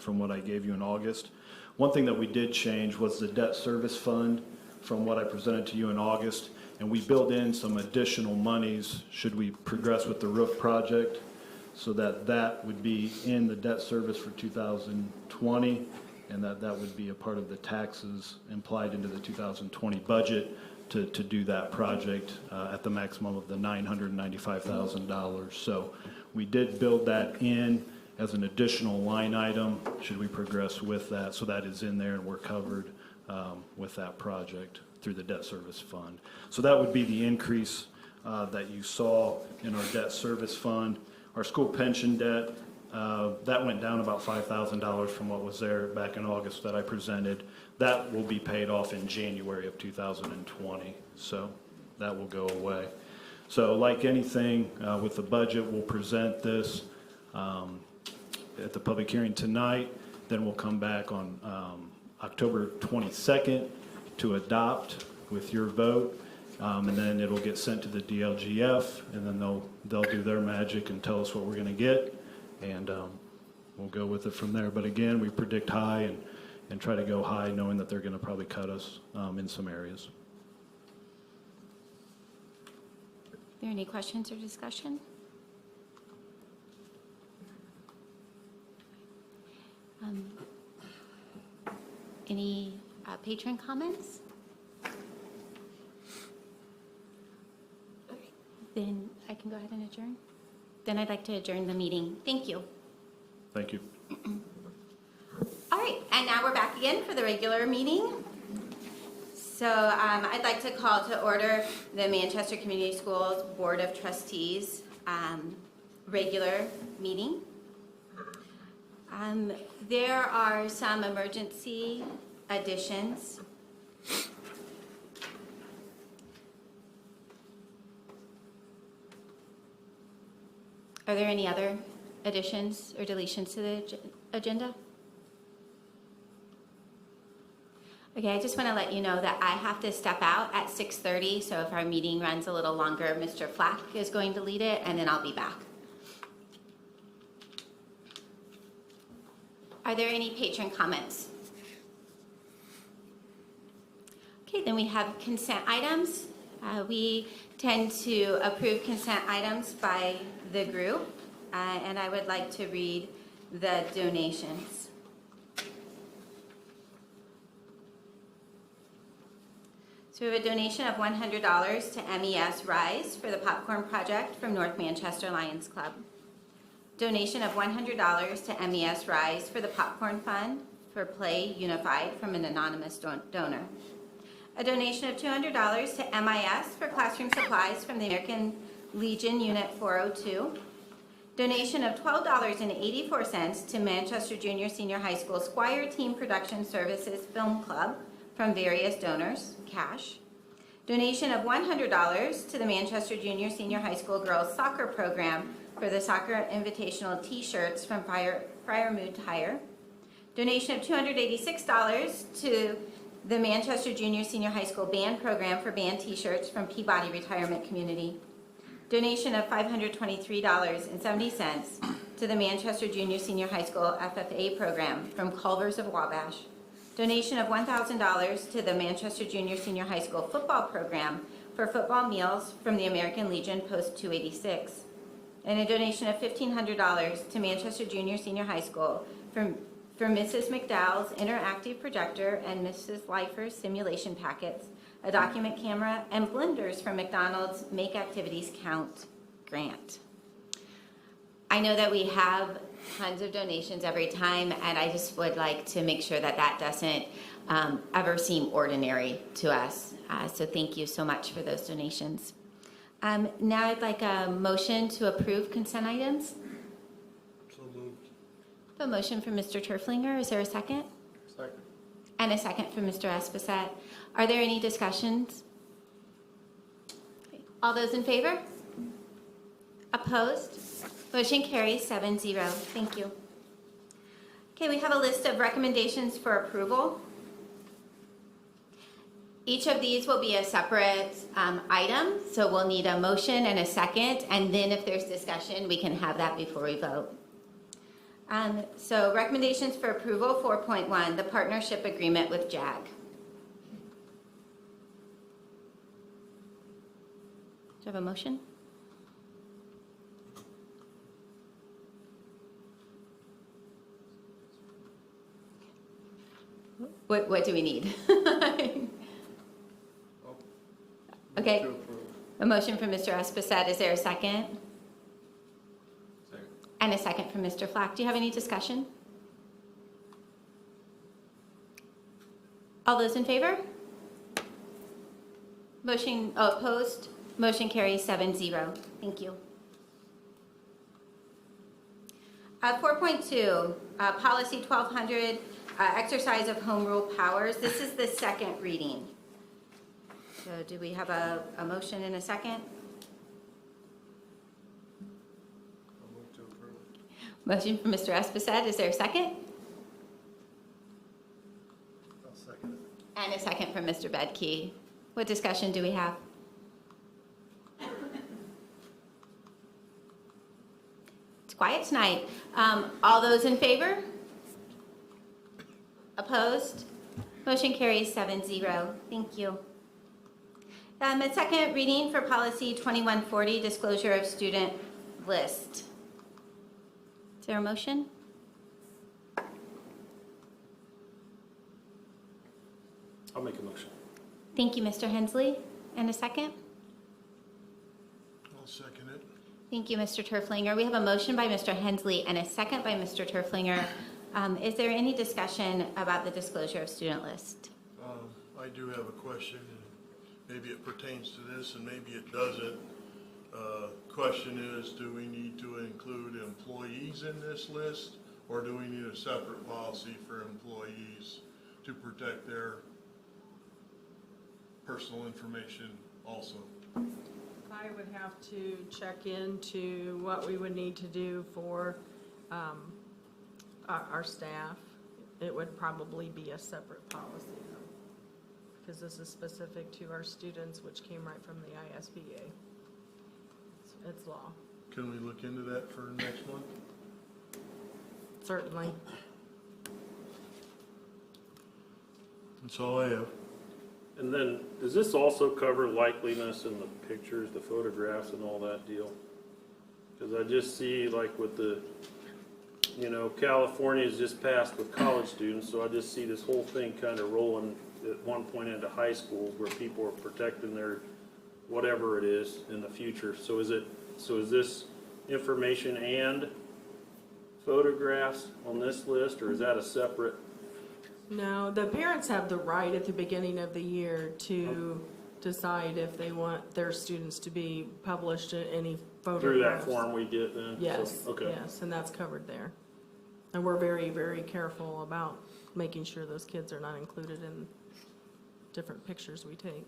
from what I gave you in August. One thing that we did change was the debt service fund from what I presented to you in August, and we built in some additional monies should we progress with the roof project, so that would be in the debt service for 2020, and that would be a part of the taxes implied into the 2020 budget to do that project at the maximum of the $995,000. So we did build that in as an additional line item should we progress with that. So that is in there, and we're covered with that project through the debt service fund. So that would be the increase that you saw in our debt service fund. Our school pension debt, that went down about $5,000 from what was there back in August that I presented. That will be paid off in January of 2020, so that will go away. So like anything with the budget, we'll present this at the public hearing tonight, then we'll come back on October 22nd to adopt with your vote, and then it'll get sent to the DLGF, and then they'll do their magic and tell us what we're going to get, and we'll go with it from there. But again, we predict high and try to go high, knowing that they're going to probably cut us in some areas. Are there any questions or discussion? Any patron comments? Okay, then I can go ahead and adjourn. Then I'd like to adjourn the meeting. Thank you. Thank you. All right, and now we're back again for the regular meeting. So I'd like to call to order the Manchester Community Schools Board of Trustees regular meeting. There are some emergency additions. Are there any other additions or deletions to the agenda? Okay, I just want to let you know that I have to step out at 6:30, so if our meeting runs a little longer, Mr. Flack is going to lead it, and then I'll be back. Are there any patron comments? Okay, then we have consent items. We tend to approve consent items by the group, and I would like to read the donations. So we have a donation of $100 to MES Rise for the Popcorn Project from North Manchester Lions Club. Donation of $100 to MES Rise for the Popcorn Fund for Play Unified from an anonymous donor. A donation of $200 to MIS for classroom supplies from the American Legion Unit 402. Donation of $12.84 to Manchester Junior Senior High School Squire Team Production Services Film Club from various donors, cash. Donation of $100 to the Manchester Junior Senior High School Girls Soccer Program for the Soccer Invitational T-shirts from Friar Mood Tire. Donation of $286 to the Manchester Junior Senior High School Band Program for band T-shirts from Peabody Retirement Community. Donation of $523.70 to the Manchester Junior Senior High School FFA Program from Culvers of Wabash. Donation of $1,000 to the Manchester Junior Senior High School Football Program for football meals from the American Legion Post 286. And a donation of $1,500 to Manchester Junior Senior High School for Mrs. McDowell's interactive projector and Mrs. Leifer's simulation packets, a document camera, and blenders from McDonald's Make Activities Count grant. I know that we have tons of donations every time, and I just would like to make sure that that doesn't ever seem ordinary to us. So thank you so much for those donations. Now I'd like a motion to approve consent items. So moved. A motion from Mr. Turflinger. Is there a second? Second. And a second from Mr. Espesette. Are there any discussions? Okay. All those in favor? Opposed? Motion carries 7-0. Thank you. Okay, we have a list of recommendations for approval. Each of these will be a separate item, so we'll need a motion and a second, and then if there's discussion, we can have that before we vote. So recommendations for approval, 4.1, the partnership agreement with JAG. Do you have a motion? What do we need? Okay, To approve. a motion from Mr. Esposito. Is there a second? Second. And a second from Mr. Flack. Do you have any discussion? All those in favor? Opposed? Motion carries 7-0. Thank you. 4.2, policy 1200, exercise of home rule powers. This is the second reading. So do we have a motion and a second? I'll move to approve. Motion from Mr. Esposito. Is there a second? I'll second it. And a second from Mr. Bedke. What discussion do we have? It's quiet tonight. All those in favor? Opposed? Motion carries 7-0. Thank you. The second reading for policy 2140, disclosure of student list. Is there a motion? I'll make a motion. Thank you, Mr. Hensley. And a second? I'll second it. Thank you, Mr. Turflinger. We have a motion by Mr. Hensley and a second by Mr. Turflinger. Is there any discussion about the disclosure of student list? I do have a question, and maybe it pertains to this and maybe it doesn't. Question is, do we need to include employees in this list, or do we need a separate policy for employees to protect their personal information also? I would have to check into what we would need to do for our staff. It would probably be a separate policy, because this is specific to our students, which came right from the ISBA. It's law, Can we look into that for next month? certainly. That's all I have. And then, does this also cover likeliness in the pictures, the photographs and all that deal? Because I just see, like with the, California's just passed with college students, so I just see this whole thing kind of rolling at one point into high school where people are protecting their whatever it is in the future. So is this information and photographs on this list, or is that a separate? No, the parents have the right at the beginning of the year to decide if they want their students to be published in any photographs. Through that form we get then? Yes, So, okay. yes, and that's covered there. And we're very, very careful about making sure those kids are not included in different pictures we take.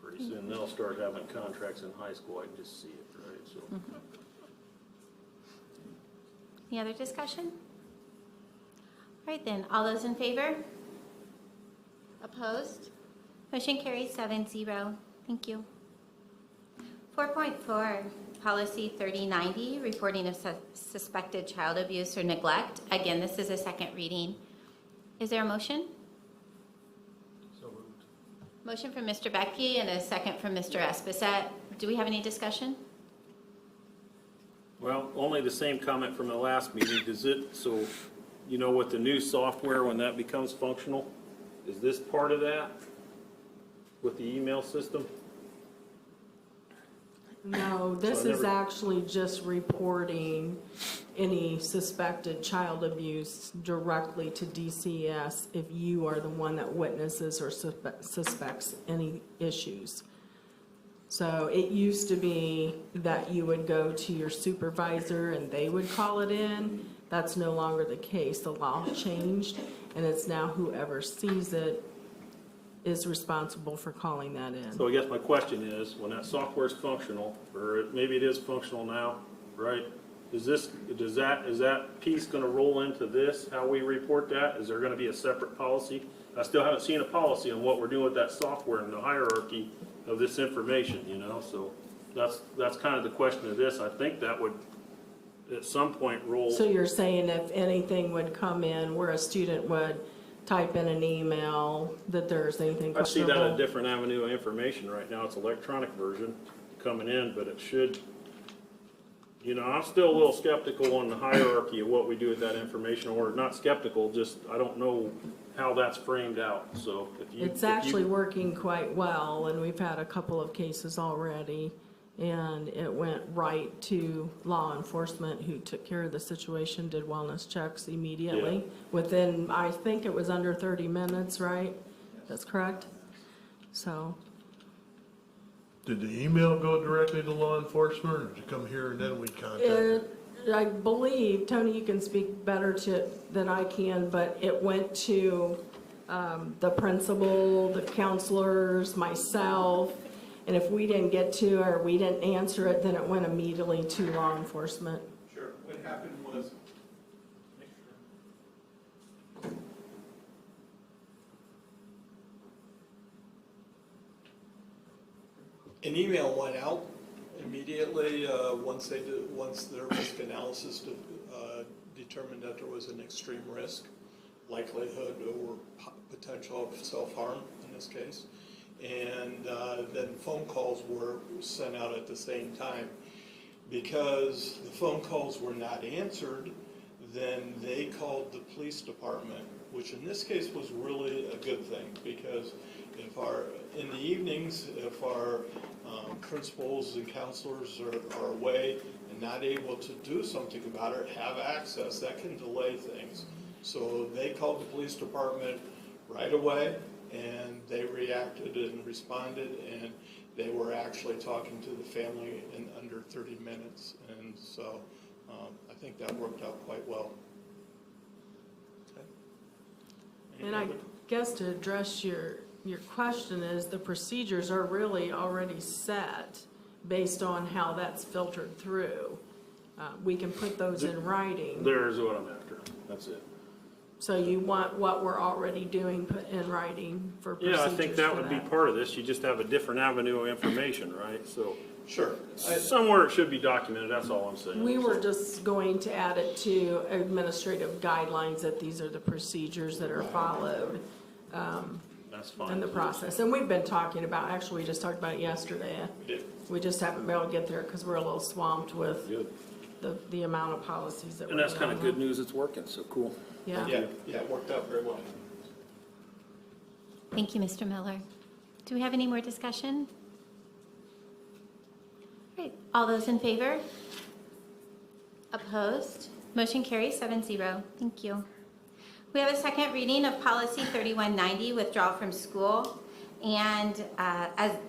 Pretty soon they'll start having contracts in high school, I can just see it, right? So, Any other discussion? All right then, all those in favor? Opposed? Motion carries 7-0. Thank you. 4.4, policy 3090, reporting of suspected child abuse or neglect. Again, this is a second reading. Is there a motion? So moved. Motion from Mr. Becky and a second from Mr. Esposito. Do we have any discussion? well, only the same comment from the last meeting. Does it, so, with the new software, when that becomes functional, is this part of that with the email system? No, this So I is never- actually just reporting any suspected child abuse directly to DCS if you are the one that witnesses or suspects any issues. So it used to be that you would go to your supervisor and they would call it in. That's no longer the case. The law changed, and it's now whoever sees it is responsible for calling that in. So I guess my question is, when that software is functional, or maybe it is functional now, right? Is that piece gonna roll into this, how we report that? Is there gonna be a separate policy? I still haven't seen a policy on what we're doing with that software and the hierarchy of this information, so that's kind of the question of this. I think that would at some point roll. So you're saying if anything would come in where a student would type in an email that there's anything I see that a questionable? different avenue of information right now. It's electronic version coming in, but it should, you know, I'm still a little skeptical on the hierarchy of what we do with that information, or not skeptical, just I don't know how that's framed out, so if you. It's actually working quite well, and we've had a couple of cases already, and it went right to law enforcement, who took care of the situation, did wellness checks immediately. Yeah. Within, I think it was under 30 minutes, right? That's correct? So, Did the email go directly to law enforcement, or did you come here and then we contacted? I believe, Tony, you can speak better to it than I can, but it went to the principal, the counselors, myself, and if we didn't get to or we didn't answer it, then it went immediately to law enforcement. Sure. What happened was, an email went out immediately once their risk analysis determined that there was an extreme risk, likelihood or potential of self-harm in this case. And then phone calls were sent out at the same time. Because the phone calls were not answered, then they called the police department, which in this case was really a good thing, because in the evenings, if our principals and counselors are away and not able to do something about it, have access, that can delay things. So they called the police department right away, and they reacted and responded, and they were actually talking to the family in under 30 minutes. And so I think that worked out quite well. Okay. And I guess to address your question is, the procedures are really already set based on how that's filtered through. We can put those in writing. There's what I'm after, that's it. So you want what we're already doing put in writing for procedures Yeah, I think that for would be part of this, you just have a different avenue of information, right? So, Sure. somewhere it should be documented, that's all I'm saying. We were just going to add it to administrative guidelines that these are the procedures that are followed That's fine. in the process. And we've been talking about, actually, we just talked about it yesterday. We just haven't been able to get there because we're a little swamped with Good. the amount of policies that we're And that's kind of dealing good news, it's working, so cool. with. Yeah. Yeah, it worked out very well. Thank you, Mr. Miller. Do we have any more discussion? Great. All those in favor? Opposed? Motion carries 7-0. Thank you. We have a second reading of Policy 3190, withdrawal from school. And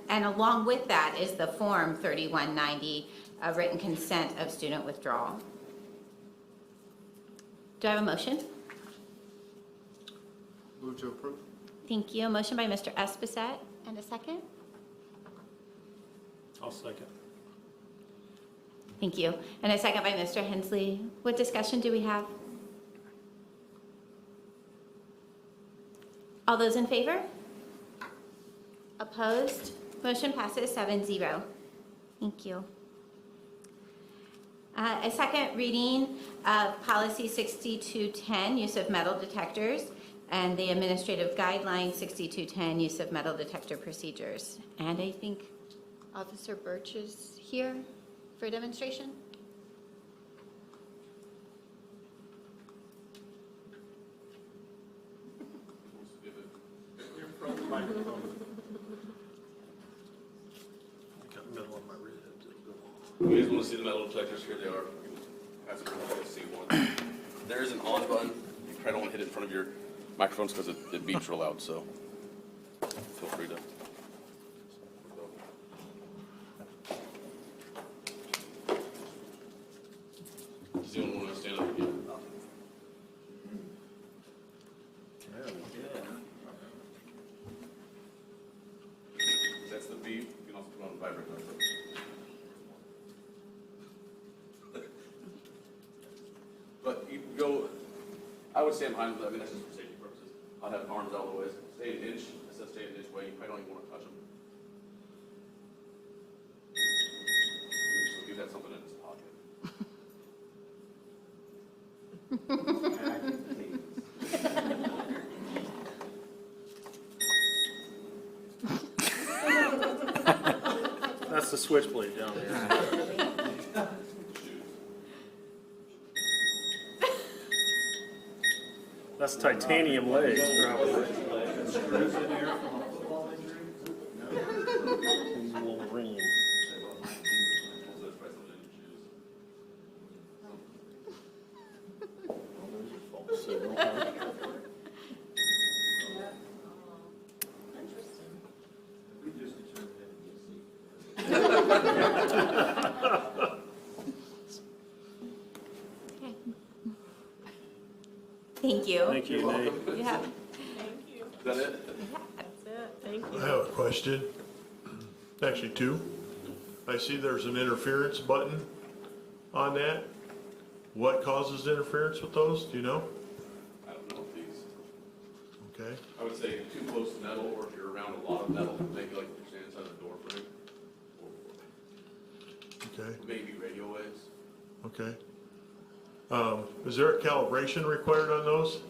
along with that is the Form 3190, written consent of student withdrawal. Do I have a motion? Move to approve. Thank you. A motion by Mr. Esposito, and a second? I'll second. Thank you. And a second by Mr. Hensley. What discussion do we have? All those in favor? Opposed? Motion passes 7-0. Thank you. A second reading of Policy 6210, use of metal detectors, and the Administrative Guideline 6210, use of metal detector procedures. And I think Officer Birch is here for a demonstration. Got metal on my ribs. You guys want to see the metal detectors? Here they are. Pass it around, you guys see one. There is an on button. You probably don't want to hit it in front of your microphones because it beeps real loud, so feel free to. Does anyone want to stand up again? That's the beep. You can also put on vibrate mode. But you can go, I would stand behind, I mean, that's just for safety purposes. I'd have arms out of the way, stay an inch, it says stay an inch away, you probably don't even want to touch them. So keep that something in his pocket. That's the switchblade down there. That's titanium legs, probably. Wolverine. Thank you. Thank you, Nate. Yeah. Is that it? That's it, thank I you. have a question. Actually, two. I see there's an interference button on that. What causes interference with those? Do you know? I don't know if these, Okay. I would say too close to metal, or if you're around a lot of metal, maybe like if you're standing inside the door frame. Okay. Or maybe radio waves. Okay. Is there a calibration required on those?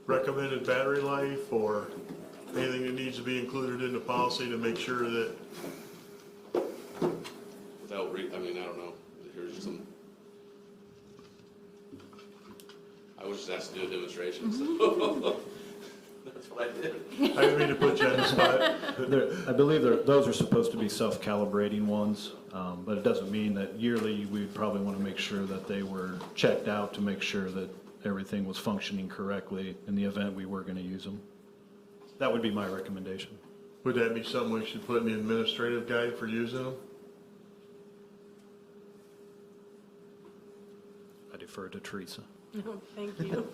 Recommended battery life or anything that needs to be included in the policy to make sure that, Without I mean, I don't know. Here's some. I was just asked to do a demonstration, so that's what I did. I didn't mean to put you on the spot. I believe those are supposed to be self-calibrating ones, but it doesn't mean that yearly we'd probably want to make sure that they were checked out to make sure that everything was functioning correctly in the event we were going to use them. That would be my recommendation. Would that be something we should put in the administrative guide for using them? I defer to Teresa. Thank you.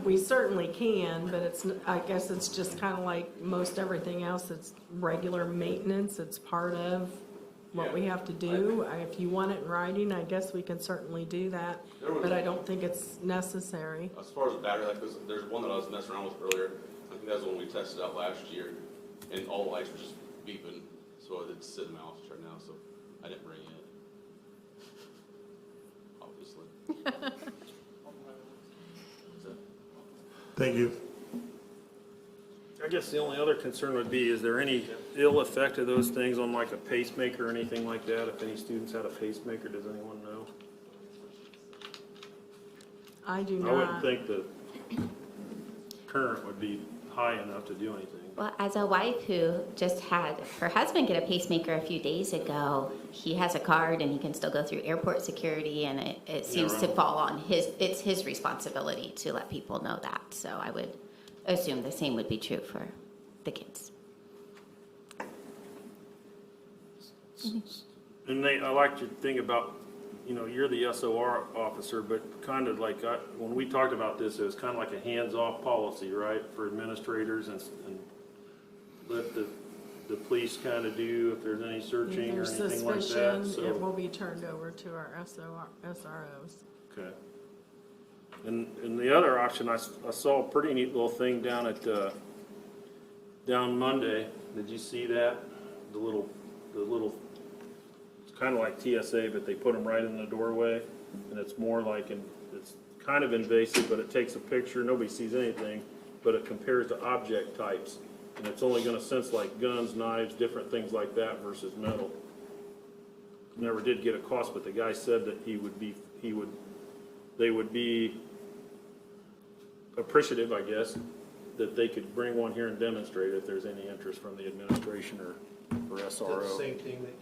We certainly can, but I guess it's just kind of like most everything else. It's regular maintenance. It's part of what we have to do. If you want it in writing, I guess we can certainly do that, but I don't think it's necessary. As far as the battery life goes, there's one that I was messing around with earlier. I think that's the one we tested out last year, and all the lights were just beeping. So it's sitting in my office right now, so I didn't bring it. Obviously. Thank you. I guess the only other concern would be, is there any ill effect of those things on like a pacemaker or anything like that? If any students had a pacemaker, does anyone know? I do I wouldn't not. think the current would be high enough to do anything. Well, as a wife who just had her husband get a pacemaker a few days ago, he has a card and he can still go through airport security, and it seems to right. fall on it's his responsibility to let people know that. So I would assume the same would be true for the kids. And I like your thing about, you're the SOR officer, but kind of like, when we talked about this, it was kind of like a hands-off policy, right? For administrators and let the police kind of do if there's any searching or If there's anything like that. suspicion, it will be turned over to our SROs. Okay. And the other option, I saw a pretty neat little thing down at, down Monday. Did you see that? The little, it's kind of like TSA, but they put them right in the doorway. And it's more like, it's kind of invasive, but it takes a picture. Nobody sees anything, but it compares to object types. And it's only gonna sense like guns, knives, different things like that versus metal. Never did get a cost, but the guy said that they would be appreciative, I guess, that they could bring one here and demonstrate if there's any interest from the administration or That's the SRO. same thing that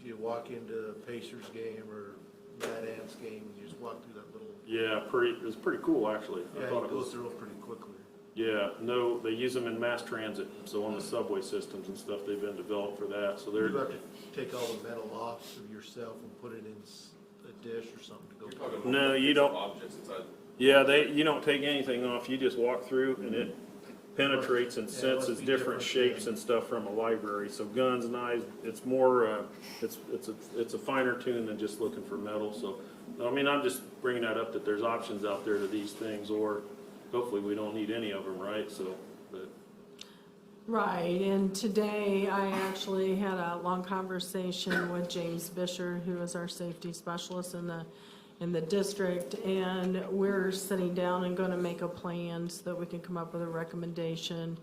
if you walk into a Pacers game or Mad Ants game, you just walk through that little, Yeah, it was pretty cool, actually. I yeah, thought you it go was. through it pretty quickly. Yeah, no, they use them in mass transit, so on the subway systems and stuff, they've been developed for that, so You they're, have to take all the metal off of yourself and put it in a dish or something to go. You're talking about No, you physical don't. objects inside. yeah, you don't take anything off, you just walk through and it penetrates and Yeah, it senses must be different different shapes things. and stuff from a library, so guns, knives, it's more, it's a finer tune than just looking for metal, so, I mean, I'm just bringing that up, that there's options out there to these things, or hopefully we don't need any of them, right, so, but. Right, and today I actually had a long conversation with James Bisher, who is our safety specialist in the district, and we're sitting down and gonna make a plan so that we can come up with a recommendation.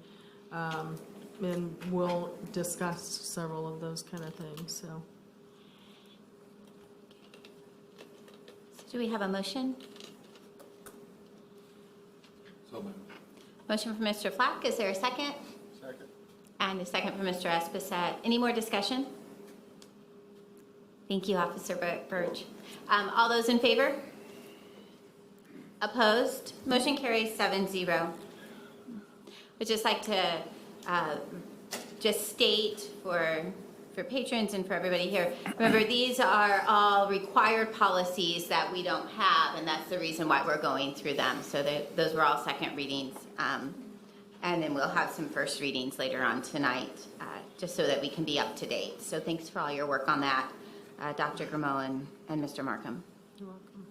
And we'll discuss several of those kind of things, so. Do we have a motion? Motion from Mr. Flack, is there a second? Second. And a second from Mr. Esposito. Any more discussion? Thank you, Officer Burge. All those in favor? Opposed? Motion carries 7-0. Would just like to just state for patrons and for everybody here, remember, these are all required policies that we don't have, and that's the reason why we're going through them. So those were all second readings. And then we'll have some first readings later on tonight, just so that we can be up to date. So thanks for all your work on that, Dr. Grimaud and Mr. Markham. You're welcome.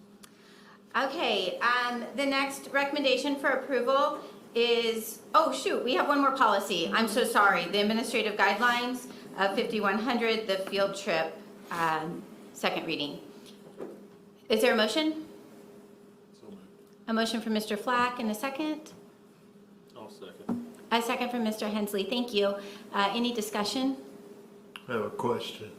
Okay, the next recommendation for approval is, oh shoot, we have one more policy. I'm so sorry. The administrative guidelines of 5100, the field trip, second reading. Is there a motion? A motion from Mr. Flack and a second? I'll second. A second from Mr. Hensley. Thank you. Any discussion? I have a question.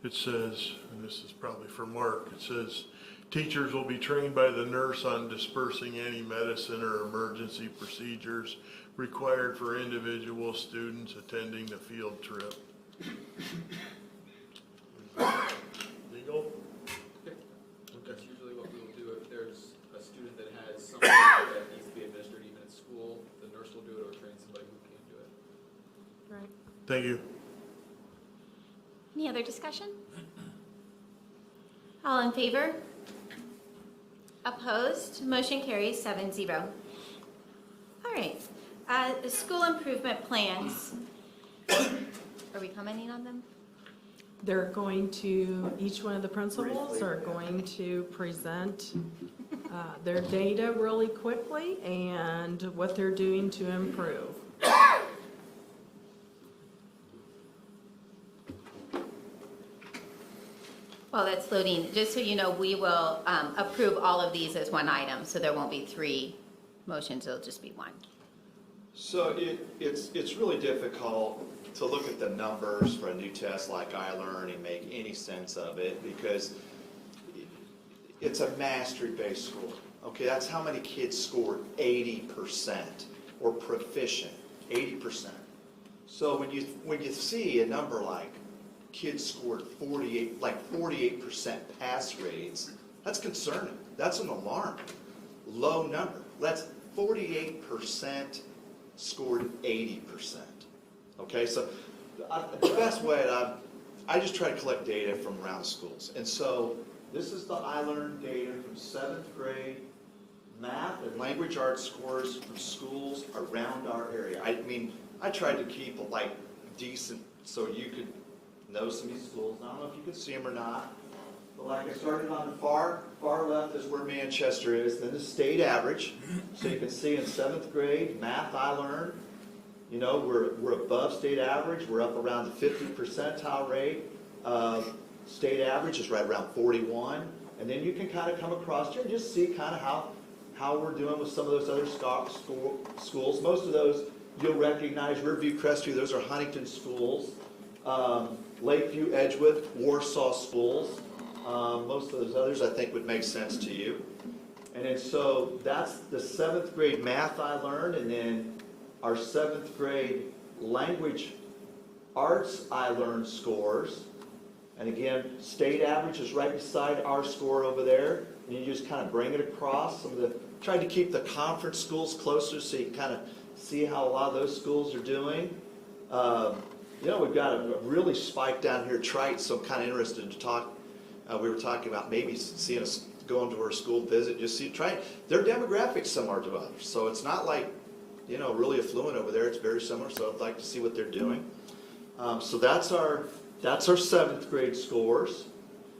It says, and this is probably for Mark, it says, teachers will be trained by the nurse on dispersing any medicine or emergency procedures required for individual students attending the field trip. Legal? That's usually what we will do if there's a student that has something that needs to be administered even at school. The nurse will do it or train somebody who can do it. Right. Thank you. Any other discussion? All in favor? Opposed? Motion carries 7-0. All right. The school improvement plans. Are we commenting on them? They're going to, each one of the principals are going to present their data really quickly and what they're doing to improve. Well, that's loading. Just so you know, we will approve all of these as one item, so there won't be 3 motions, it'll just be 1. So it's really difficult to look at the numbers for a new test like iLearn and make any sense of it because it's a mastery-based school. Okay, that's how many kids scored 80% or proficient, 80%. So when you see a number like kids scored 48% pass rates, that's concerning. That's an alarm. Low number. That's 48% scored 80%. Okay, so the best way, I just try to collect data from around schools. And so this is the iLearn data from 7th grade math and language arts scores from schools around our area. I mean, I tried to keep it like decent so you could know some of these schools. I don't know if you can see them or not. But like I started on the far left is where Manchester is, then the state average. So you can see in 7th grade, math iLearn, you know, we're above state average. We're up around the 50 percentile rate. State average is right around 41. And then you can kind of come across here and just see kind of how we're doing with some of those other schools. Most of those you'll recognize. Riverview, Crestview, those are Huntington schools. Lakeview, Edgewood, Warsaw schools. Most of those others I think would make sense to you. And then so that's the 7th grade math iLearn, and then our 7th grade language arts iLearn scores. And again, state average is right beside our score over there. And you just kind of bring it across. Tried to keep the conference schools closer so you can kind of see how a lot of those schools are doing. You know, we've got a really spike down here at Trite, so I'm kind of interested to talk. We were talking about maybe seeing us going to our school visit, just see Trite. Their demographics similar to others, so it's not like, you know, really affluent over there. It's very similar, so I'd like to see what they're doing. So that's our 7th grade scores,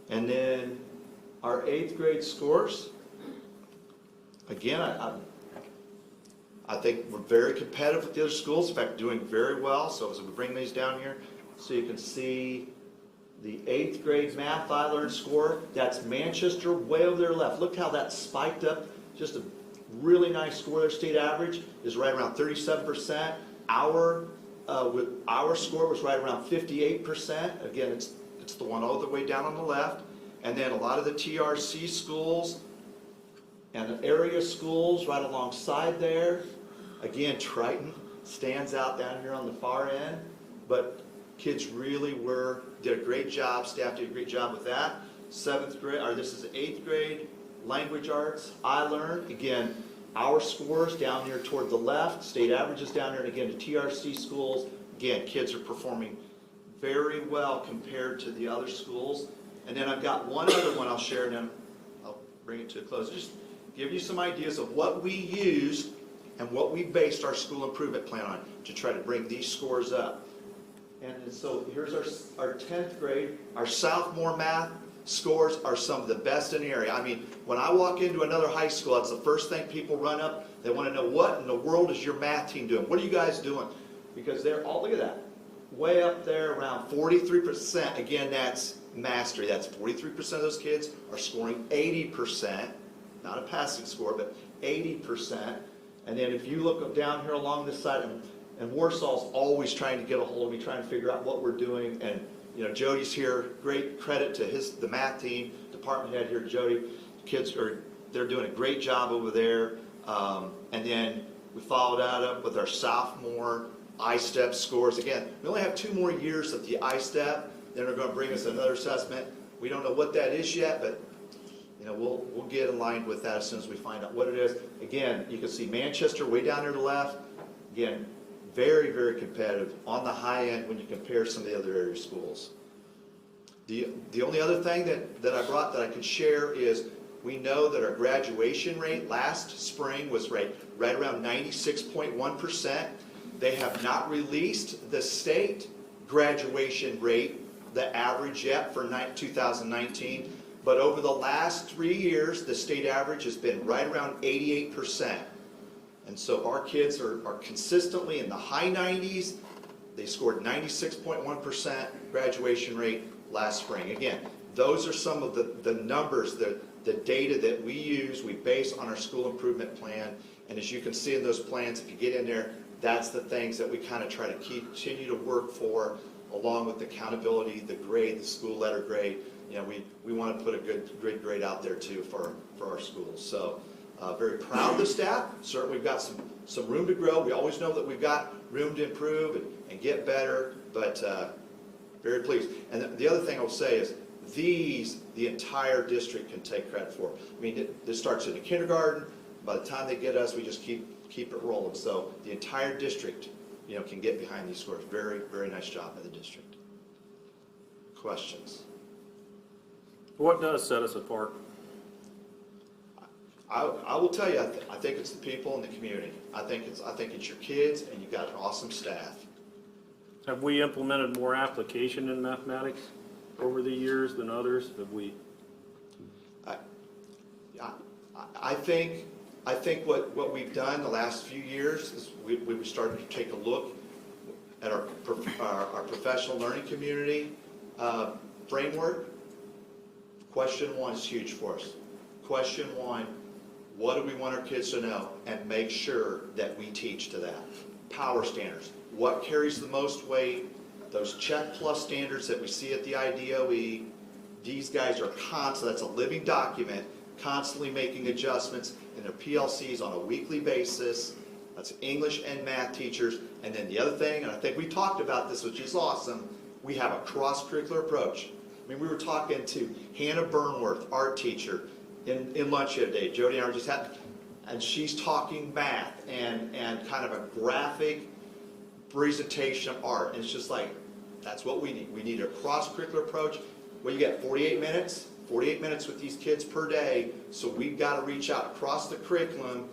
and then our 8th grade scores. Again, I think we're very competitive with the other schools, in fact, doing very well. So as we bring these down here, so you can see the 8th grade math I-Learn score, that's Manchester way over there left. Look how that spiked up, just a really nice score. Their state average is right around 37%. Our score was right around 58%. Again, it's the one all the way down on the left. And then a lot of the TRC schools and the area schools right alongside there. Again, Triton stands out down here on the far end, but kids really did a great job. Staff did a great job with that. 7th grade, or this is 8th grade, language arts, I-Learn. Again, our scores down here toward the left, state averages down here, and again, the TRC schools, again, kids are performing very well compared to the other schools. And then I've got one other one I'll share, and then I'll bring it to a close. Just give you some ideas of what we used and what we based our school improvement plan on to try to bring these scores up. And so here's our 10th grade. Our sophomore math scores are some of the best in the area. I mean, when I walk into another high school, that's the first thing people run up. They want to know, what in the world is your math team doing? What are you guys doing? Because they're all, look at that, way up there around 43%. Again, that's mastery. That's 43% of those kids are scoring 80%, not a passing score, but 80%. And then if you look down here along this side, and Warsaw's always trying to get a hold of me, trying to figure out what we're doing. And you know, Jody's here. Great credit to the math team, department head here, Jody. Kids they're doing a great job over there. And then we followed that up with our sophomore I-STEP scores. Again, we only have 2 more years of the I-STEP. Then they're going to bring us another assessment. We don't know what that is yet, but you know, we'll get aligned with that as soon as we find out what it is. Again, you can see Manchester way down there to the left. Again, very, very competitive on the high end when you compare some of the other area schools. The only other thing that I brought that I could share is we know that our graduation rate last spring was right around 96.1%. They have not released the state graduation rate, the average yet for 2019, but over the last 3 years, the state average has been right around 88%. And so our kids are consistently in the high 90s. They scored 96.1% graduation rate last spring. Again, those are some of the numbers, the data that we use, we base on our school improvement plan. And as you can see in those plans, if you get in there, that's the things that we kind of try to continue to work for, along with the accountability, the grade, the school letter grade. You know, we want to put a good grade out there too for our schools. So very proud of the staff. Certainly we've got some room to grow. We always know that we've got room to improve and get better, but very pleased. And the other thing I'll say is the entire district can take credit for. I mean, this starts in the kindergarten. By the time they get us, we just keep it rolling. So the entire district, you know, can get behind these scores. Very, very nice job by the district. Questions? What does set us apart? I will tell you, I think it's the people in the community. I think it's your kids, and you've got an awesome staff. Have we implemented more application in mathematics over the years than others? Have we? I think what we've done the last few years is we started to take a look at our professional learning community framework. Question 1 is huge for us. Question 1, what do we want our kids to know? And make sure that we teach to that. Power standards. What carries the most weight? Those check plus standards that we see at the IDOE, these guys are constantly, that's a living document, constantly making adjustments in their PLCs on a weekly basis. That's English and math teachers. And then the other thing, and I think we talked about this, which is awesome, we have a cross-curricular approach. I mean, we were talking to Hannah Burnworth, art teacher, in lunch the other day. Jody and I were just having, and she's talking math and kind of a graphic presentation of art. And it's just like, that's what we need. We need a cross-curricular approach. Well, you get 48 minutes with these kids per day. So we've got to reach out across the curriculum,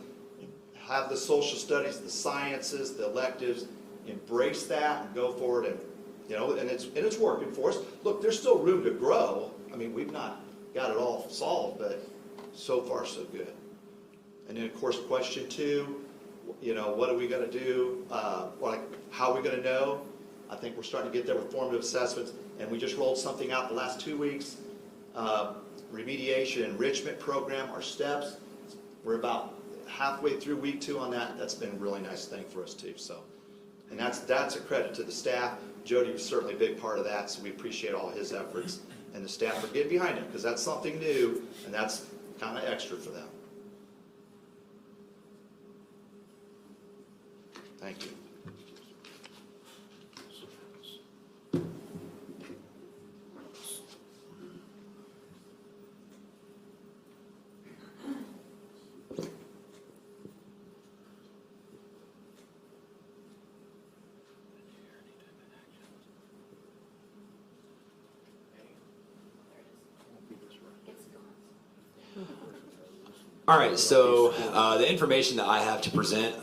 have the social studies, the sciences, the electives, embrace that and go forward. And you know, and it's working for us. Look, there's still room to grow. I mean, we've not got it all solved, but so far so good. And then of course, question 2, You know, what are we gonna do? Like, how are we gonna know? I think we're starting to get there with formative assessments, and we just rolled something out the last 2 weeks. Remediation enrichment program, our steps. We're about halfway through week 2 on that. That's been a really nice thing for us too, so. And that's a credit to the staff. Jody was certainly a big part of that, so we appreciate all his efforts. And the staff for getting behind it, because that's something new, and that's kind of extra for them. Thank you. All right, so the information that I have to present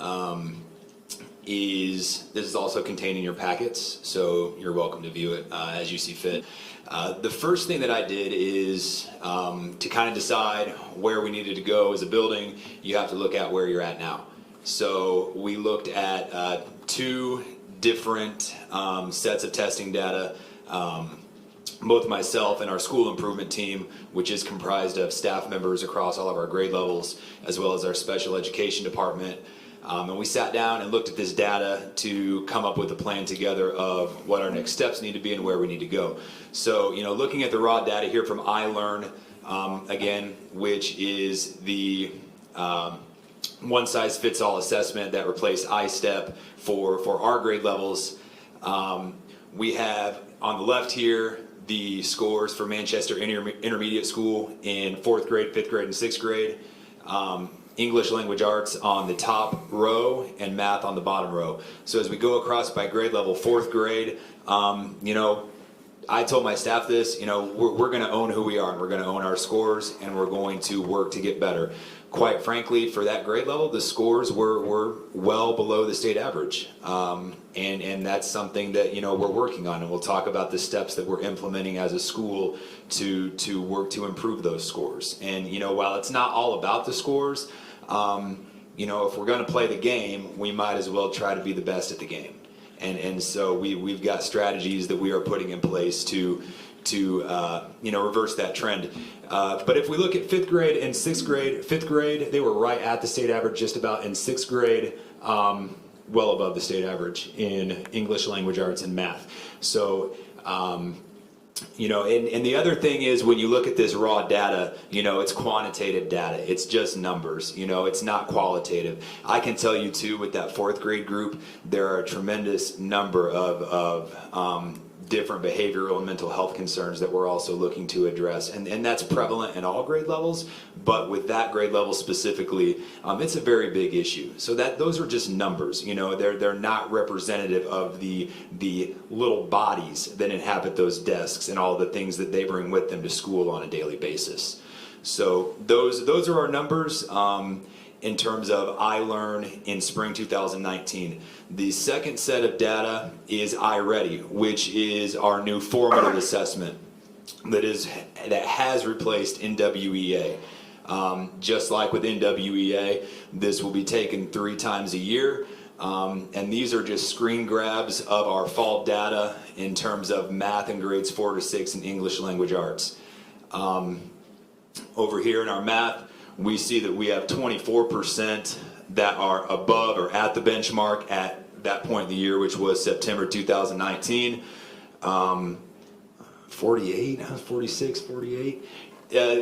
this is also contained in your packets, so you're welcome to view it as you see fit. The first thing that I did is to kind of decide where we needed to go as a building. You have to look at where you're at now. So we looked at 2 different sets of testing data. Both myself and our school improvement team, which is comprised of staff members across all of our grade levels, as well as our special education department. And we sat down and looked at this data to come up with a plan together of what our next steps need to be and where we need to go. So, you know, looking at the raw data here from iLearn, again, which is the one-size-fits-all assessment that replaced iStep for our grade levels. We have on the left here the scores for Manchester Intermediate School in 4th grade, 5th grade, and 6th grade. English language arts on the top row and math on the bottom row. So as we go across by grade level, 4th grade, you know, I told my staff this, you know, we're going to own who we are, and we're going to own our scores, and we're going to work to get better. Quite frankly, for that grade level, the scores were well below the state average. And that's something that, you know, we're working on, and we'll talk about the steps that we're implementing as a school to work to improve those scores. And, you know, while it's not all about the scores, you know, if we're going to play the game, we might as well try to be the best at the game. And so we've got strategies that we are putting in place to you know, reverse that trend. But if we look at 5th grade and 6th grade, 5th grade, they were right at the state average just about. In 6th grade, well above the state average in English language arts and math. So, you know, and the other thing is when you look at this raw data, you know, it's quantitative data. It's just numbers, you know, it's not qualitative. I can tell you too, with that 4th grade group, there are a tremendous number of different behavioral and mental health concerns that we're also looking to address. And that's prevalent in all grade levels, but with that grade level specifically, it's a very big issue. So those are just numbers, you know, they're not representative of the little bodies that inhabit those desks and all the things that they bring with them to school on a daily basis. So those are our numbers. In terms of iLearn in spring 2019. The second set of data is iReady, which is our new formative assessment that has replaced NWEA. Just like with NWEA, this will be taken 3 times a year. And these are just screen grabs of our fall data in terms of math in grades 4 to 6 and English language arts. Over here in our math, we see that we have 24% that are above or at the benchmark at that point in the year, which was September 2019. 48, 46, 48.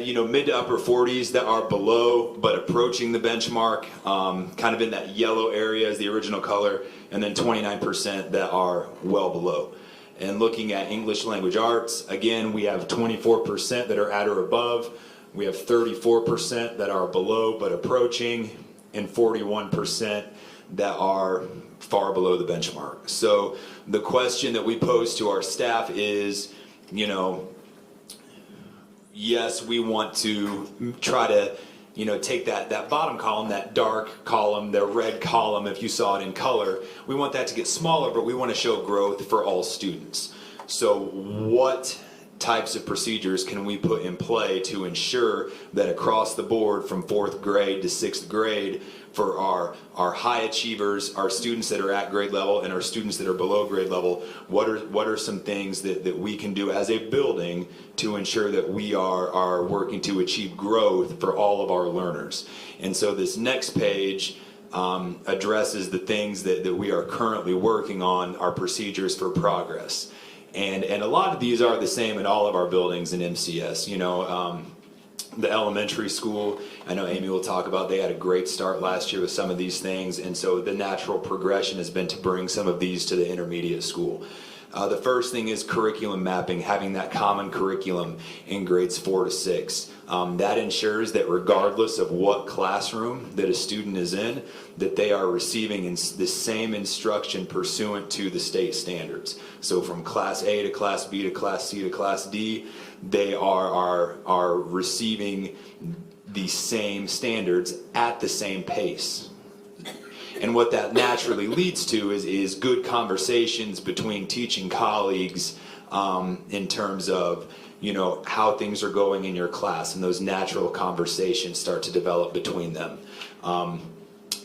You know, mid to upper 40s that are below but approaching the benchmark, kind of in that yellow area is the original color, and then 29% that are well below. And looking at English language arts, again, we have 24% that are at or above. We have 34% that are below but approaching, and 41% that are far below the benchmark. So the question that we pose to our staff is, you know, yes, we want to try to, you know, take that bottom column, that dark column, the red column, if you saw it in color, we want that to get smaller, but we want to show growth for all students. So what types of procedures can we put in play to ensure that across the board from 4th grade to 6th grade, for our high achievers, our students that are at grade level and our students that are below grade level, what are some things that we can do as a building to ensure that we are working to achieve growth for all of our learners. And so this next page addresses the things that we are currently working on, our procedures for progress. And a lot of these are the same in all of our buildings in MCS. You know, the elementary school, I know Amy will talk about, they had a great start last year with some of these things, and so the natural progression has been to bring some of these to the intermediate school. The first thing is curriculum mapping, having that common curriculum in grades 4 to 6. That ensures that regardless of what classroom that a student is in, that they are receiving the same instruction pursuant to the state standards. So from class A to class B to class C to class D, they are receiving the same standards at the same pace. And what that naturally leads to is good conversations between teaching colleagues in terms of, you know, how things are going in your class, and those natural conversations start to develop between them.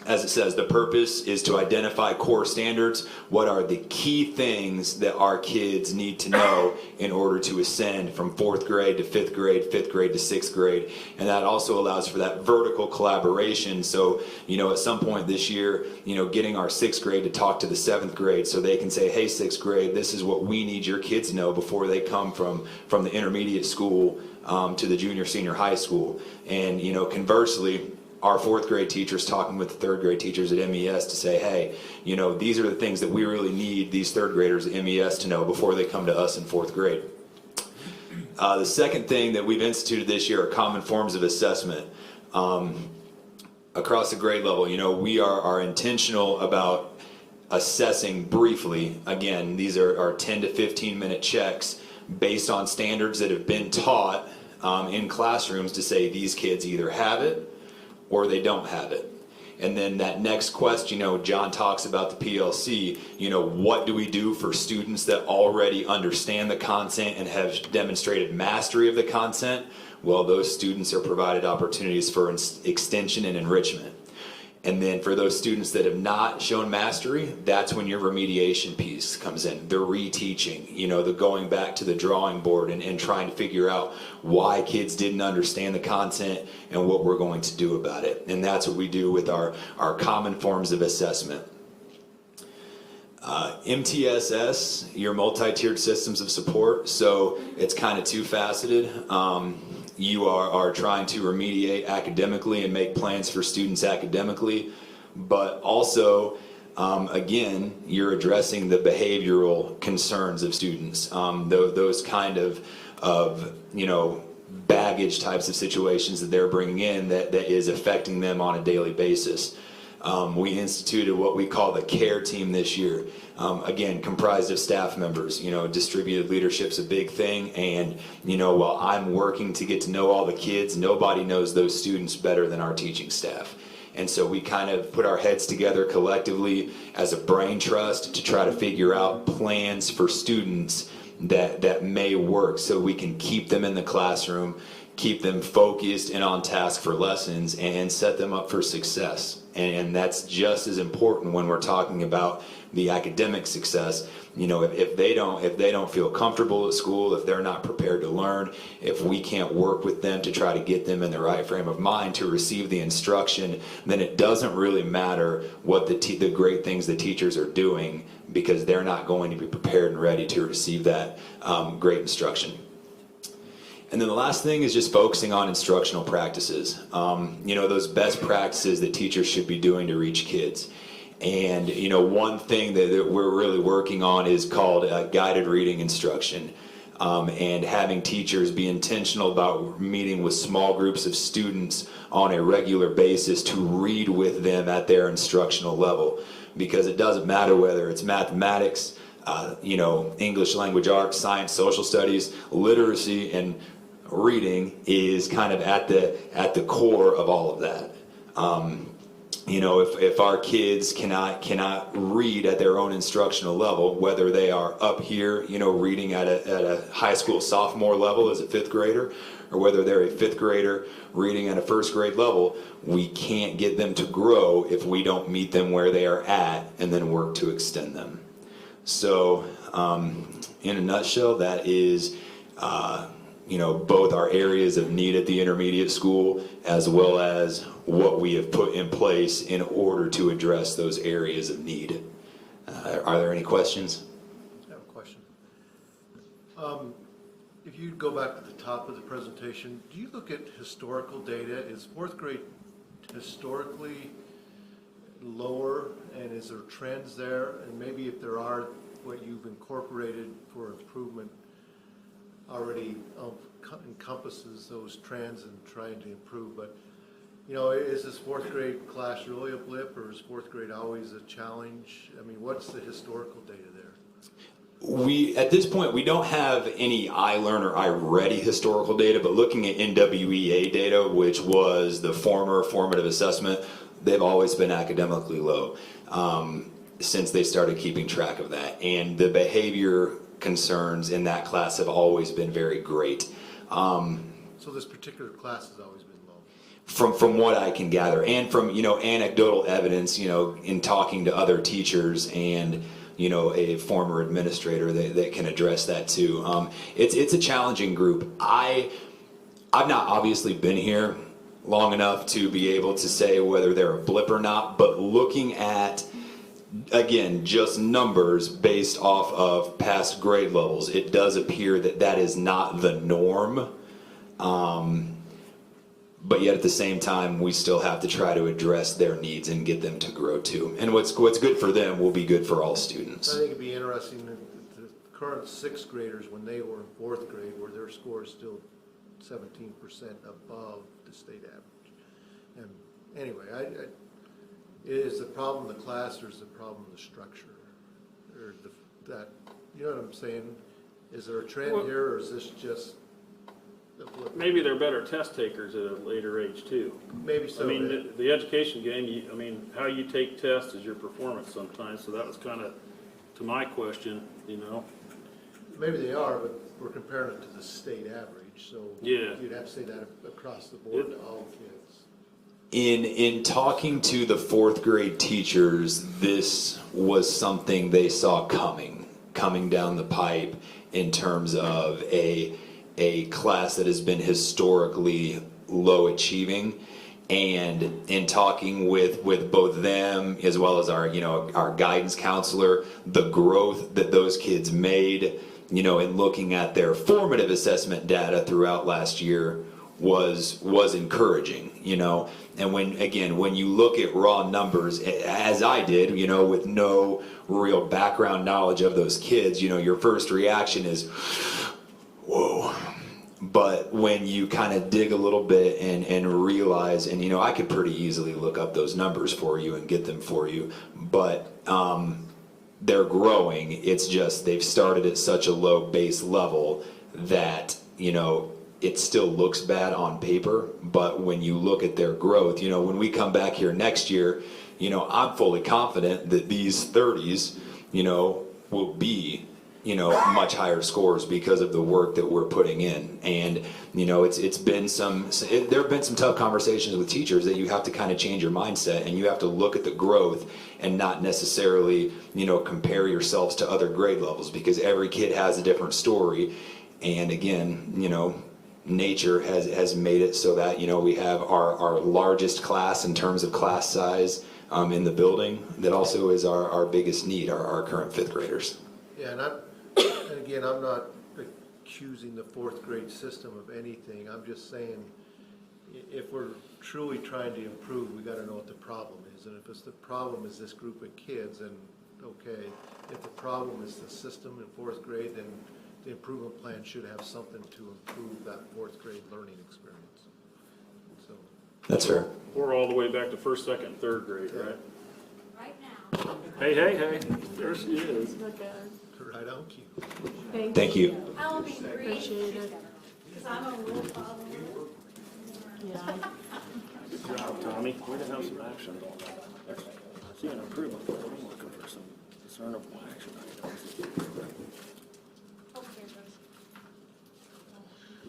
As it says, the purpose is to identify core standards. What are the key things that our kids need to know in order to ascend from 4th grade to 5th grade, 5th grade to 6th grade? And that also allows for that vertical collaboration. So, you know, at some point this year, you know, getting our 6th grade to talk to the 7th grade so they can say, hey, 6th grade, this is what we need your kids to know before they come from the intermediate school to the junior, senior high school. And, you know, conversely, our 4th grade teachers talking with the 3rd grade teachers at MES to say, hey, you know, these are the things that we really need these 3rd graders at MES to know before they come to us in 4th grade. The second thing that we've instituted this year are common forms of assessment. Across the grade level, you know, we are intentional about assessing briefly. Again, these are 10 to 15 minute checks based on standards that have been taught in classrooms to say these kids either have it or they don't have it. And then that next question, you know, John talks about the PLC, you know, what do we do for students that already understand the content and have demonstrated mastery of the content? Well, those students are provided opportunities for extension and enrichment. And then for those students that have not shown mastery, that's when your remediation piece comes in, the reteaching, you know, the going back to the drawing board and trying to figure out why kids didn't understand the content and what we're going to do about it. And that's what we do with our common forms of assessment. MTSS, your multi-tiered systems of support, so it's kind of two-faceted. You are trying to remediate academically and make plans for students academically, but also, again, you're addressing the behavioral concerns of students, those kind of you know, baggage types of situations that they're bringing in that is affecting them on a daily basis. We instituted what we call the CARE team this year. Again, comprised of staff members. You know, distributed leadership's a big thing, and you know, while I'm working to get to know all the kids, nobody knows those students better than our teaching staff. And so we kind of put our heads together collectively as a brain trust to try to figure out plans for students that may work so we can keep them in the classroom, keep them focused and on task for lessons, and set them up for success. And that's just as important when we're talking about the academic success. You know, if they don't feel comfortable at school, if they're not prepared to learn, if we can't work with them to try to get them in the right frame of mind to receive the instruction, then it doesn't really matter what the great things the teachers are doing, because they're not going to be prepared and ready to receive that great instruction. And then the last thing is just focusing on instructional practices. You know, those best practices that teachers should be doing to reach kids. And, you know, one thing that we're really working on is called guided reading instruction. And having teachers be intentional about meeting with small groups of students on a regular basis to read with them at their instructional level. Because it doesn't matter whether it's mathematics, you know, English language arts, science, social studies, literacy, and reading is kind of at the core of all of that. you know, if our kids cannot read at their own instructional level, whether they are up here, you know, reading at a high school sophomore level as a fifth grader, or whether they're a fifth grader reading at a first grade level, we can't get them to grow if we don't meet them where they are at and then work to extend them. So, in a nutshell, that is, you know, both our areas of need at the intermediate school as well as what we have put in place in order to address those areas of need. Are there any questions? I have a question. If you go back to the top of the presentation, do you look at historical data? Is fourth grade historically lower, and is there trends there? And maybe if there are, what you've incorporated for improvement already encompasses those trends and trying to improve. But, you know, is this fourth grade class really a blip, or is fourth grade always a challenge? I mean, what's the historical data there? At this point, we don't have any iLearn or iReady historical data, but looking at NWEA data, which was the former formative assessment, they've always been academically low since they started keeping track of that. And the behavior concerns in that class have always been very great. So this particular class has always been low? From what I can gather, and from, you know, anecdotal evidence, you know, in talking to other teachers and, you know, a former administrator that can address that too. It's a challenging group. I've not obviously been here long enough to be able to say whether they're a blip or not, but looking at, again, just numbers based off of past grade levels, it does appear that that is not the norm. But yet at the same time, we still have to try to address their needs and get them to grow too. And what's good for them will be good for all students. I think it'd be interesting that the current sixth graders, when they were in fourth grade, were their scores still 17% above the state average. And anyway, is the problem the class, or is the problem the structure? Or that, you know what I'm saying? Is there a trend here, or is this just a blip? Maybe they're better test takers at a later age too. Maybe so. I mean, the education game, how you take tests is your performance sometimes, so that was kind of to my question, you know. Maybe they are, but we're comparing it to the state average, so Yeah. you'd have to say that across the board to all kids. In talking to the fourth grade teachers, this was something they saw coming down the pipe in terms of a class that has been historically low achieving. And in talking with both them as well as our guidance counselor, the growth that those kids made, you know, in looking at their formative assessment data throughout last year was encouraging, you know. And when you look at raw numbers, as I did, you know, with no real background knowledge of those kids, you know, your first reaction is, whoa. But when you kind of dig a little bit and realize, and, you know, I could pretty easily look up those numbers for you and get them for you, but they're growing. It's just they've started at such a low base level that, you know, it still looks bad on paper, but when you look at their growth, you know, when we come back here next year, you know, I'm fully confident that these 30s, you know, will be, you know, much higher scores because of the work that we're putting in. And, you know, there have been some tough conversations with teachers that you have to kind of change your mindset, and you have to look at the growth and not necessarily, you know, compare yourselves to other grade levels, because every kid has a different story. And again, you know, nature has made it so that, you know, we have our largest class in terms of class size in the building. That also is our biggest need, our current fifth graders. Yeah, and again, I'm not accusing the fourth grade system of anything. I'm just saying, if we're truly trying to improve, we gotta know what the problem is. And if the problem is this group of kids, then okay. If the problem is the system in fourth grade, then the improvement plan should have something to improve that fourth grade learning experience. So That's fair. We're all the way back to first, second, third grade, right? Right now. Hey, there she is. right on cue. Thank you. I will be brief, Appreciate it. because I'm a rule follower. Yeah. job, Tommy. Way to have some action. I see an improvement, but I'm looking for some discernible action items.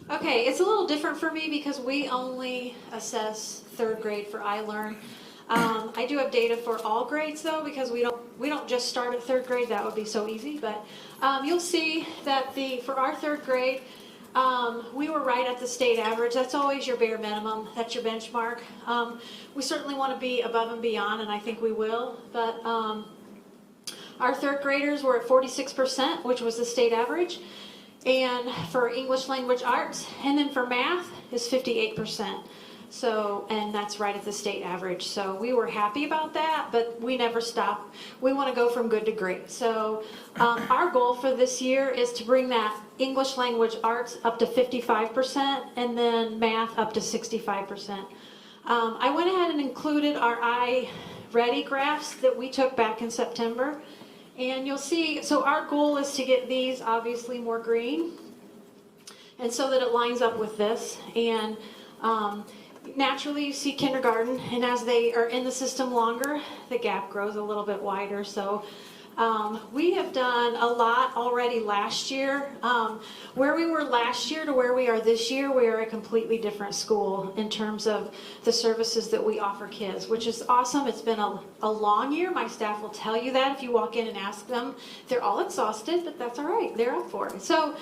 Okay, it's a little different for me because we only assess third grade for iLearn. I do have data for all grades though, because we don't just start at third grade. That would be so easy. But you'll see that for our third grade, we were right at the state average. That's always your bare minimum. That's your benchmark. We certainly want to be above and beyond, and I think we will. But our third graders were at 46%, which was the state average. And for English language arts, and then for math is 58%. So, and that's right at the state average. So we were happy about that, but we never stop. We want to go from good to great. So our goal for this year is to bring that English language arts up to 55% and then math up to 65%. I went ahead and included our iReady graphs that we took back in September. And you'll see, so our goal is to get these obviously more green, and so that it lines up with this. And naturally you see kindergarten, and as they are in the system longer, the gap grows a little bit wider. So we have done a lot already last year. Where we were last year to where we are this year, we are a completely different school in terms of the services that we offer kids, which is awesome. It's been a long year. My staff will tell you that if you walk in and ask them. They're all exhausted, but that's all right. They're up for it. So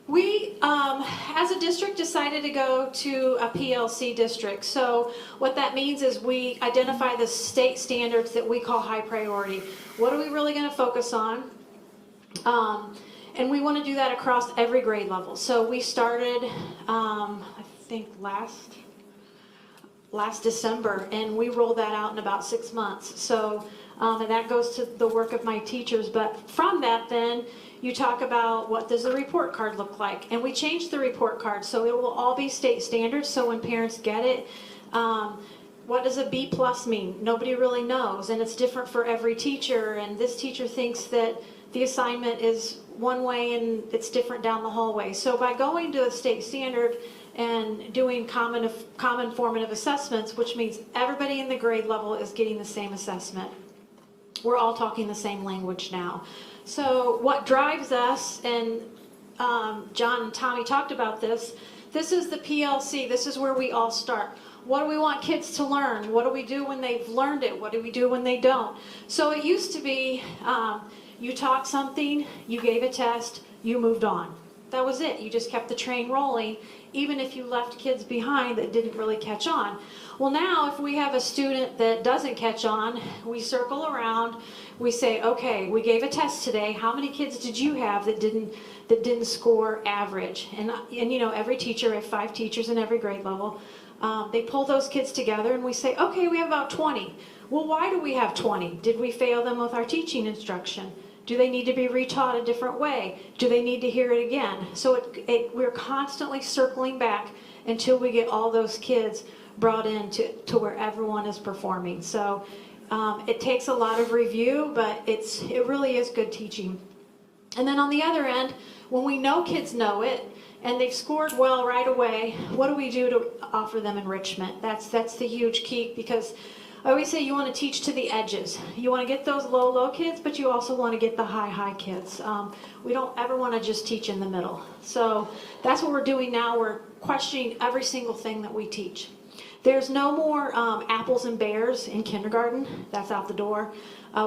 we, as a district, decided to go to a PLC district. So what that means is we identify the state standards that we call high priority. What are we really going to focus on? And we want to do that across every grade level. So we started, I think last December, and we rolled that out in about 6 months. So, and that goes to the work of my teachers. But from that, then you talk about what does the report card look like, and we changed the report card so it will all be state standards. So when parents get it, what does a B+ mean? Nobody really knows, and it's different for every teacher. And this teacher thinks that the assignment is one way and it's different down the hallway. So by going to a state standard and doing common formative assessments, which means everybody in the grade level is getting the same assessment. We're all talking the same language now. So what drives us, and John and Tommy talked about this is the PLC. This is where we all start. What do we want kids to learn? What do we do when they've learned it? What do we do when they don't? So it used to be you taught something, you gave a test, you moved on. That was it. You just kept the train rolling, even if you left kids behind that didn't really catch on. Well, now if we have a student that doesn't catch on, we circle around, we say, okay, we gave a test today. How many kids did you have that didn't score average? And you know, every teacher, we have 5 teachers in every grade level, they pull those kids together and we say, okay, we have about 20. Well, why do we have 20? Did we fail them with our teaching instruction? Do they need to be retaught a different way? Do they need to hear it again? So we're constantly circling back until we get all those kids brought in to where everyone is performing. So it takes a lot of review, but it really is good teaching. And then on the other end, when we know kids know it and they've scored well right away, what do we do to offer them enrichment? That's the huge key, because I always say you want to teach to the edges. You want to get those low kids, but you also want to get the high kids. We don't ever want to just teach in the middle. So that's what we're doing now. We're questioning every single thing that we teach. There's no more apples and bears in kindergarten. That's out the door.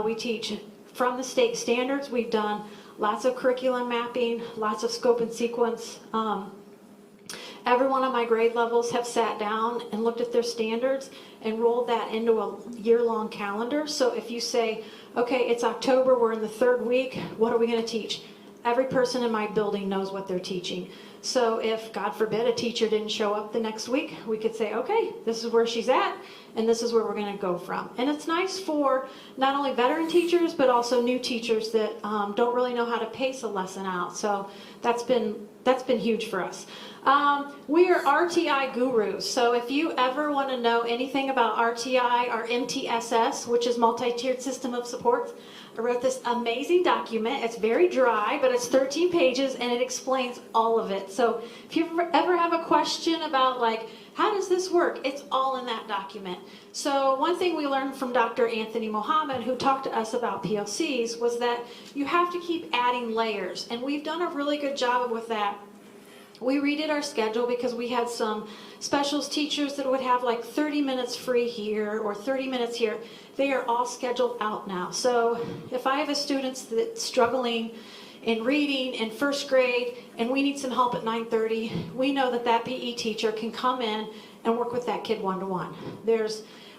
We teach from the state standards. We've done lots of curriculum mapping, lots of scope and sequence. Every one of my grade levels have sat down and looked at their standards and rolled that into a year-long calendar. So if you say, okay, it's October, we're in the 3rd week, what are we going to teach? Every person in my building knows what they're teaching. So if, God forbid, a teacher didn't show up the next week, we could say, okay, this is where she's at, and this is where we're going to go from. And it's nice for not only veteran teachers, but also new teachers that don't really know how to pace a lesson out. So that's been huge for us. We are RTI gurus, so if you ever want to know anything about RTI or MTSS, which is multi-tiered system of supports, I wrote this amazing document. It's very dry, but it's 13 pages and it explains all of it. So if you ever have a question about like, how does this work? It's all in that document. So one thing we learned from Dr. Anthony Mohammed, who talked to us about PLCs, was that you have to keep adding layers. And we've done a really good job with that. We redid our schedule because we had some specials teachers that would have like 30 minutes free here or 30 minutes here. They are all scheduled out now. So if I have a student that's struggling in reading in first grade and we need some help at 9:30, we know that that PE teacher can come in and work with that kid one-to-one.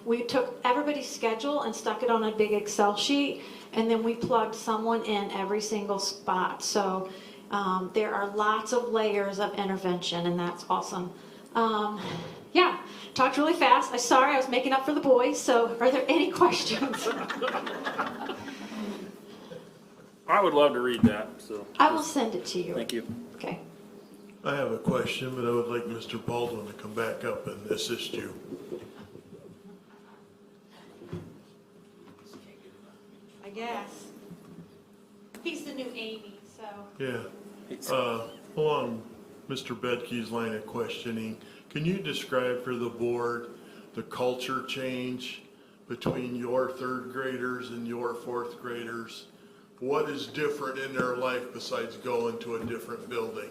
We took everybody's schedule and stuck it on a big Excel sheet, and then we plugged someone in every single spot. So there are lots of layers of intervention, and that's awesome. Yeah, talked really fast. I'm sorry, I was making up for the boys. So are there any questions? I would love to read that, so. I will send it to you. Thank you. Okay. I have a question, but I would like Mr. Baldwin to come back up and assist you. I guess. He's the new Amy, so. Yeah. Along Mr. Bedke's line of questioning, can you describe for the board the culture change between your third graders and your fourth graders? What is different in their life besides going to a different building?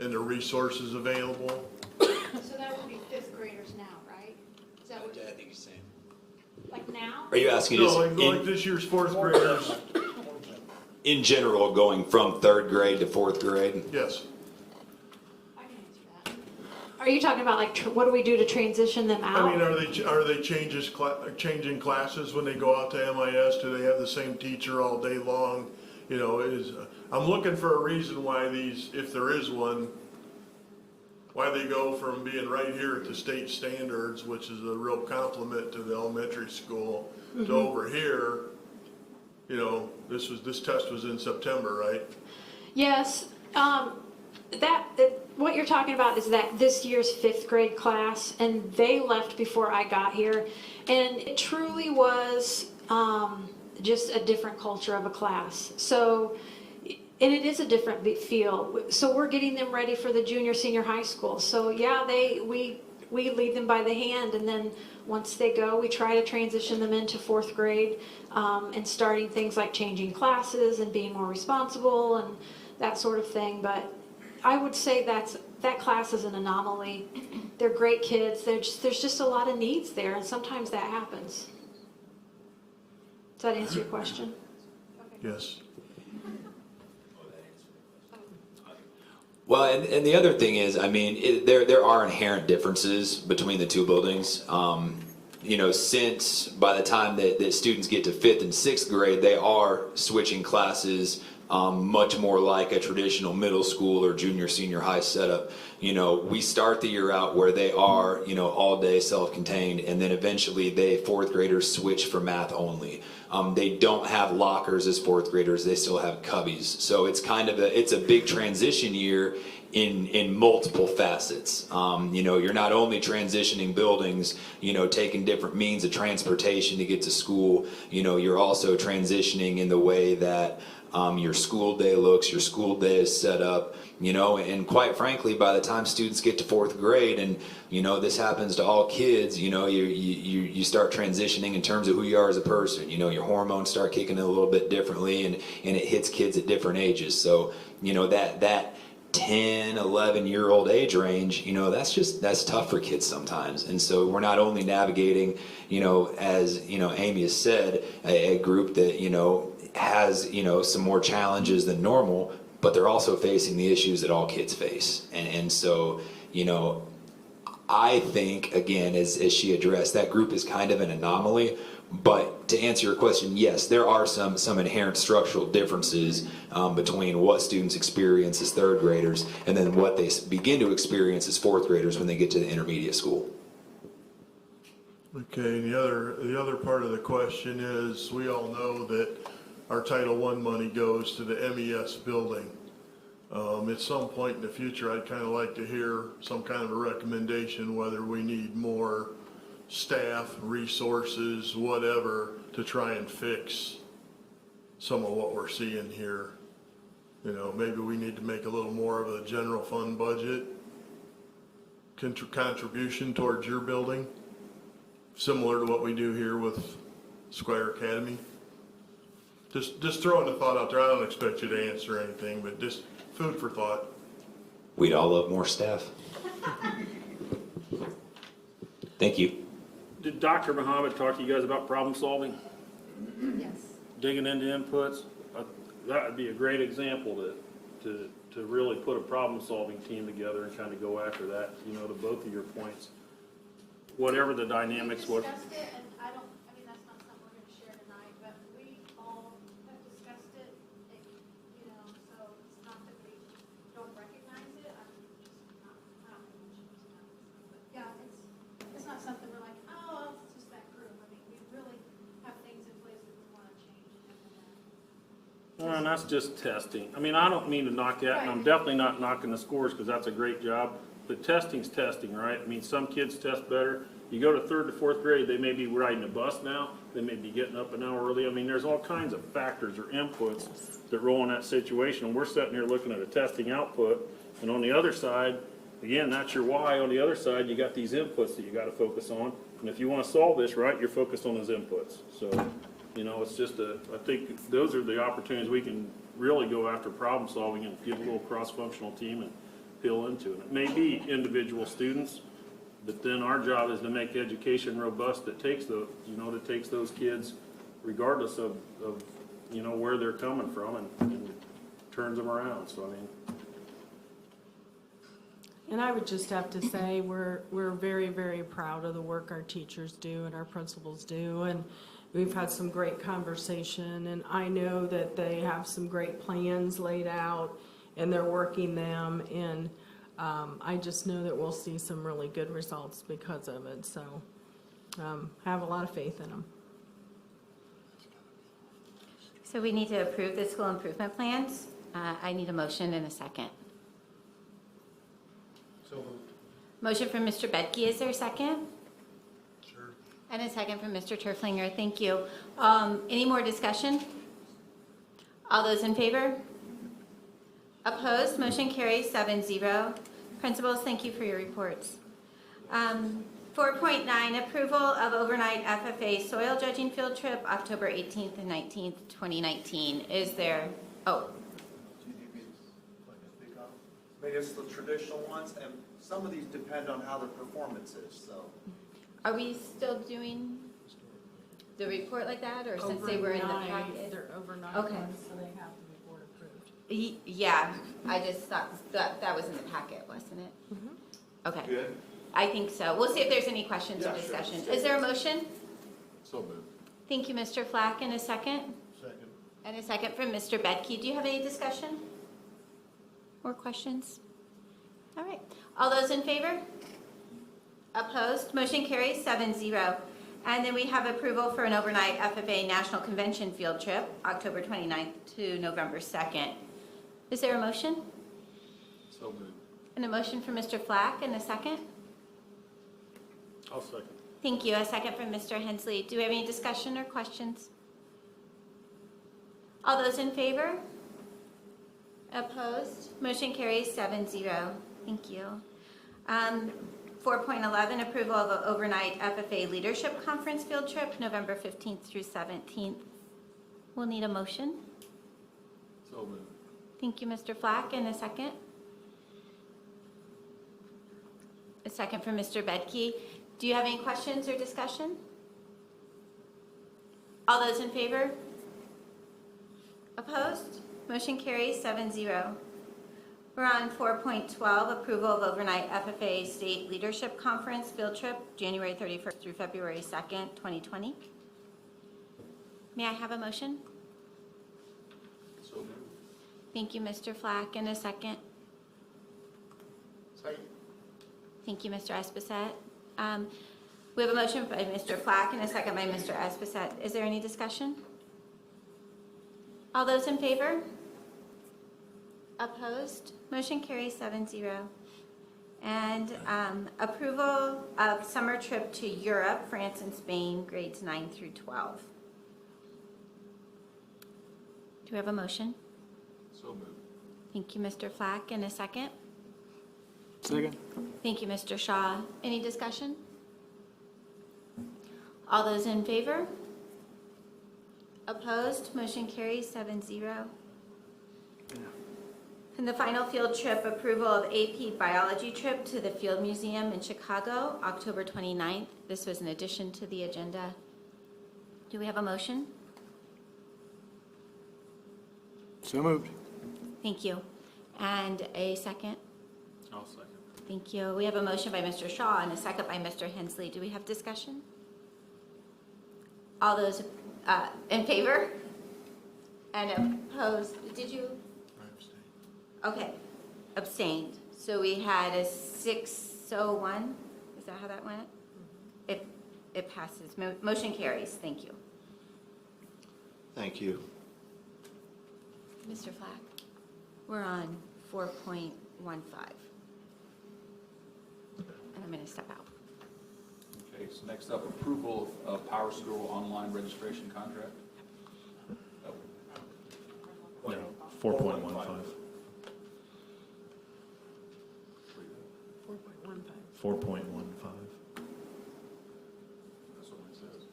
And the resources available? So that would be fifth graders now, right? Is that what, I think he's saying. like now? Are you asking No, just like this year's fourth graders? in general going from third grade to fourth grade? Yes. I can answer that. Are you talking about like, what do we do to transition them out? I mean, are they changing classes when they go out to MIS? Do they have the same teacher all day long? You know, I'm looking for a reason why these, if there is one, why they go from being right here at the state standards, which is a real compliment to the elementary school, to over here. You know, this test was in September, right? Yes, what you're talking about is that this year's fifth grade class, and they left before I got here, and it truly was just a different culture of a class. So, and it is a different feel. So we're getting them ready for the junior, senior high school. So yeah, we lead them by the hand, and then once they go, we try to transition them into fourth grade, and starting things like changing classes and being more responsible and that sort of thing. But I would say that class is an anomaly. They're great kids. There's just a lot of needs there, and sometimes that happens. Does that answer your question? Yes. Well, and the other thing is, I mean, there are inherent differences between the two buildings. You know, since by the time that students get to fifth and sixth grade, they are switching classes much more like a traditional middle school or junior, senior high setup. You know, we start the year out where they are, you know, all day self-contained, and then eventually fourth graders switch for math only. They don't have lockers as fourth graders, they still have cubbies. So it's kind of it's a big transition year in multiple facets. You know, you're not only transitioning buildings, you know, taking different means of transportation to get to school, you know, you're also transitioning in the way that your school day looks, your school day is set up, you know, and quite frankly, by the time students get to fourth grade, and you know, this happens to all kids, you know, you start transitioning in terms of who you are as a person. You know, your hormones start kicking in a little bit differently, and it hits kids at different ages. So, you know, that 10, 11-year-old age range, you know, that's tough for kids sometimes. And so we're not only navigating, you know, as, you know, Amy has said, a group that, you know, has, you know, some more challenges than normal, but they're also facing the issues that all kids face. And so, you know, I think, again, as she addressed, that group is kind of an anomaly. But to answer your question, yes, there are some inherent structural differences between what students experience as third graders and then what they begin to experience as fourth graders when they get to the intermediate school. Okay, and the other part of the question is, we all know that our Title I money goes to the MES building. At some point in the future, I'd kind of like to hear some kind of a recommendation, whether we need more staff, resources, whatever, to try and fix some of what we're seeing here. You know, maybe we need to make a little more of a general fund budget contribution towards your building, similar to what we do here with Squire Academy. Just throwing the thought out there. I don't expect you to answer anything, but just food for thought. We'd all love more staff. Thank you. Did Dr. Muhammad talk to you guys about problem solving? Yes. Digging into inputs? That would be a great example to really put a problem solving team together and kind of go after that, you know, to both of your points. Whatever the dynamics, We what, discussed it, and that's not something we're gonna share tonight, but we all have discussed it, you know, so it's not that we don't recognize it, I'm just not, I don't mention it tonight. But yeah, it's not something we're like, oh, it's just that group, I mean, we really have things in place that we wanna change and implement. well, and that's just testing. I mean, I don't mean to knock that, and I'm definitely not knocking the scores because that's a great job. But testing's testing, right? I mean, some kids test better. You go to 3rd to 4th grade, they may be riding a bus now. They may be getting up an hour early. I mean, there's all kinds of factors or inputs that roll in that situation. And we're sitting here looking at a testing output. And on the other side, again, that's your why. On the other side, you got these inputs that you got to focus on. And if you want to solve this right, you're focused on those inputs. So, you know, it's just I think those are the opportunities we can really go after problem solving and give a little cross-functional team and peel into it. It may be individual students, but then our job is to make education robust that takes the, you know, that takes those kids regardless of you know, where they're coming from and turns them around. So, I mean, And I would just have to say, we're very, very proud of the work our teachers do and our principals do. And we've had some great conversation, and I know that they have some great plans laid out and they're working them, and I just know that we'll see some really good results because of it. So have a lot of faith in them. So we need to approve the school improvement plans. I need a motion and a second. So moved. Motion from Mr. Bedke, is there a second? Sure. And a second from Mr. Turflinger, thank you. Any more discussion? All those in favor? Opposed, motion carries 7-0. Principals, thank you for your reports. 4.9, approval of overnight FFA soil judging field trip, October 18th and 19th, 2019. Is there, oh, I mean, it's the traditional ones, and some of these depend on how their performance is, so. are we still doing the report like that, or since they were in the Overnight, packet? they're overnight Okay. ones, so they have to be board approved. Yeah, I just thought that was in the packet, wasn't it? Okay, Good. I think so. We'll see if there's any questions or Yeah, sure. discussion. Is there a motion? So moved. Thank you, Mr. Flack, and a second? Second. And a second from Mr. Bedke. Do you have any discussion or questions? All right. All those in favor? Opposed? Motion carries 7-0. And then we have approval for an overnight FFA National Convention field trip, October 29th to November 2nd. Is there a motion? So moved. And a motion from Mr. Flack and a second? I'll second. Thank you. A second from Mr. Hensley. Do we have any discussion or questions? All those in favor? Opposed? Motion carries 7-0. Thank you. 4.11, approval of an overnight FFA Leadership Conference field trip, November 15th through 17th. We'll need a motion. So moved. Thank you, Mr. Flack. And a second? A second from Mr. Bedke. Do you have any questions or discussion? All those in favor? Opposed? Motion carries 7-0. We're on 4.12, approval of overnight FFA State Leadership Conference field trip, January 31st through February 2nd, 2020. May I have a motion? So moved. Thank you, Mr. Flack. And a second? Second. Thank you, Mr. Esposette. We have a motion by Mr. Flack and a second by Mr. Esposette. Is there any discussion? All those in favor? Opposed? Motion carries 7-0. And approval of summer trip to Europe, France and Spain, grades 9 through 12. Do we have a motion? So moved. Thank you, Mr. Flack. And a second? Second. Thank you, Mr. Shaw. Any discussion? All those in favor? Opposed? Motion carries 7-0. And the final field trip, approval of AP biology trip to the Field Museum in Chicago, October 29th. This was an addition to the agenda. Do we have a motion? So moved. Thank you. And a second? I'll second. Thank you. We have a motion by Mr. Shaw and a second by Mr. Hensley. Do we have discussion? All those in favor? And opposed? Did you? Okay, abstained. So we had a 601. Is that how that went? It passes. Motion carries. Thank you. Thank you. Mr. Flack, we're on 4.15. And I'm going to step out. Okay, so next up, approval of Power School online registration contract. No, 4.15. 4.15. 4.15. That's what it says.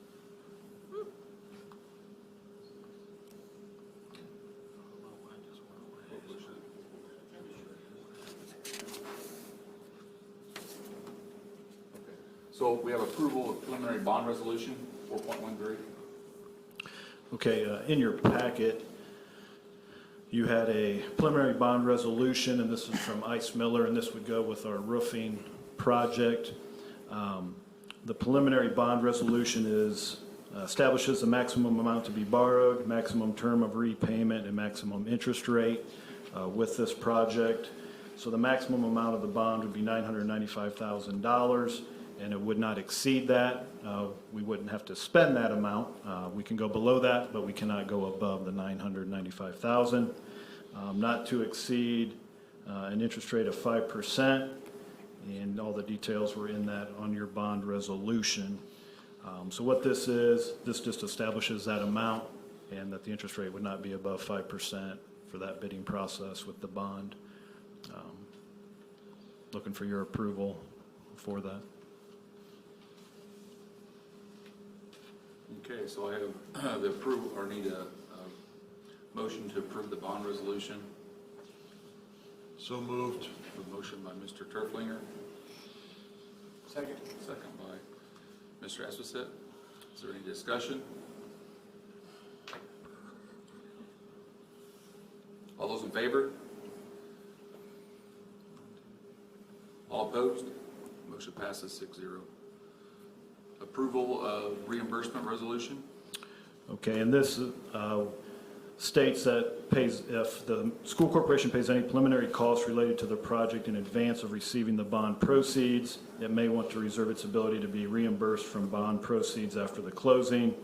So we have approval of preliminary bond resolution, 4.13. Okay, in your packet, you had a preliminary bond resolution, and this is from Ice Miller, and this would go with our roofing project. The preliminary bond resolution establishes the maximum amount to be borrowed, maximum term of repayment, and maximum interest rate with this project. So the maximum amount of the bond would be $995,000, and it would not exceed that. We wouldn't have to spend that amount. We can go below that, but we cannot go above the $995,000. Not to exceed an interest rate of 5%, and all the details were in that on your bond resolution. So what this is, this just establishes that amount and that the interest rate would not be above 5% for that bidding process with the bond. Looking for your approval for that. Okay, so I have the approval, or need a motion to approve the bond resolution. So moved. A motion by Mr. Turflinger, Second. second by Mr. Esposito. Is there any discussion? All those in favor? All opposed? Motion passes 6-0. Approval of reimbursement resolution. Okay, and this states that if the school corporation pays any preliminary costs related to the project in advance of receiving the bond proceeds, it may want to reserve its ability to be reimbursed from bond proceeds after the closing.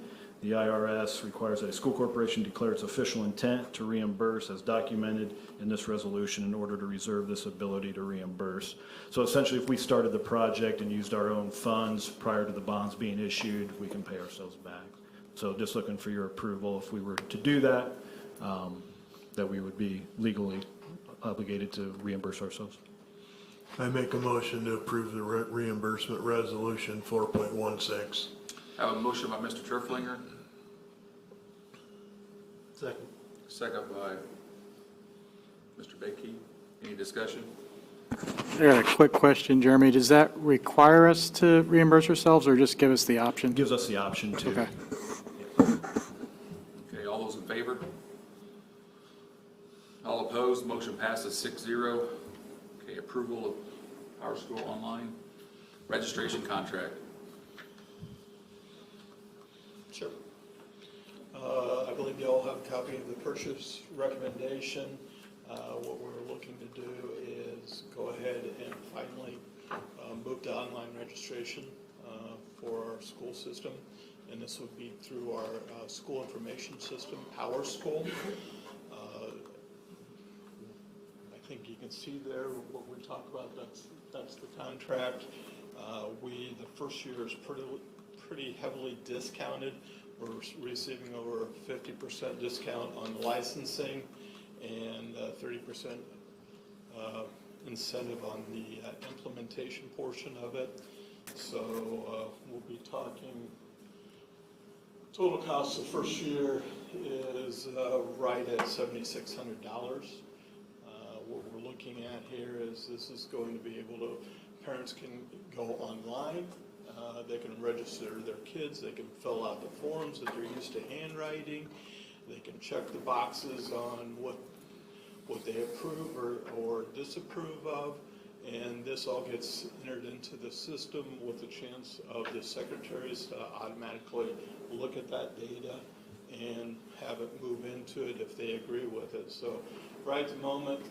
The IRS requires that a school corporation declare its official intent to reimburse as documented in this resolution in order to reserve this ability to reimburse. So essentially, if we started the project and used our own funds prior to the bonds being issued, we can pay ourselves back. So just looking for your approval if we were to do that, that we would be legally obligated to reimburse ourselves. I make a motion to approve the reimbursement resolution 4.16. I have a motion by Mr. Turflinger, Second. second by Mr. Bakey. Any discussion? I got a quick question, Jeremy. Does that require us to reimburse ourselves or just give us the option? It gives us the option to. Okay. Okay, all those in favor? All opposed, motion passes 6-0. Okay, approval of Power School online registration contract. Sure. I believe you all have a copy of the purchase recommendation. What we're looking to do is go ahead and finally move to online registration for our school system. And this would be through our school information system, Power School. can see there, what we talked about, that's the contract. The first year is pretty heavily discounted. We're receiving over a 50% discount on licensing and 30% incentive on the implementation portion of it. So we'll be talking, total cost of the first year is right at $7,600. What we're looking at here is this is going to be able to, parents can go online, they can register their kids, they can fill out the forms that they're used to handwriting, they can check the boxes on what they approve or disapprove of, and this all gets entered into the system with the chance of the secretaries to automatically look at that data and have it move into it if they agree with it. So right at the moment,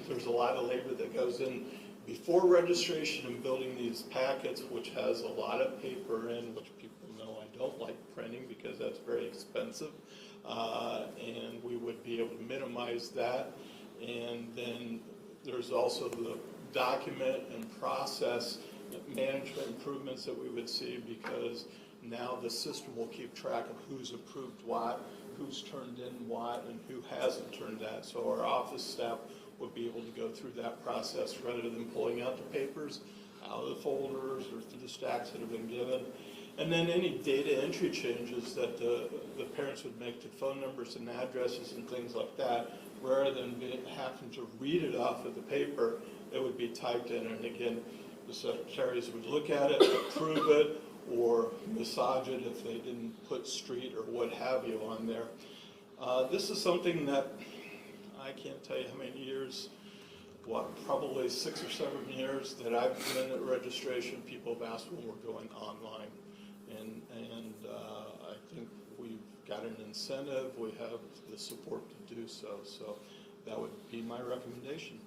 there's a lot of labor that goes in before registration and building these packets, which has a lot of paper in, which people know I don't like printing because that's very expensive. And we would be able to minimize that. And then there's also the document and process management improvements that we would see, because now the system will keep track of who's approved what, who's turned in what, and who hasn't turned that. So our office staff would be able to go through that process rather than pulling out the papers out of the folders or through the stacks that have been given. And then any data entry changes that the parents would make to phone numbers and addresses and things like that, rather than having to read it off of the paper, it would be typed in. And again, the secretaries would look at it, approve it, or massage it if they didn't put street or what have you on there. This is something that I can't tell you how many years, probably 6 or 7 years that I've been at registration, people have asked when we're going online. And I think we've got an incentive, we have the support to do so. So that would be my recommendation.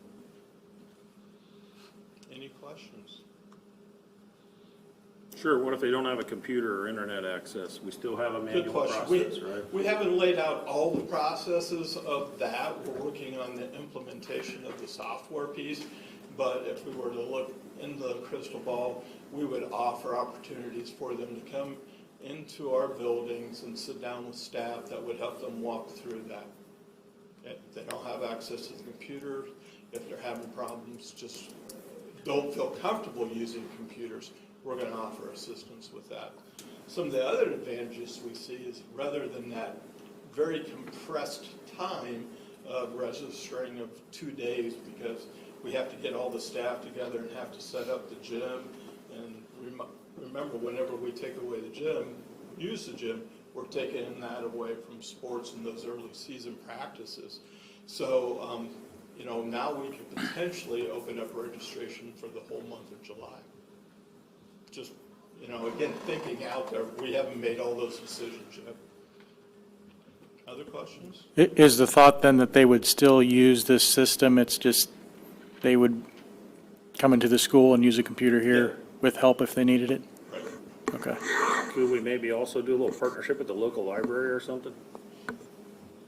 Any questions? Sure, what if they don't have a computer or internet access? We still have a Good manual question. process, right? We haven't laid out all the processes of that. We're working on the implementation of the software piece. But if we were to look in the crystal ball, we would offer opportunities for them to come into our buildings and sit down with staff that would help them walk through that. If they don't have access to the computer, if they're having problems, just don't feel comfortable using computers, we're going to offer assistance with that. Some of the other advantages we see is, rather than that very compressed time of registering of 2 days, because we have to get all the staff together and have to set up the gym. And remember, whenever we take away the gym, use the gym, we're taking that away from sports and those early season practices. So, now we could potentially open up registration for the whole month of July. Just, again, thinking out there, we haven't made all those decisions yet. Other questions? Is the thought then that they would still use this system? It's just they would come into the school and use a computer here with help if they needed it? Right. Okay. Could we maybe also do a little partnership with the local library or something?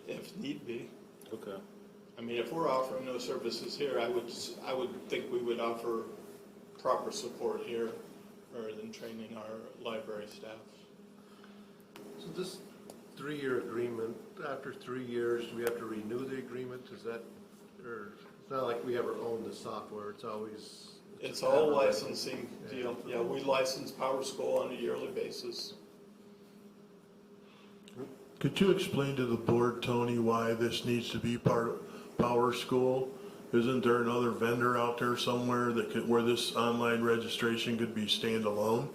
If need be. Okay. I mean, if we're offering those services here, I would think we would offer proper support here rather than training our library staff. So this 3-year agreement, after 3 years, do we have to renew the agreement? Is that, or it's not like we ever own the software, it's always... It's all licensing deal. Yeah, we license Power School on a yearly basis. Could you explain to the board, Tony, why this needs to be part of Power School? Isn't there another vendor out there somewhere where this online registration could be standalone?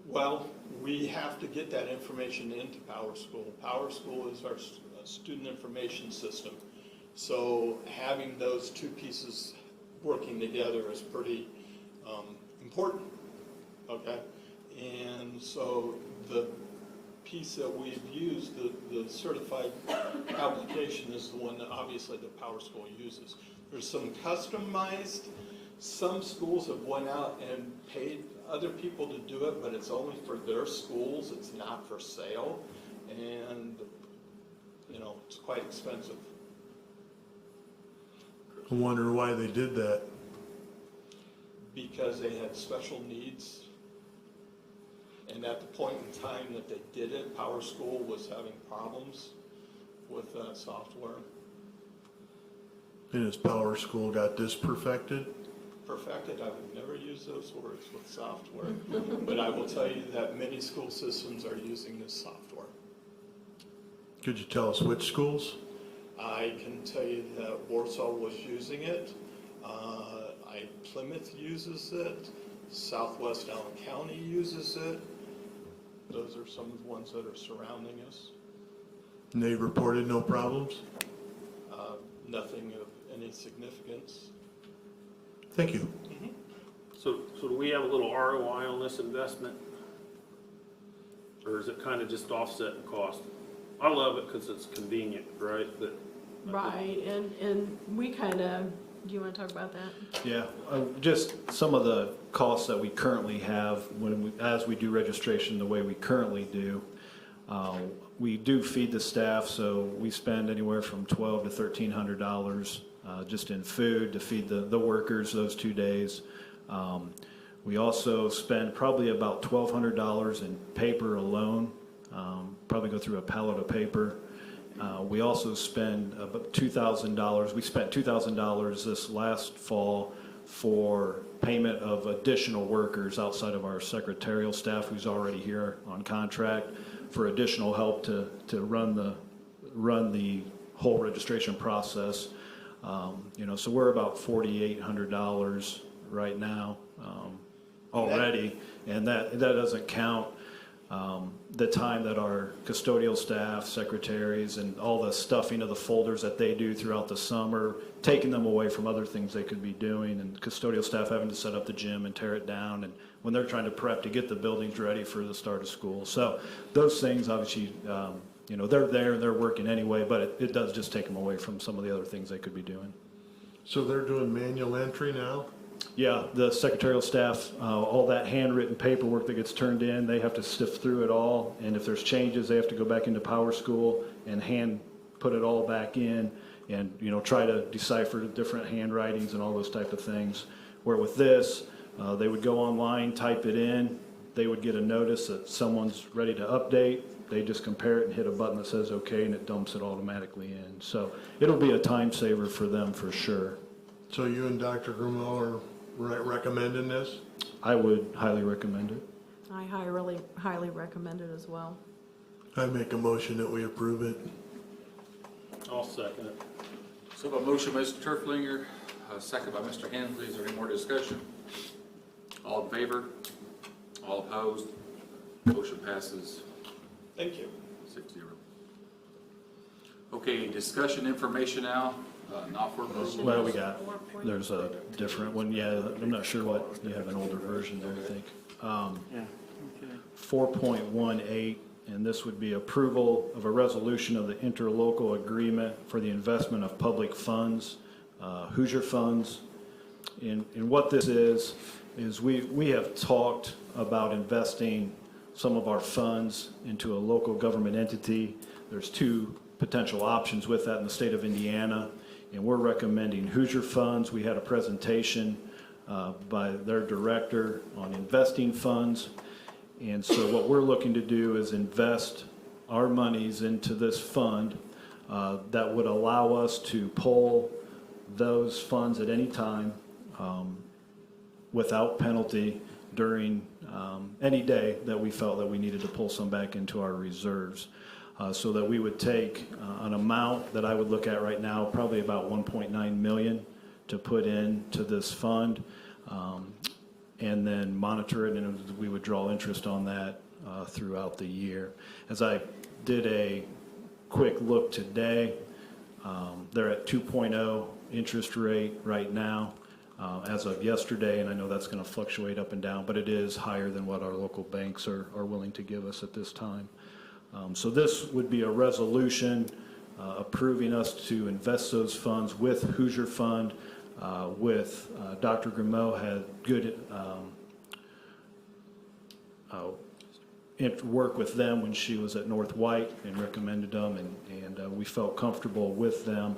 Well, we have to get that information into Power School. Power School is our student information system. So having those two pieces working together is pretty important, okay? And so the piece that we've used, the certified application, is the one that obviously the Power School uses. There's some customized, some schools have went out and paid other people to do it, but it's only for their schools, it's not for sale, and it's quite expensive. I wonder why they did that. Because they had special needs. And at the point in time that they did it, Power School was having problems with software. And his Power School got this perfected. Perfected, I would never use those words with software. But I will tell you that many school systems are using this software. Could you tell us which schools? I can tell you that Warsaw was using it. Plymouth uses it. Southwest Allen County uses it. Those are some of the ones that are surrounding us. And they reported no problems? Nothing of any significance. Thank you. So do we have a little ROI on this investment? Or is it kind of just offsetting cost? I love it because it's convenient, right? But Right, and we kind of, do you want to talk about that? Yeah, just some of the costs that we currently have as we do registration the way we currently do. We do feed the staff, so we spend anywhere from $1,200 to $1,300 just in food to feed the workers those 2 days. We also spend probably about $1,200 in paper alone, probably go through a pallet of paper. We also spend about $2,000. We spent $2,000 this last fall for payment of additional workers outside of our secretarial staff who's already here on contract for additional help to run the whole registration process. So we're about $4,800 right now already, and that doesn't count the time that our custodial staff, secretaries, and all the stuffing of the folders that they do throughout the summer, taking them away from other things they could be doing, and custodial staff having to set up the gym and tear it down, and when they're trying to prep to get the buildings ready for the start of school. So those things, obviously, they're there and they're working anyway, but it does just take them away from some of the other things they could be doing. So they're doing manual entry now? Yeah, the secretarial staff, all that handwritten paperwork that gets turned in, they have to sift through it all. And if there's changes, they have to go back into Power School and hand put it all back in and, try to decipher the different handwritings and all those type of things. Where with this, they would go online, type it in, they would get a notice that someone's ready to update. They just compare it and hit a button that says okay, and it dumps it automatically in. So it'll be a time saver for them for sure. So you and Dr. Grumeau are recommending this? I would highly recommend it. I highly recommend it as well. I make a motion that we approve it. I'll second it. So a motion by Mr. Turflinger, second by Mr. Hensley. Is there any more discussion? All in favor? All opposed? Motion passes Thank you. 6-0. Okay, discussion information now, not for approval. Well, there's a different one, yeah, I'm not sure what, you have an older version there, I think. 4.18, and this would be approval of a resolution of the interlocal agreement for the investment of public funds, Hoosier funds. And what this is we have talked about investing some of our funds into a local government entity. There's two potential options with that in the state of Indiana, and we're recommending Hoosier funds. We had a presentation by their director on investing funds, and so what we're looking to do is invest our monies into this fund that would allow us to pull those funds at any time without penalty during any day that we felt that we needed to pull some back into our reserves. So that we would take an amount that I would look at right now, probably about 1.9 million, to put into this fund, and then monitor it, and we would draw interest on that throughout the year. As I did a quick look today, they're at 2.0 interest rate right now as of yesterday, and I know that's going to fluctuate up and down, but it is higher than what our local banks are willing to give us at this time. So this would be a resolution approving us to invest those funds with Hoosier Fund, with Dr. Grumeau had good work with them when she was at North White and recommended them, and we felt comfortable with them.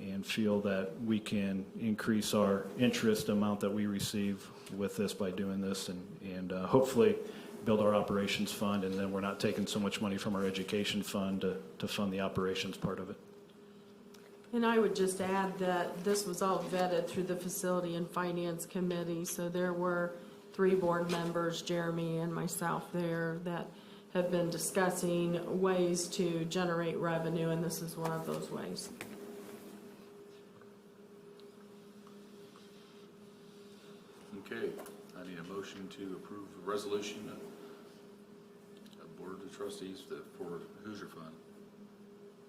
and feel that we can increase our interest amount that we receive with this by doing this, and hopefully build our operations fund, and then we're not taking so much money from our education fund to fund the operations part of it. And I would just add that this was all vetted through the Facility and Finance Committee, so there were 3 board members, Jeremy and myself there, that have been discussing ways to generate revenue, and this is one of those ways. Okay, I need a motion to approve the resolution of Board of Trustees for Hoosier Fund.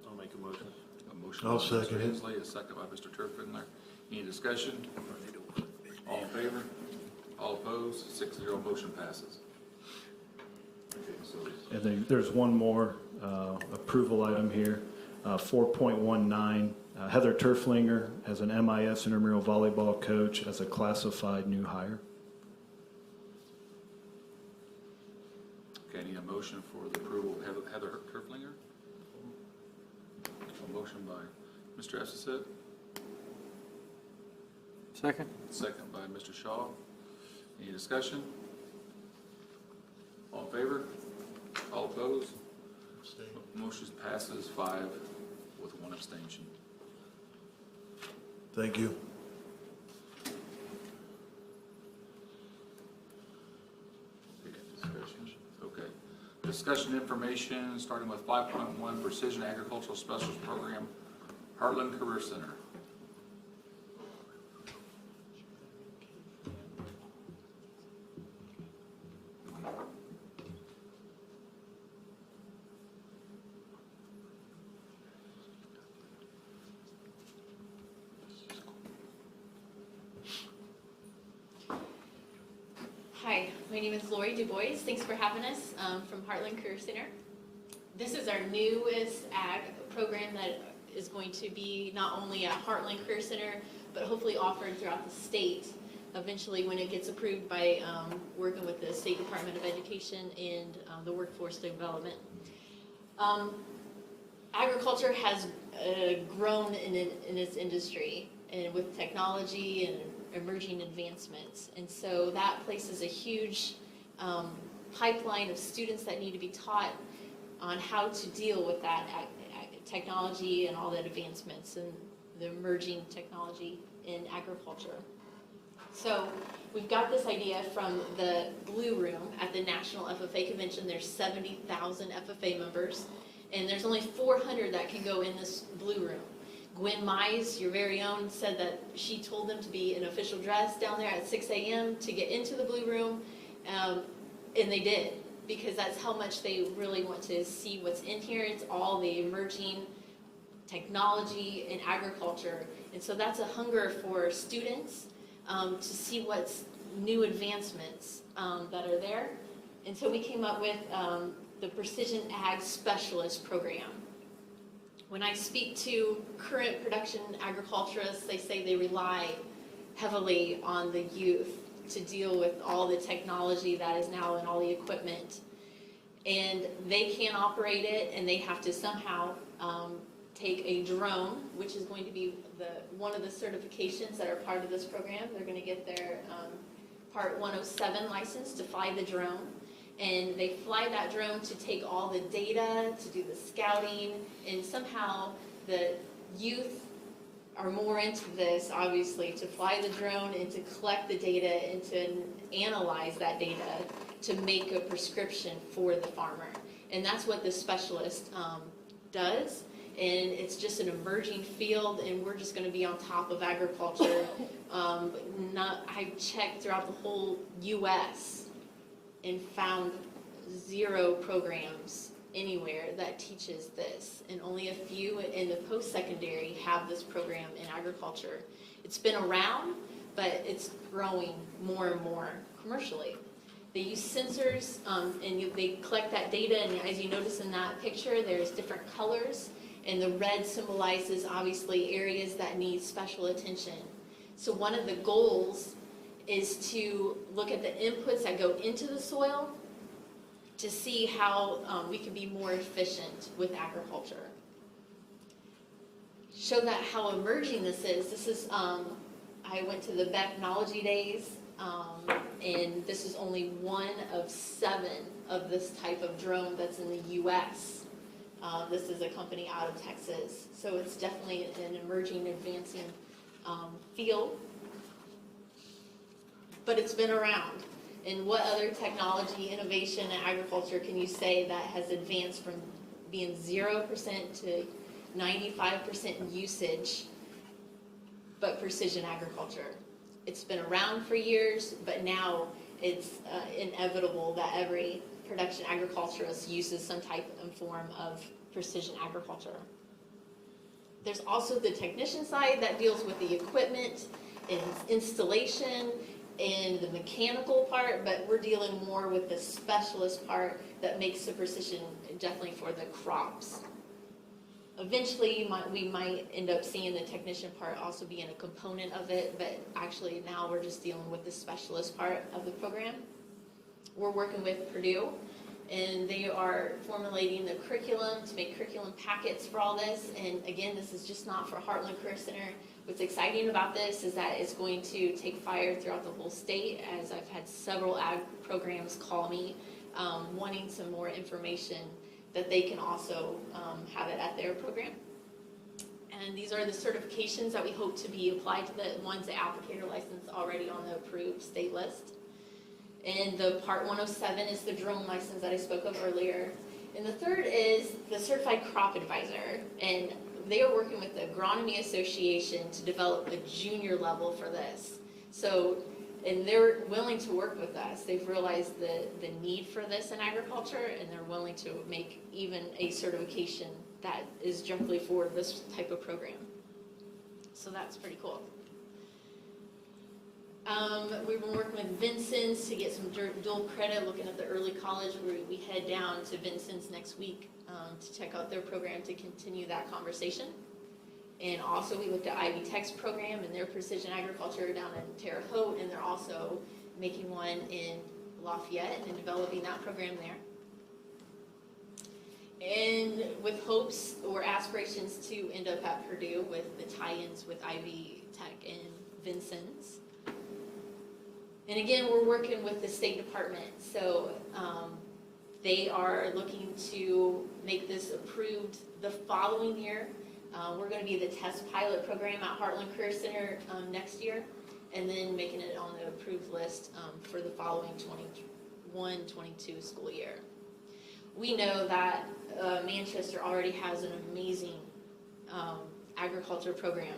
I'll make a motion. A motion I'll by Mr. second it. Hensley, a second by Mr. Turfindler. Any discussion? All in favor? All opposed? 6-0, motion passes. Okay, so And then there's one more approval item here, 4.19, Heather Turflinger as an MIS intramural volleyball coach as a classified new hire. okay, I need a motion for the approval of Heather Turflinger. A motion by Mr. Esposito. Second? Second by Mr. Shaw. Any discussion? All in favor? All opposed? Abstain. Motion passes 5 with 1 abstention. Thank you. Discussion. Okay. Discussion information, starting with 5.1 Precision Agricultural Specialist Program, Heartland Career Center. Hi, my name is Lori Du Bois. Thanks for having us from Heartland Career Center. This is our newest ag program that is going to be not only at Heartland Career Center, but hopefully offered throughout the state eventually when it gets approved by working with the State Department of Education and the Workforce Development. Agriculture has grown in its industry, and with technology and emerging advancements. And so that places a huge pipeline of students that need to be taught on how to deal with that technology and all that advancements and the emerging technology in agriculture. So we've got this idea from the Blue Room at the National FFA Convention. There's 70,000 FFA members, and there's only 400 that can go in this Blue Room. Gwen Mize, your very own, said that she told them to be in official dress down there at 6 a.m. to get into the Blue Room, and they did, because that's how much they really want to see what's in here. It's all the emerging technology in agriculture, and so that's a hunger for students to see what's new advancements that are there. And so we came up with the Precision Ag Specialist Program. When I speak to current production agriculturists, they say they rely heavily on the youth to deal with all the technology that is now in all the equipment. And they can't operate it, and they have to somehow take a drone, which is going to be one of the certifications that are part of this program. They're going to get their Part 107 license to fly the drone. And they fly that drone to take all the data, to do the scouting, and somehow the youth are more into this, obviously, to fly the drone and to collect the data and to analyze that data to make a prescription for the farmer. And that's what this specialist does. And it's just an emerging field, and we're just going to be on top of agriculture. I checked throughout the whole U.S. and found 0 programs anywhere that teaches this, and only a few in the post-secondary have this program in agriculture. It's been around, but it's growing more and more commercially. They use sensors, and they collect that data, and as you notice in that picture, there's different colors, and the red symbolizes, obviously, areas that need special attention. So one of the goals is to look at the inputs that go into the soil to see how we can be more efficient with agriculture. show that how emerging this is. This is, I went to the Technology Days, and this is only one of 7 of this type of drone that's in the U.S. This is a company out of Texas, so it's definitely an emerging, advancing field. But it's been around. And what other technology, innovation, and agriculture can you say that has advanced from being 0% to 95% usage, but precision agriculture? It's been around for years, but now it's inevitable that every production agriculturist uses some type and form of precision agriculture. There's also the technician side that deals with the equipment and installation and the mechanical part, but we're dealing more with the specialist part that makes the precision definitely for the crops. Eventually, we might end up seeing the technician part also being a component of it, but actually now we're just dealing with the specialist part of the program. We're working with Purdue, and they are formulating the curriculum to make curriculum packets for all this. And again, this is just not for Heartland Career Center. What's exciting about this is that it's going to take fire throughout the whole state, as I've had several ag programs call me wanting some more information that they can also have it at their program. And these are the certifications that we hope to be applied to the ones, the applicator license already on the approved state list. And the Part 107 is the drone license that I spoke of earlier. And the third is the Certified Crop Advisor. And they are working with the Agronomy Association to develop a junior level for this. So, and they're willing to work with us. They've realized the need for this in agriculture, and they're willing to make even a certification that is directly for this type of program. So that's pretty cool. We've been working with Vincent's to get some dual credit, looking at the early college. We head down to Vincent's next week to check out their program to continue that conversation. And also we looked at Ivy Tech's program and their precision agriculture down in Terre Haute, and they're also making one in Lafayette and developing that program there. And with hopes or aspirations to end up at Purdue with the tie-ins with Ivy Tech and Vincent's. And again, we're working with the State Department, so they are looking to make this approved the following year. We're going to be the test pilot program at Heartland Career Center next year, and then making it on the approved list for the following 21-22 school year. We know that Manchester already has an amazing agriculture program.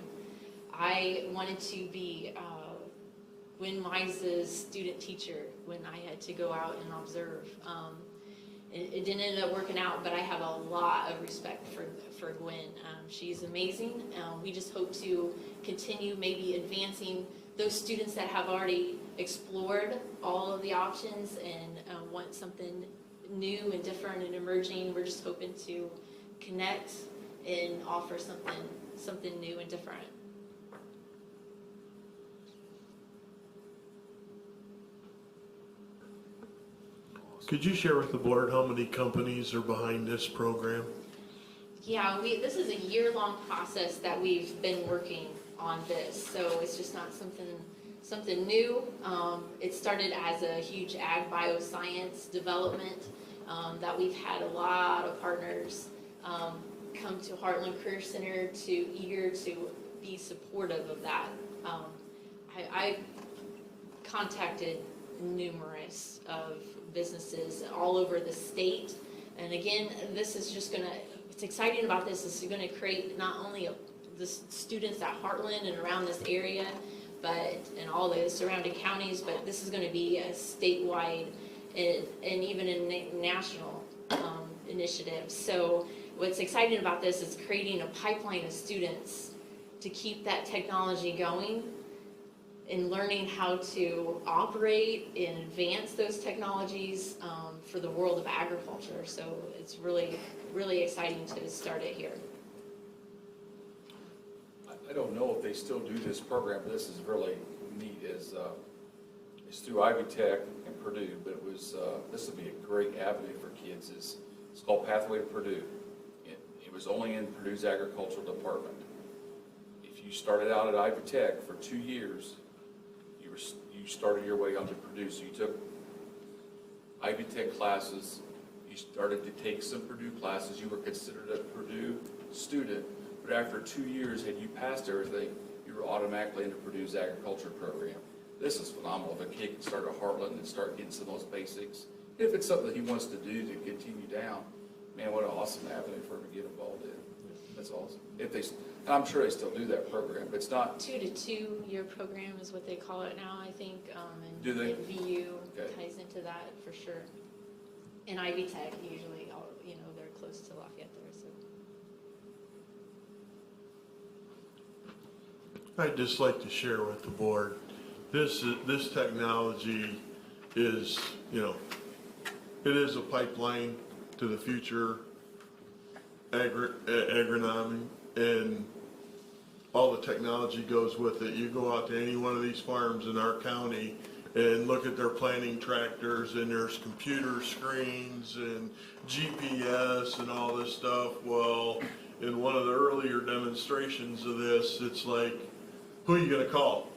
I wanted to be Gwen Mize's student teacher when I had to go out and observe. It didn't end up working out, but I have a lot of respect for Gwen. She's amazing. We just hope to continue maybe advancing those students that have already explored all of the options and want something new and different and emerging. We're just hoping to connect and offer something new and different. Could you share with the board how many companies are behind this program? Yeah, this is a year-long process that we've been working on this, so it's just not something new. It started as a huge ag bioscience development that we've had a lot of partners come to Heartland Career Center eager to be supportive of that. I contacted numerous of businesses all over the state, and again, this is just gonna, what's exciting about this is going to create not only the students at Heartland and around this area, but in all the surrounding counties, but this is going to be a statewide and even a national initiative. So what's exciting about this is creating a pipeline of students to keep that technology going and learning how to operate and advance those technologies for the world of agriculture. So it's really, really exciting to start it here. I don't know if they still do this program, but this is really neat. It's through Ivy Tech and Purdue, but it was this would be a great avenue for kids. It's called Pathway to Purdue. It was only in Purdue's agricultural department. you started out at Ivy Tech for 2 years, you started your way up to Purdue. So you took Ivy Tech classes, you started to take some Purdue classes, you were considered a Purdue student, but after 2 years, had you passed everything, you were automatically into Purdue's agriculture program. This is phenomenal. If a kid can start at Heartland and start getting some of those basics, if it's something that he wants to do to continue down, man, what an awesome avenue for him to get involved in. That's awesome. And I'm sure they still do that program, but it's not. 2 to 2 year program is what they call it now, I think. And Do they? And VU Okay. ties into that for sure. And Ivy Tech usually, they're close to Lafayette there, so. I'd just like to share with the board, this technology is, it is a pipeline to the future agronomy, and all the technology goes with it. You go out to any one of these farms in our county and look at their planting tractors, and there's computer screens and GPS and all this stuff. Well, in one of the earlier demonstrations of this, it's like, who are you gonna call?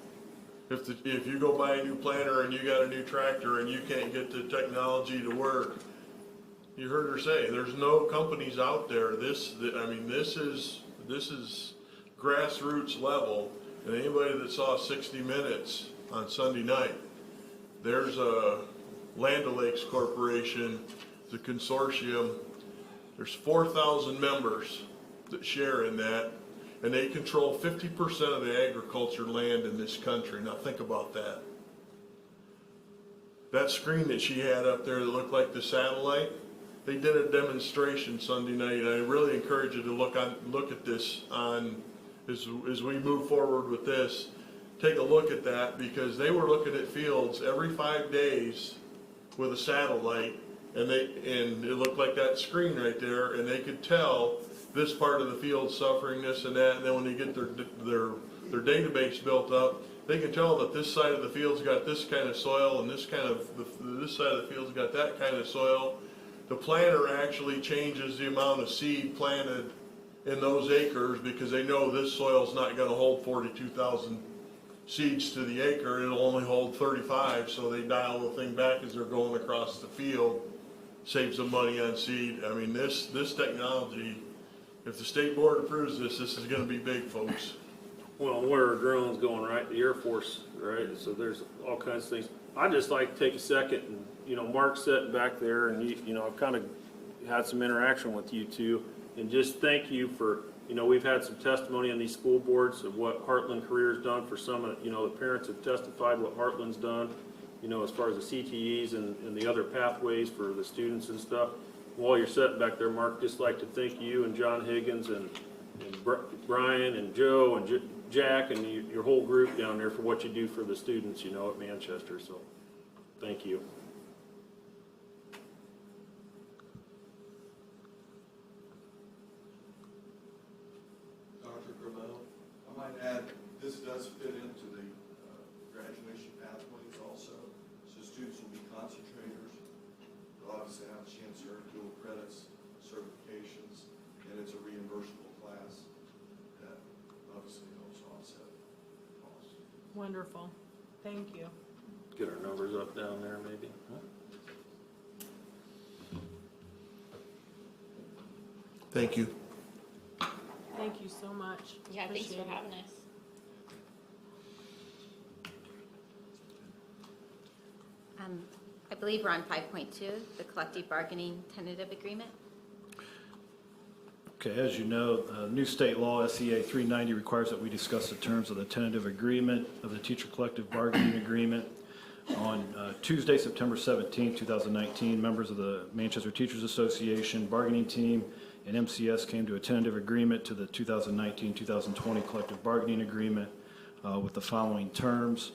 If you go buy a new planter and you got a new tractor and you can't get the technology to work, you heard her say, there's no companies out there. This is grassroots level. And anybody that saw 60 Minutes on Sunday night, there's a Land O'Lakes Corporation, the consortium. There's 4,000 members that share in that, and they control 50% of the agriculture land in this country. Now think about that. That screen that she had up there that looked like the satellite, they did a demonstration Sunday night. I really encourage you to look at this as we move forward with this. Take a look at that, because they were looking at fields every 5 days with a satellite, and it looked like that screen right there, and they could tell this part of the field suffering this and that, and then when they get their database built up, they can tell that this side of the field's got this kind of soil, and this side of the field's got that kind of soil. The planter actually changes the amount of seed planted in those acres, because they know this soil's not gonna hold 42,000 seeds to the acre, it'll only hold 35, so they dial the thing back as they're going across the field, saves them money on seed. I mean, this technology, if the state board approves this is gonna be big, folks. Well, where are drones going, right? The Air Force, right? So there's all kinds of things. I'd just like to take a second and, Mark's sitting back there, and I've kind of had some interaction with you two, and just thank you for, we've had some testimony on these school boards of what Heartland Career's done for some of, the parents have testified what Heartland's done, as far as the CTEs and the other pathways for the students and stuff. While you're sitting back there, Mark, just like to thank you and John Higgins and Brian and Joe and Jack and your whole group down there for what you do for the students, at Manchester. So, thank you. Dr. Gravel, I might add, this does fit into the graduation pathways also. So students will be concentrators. They'll obviously have a chance to earn dual credits, certifications, and it's a reimbursable class that obviously helps offset costs. Wonderful. Thank you. Get our numbers up down there, maybe. Thank you. Thank you so much. Yeah, thanks for Appreciate it. having us. I believe we're on 5.2, the collective bargaining tentative agreement. Okay, as you know, new state law, SCA 390, requires that we discuss the terms of the tentative agreement of the teacher collective bargaining agreement. On Tuesday, September 17, 2019, members of the Manchester Teachers Association bargaining team and MCS came to a tentative agreement to the 2019-2020 collective bargaining agreement with the following terms,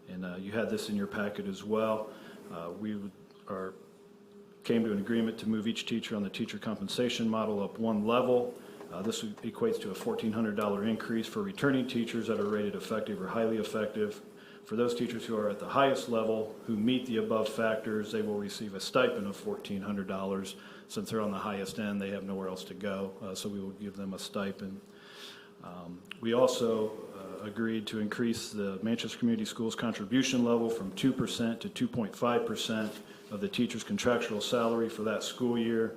and you had this in your packet as well. Came to an agreement to move each teacher on the teacher compensation model up one level. This equates to a $1,400 increase for returning teachers that are rated effective or highly effective. For those teachers who are at the highest level, who meet the above factors, they will receive a stipend of $1,400. Since they're on the highest end, they have nowhere else to go, so we will give them a stipend. We also agreed to increase the Manchester Community Schools contribution level from 2% to 2.5% of the teacher's contractual salary for that school year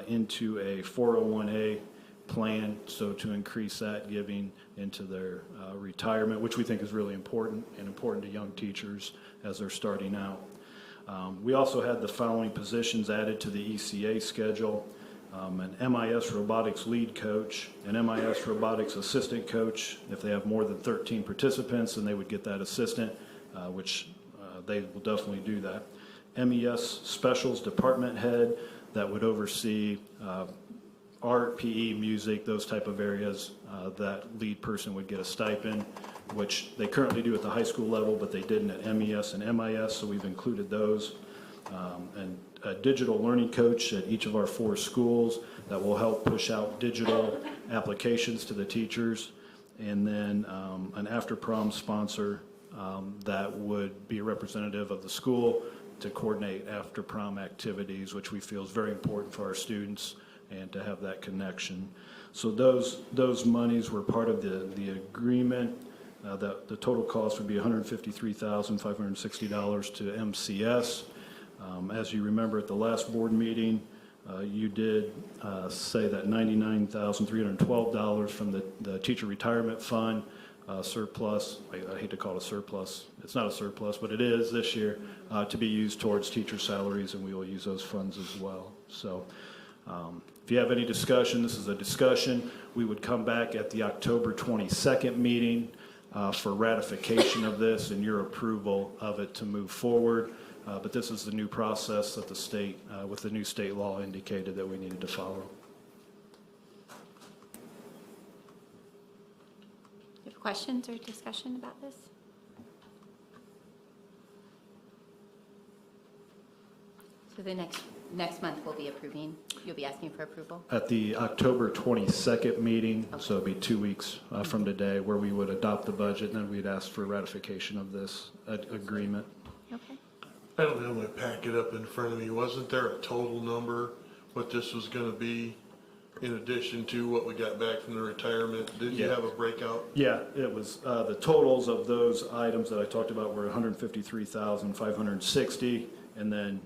into a 401A plan, so to increase that giving into their retirement, which we think is really important and important to young teachers as they're starting out. We also had the following positions added to the ECA schedule. An MIS robotics lead coach, an MIS robotics assistant coach. If they have more than 13 participants, then they would get that assistant, which they will definitely do that. MES specials department head that would oversee art, PE, music, those type of areas. That lead person would get a stipend, which they currently do at the high school level, but they didn't at MES and MIS, so we've included those. And a digital learning coach at each of our 4 schools that will help push out digital applications to the teachers. And then an after-prom sponsor that would be a representative of the school to coordinate after-prom activities, which we feel is very important for our students and to have that connection. So those monies were part of the agreement. The total cost would be $153,560 to MCS. As you remember at the last board meeting, you did say that $99,312 from the teacher retirement fund surplus, I hate to call it a surplus, it's not a surplus, but it is this year, to be used towards teacher salaries, and we will use those funds as well. So if you have any discussion, this is a discussion. We would come back at the October 22nd meeting for ratification of this and your approval of it to move forward. But this is the new process that the state, with the new state law, indicated that we needed to follow. You have questions or discussion about this? So the next month we'll be approving, you'll be asking for approval? At the October 22nd meeting, Okay. so it'll be 2 weeks from today, where we would adopt the budget, and then we'd ask for ratification of this agreement. Okay. I don't have my packet up in front of me. Wasn't there a total number, what this was gonna be, in addition to what we got back from the retirement? Did you Yeah. have a breakout? Yeah, it was, the totals of those items that I talked about were $153,560, and then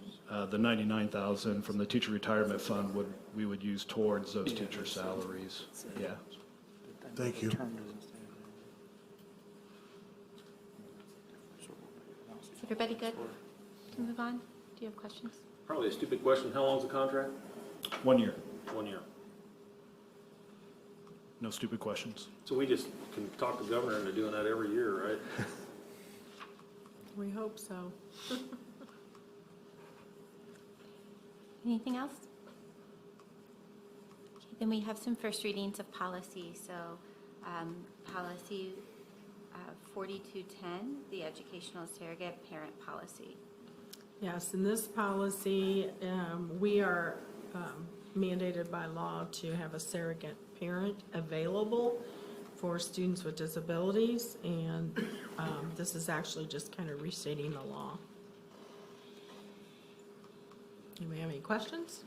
the $99,000 from the teacher retirement fund we would use towards those teacher salaries. Yeah. Thank you. Is everybody good to move on? Do you have questions? Probably a stupid question. How long's the contract? 1 year, 1 year. no stupid questions. So we just can talk the governor into doing that every year, right? We hope so. Anything else? Okay, then we have some first readings of policy. So policy 4210, the educational surrogate parent policy. Yes, in this policy, we are mandated by law to have a surrogate parent available for students with disabilities, and this is actually just kind of restating the law. Anybody have any questions?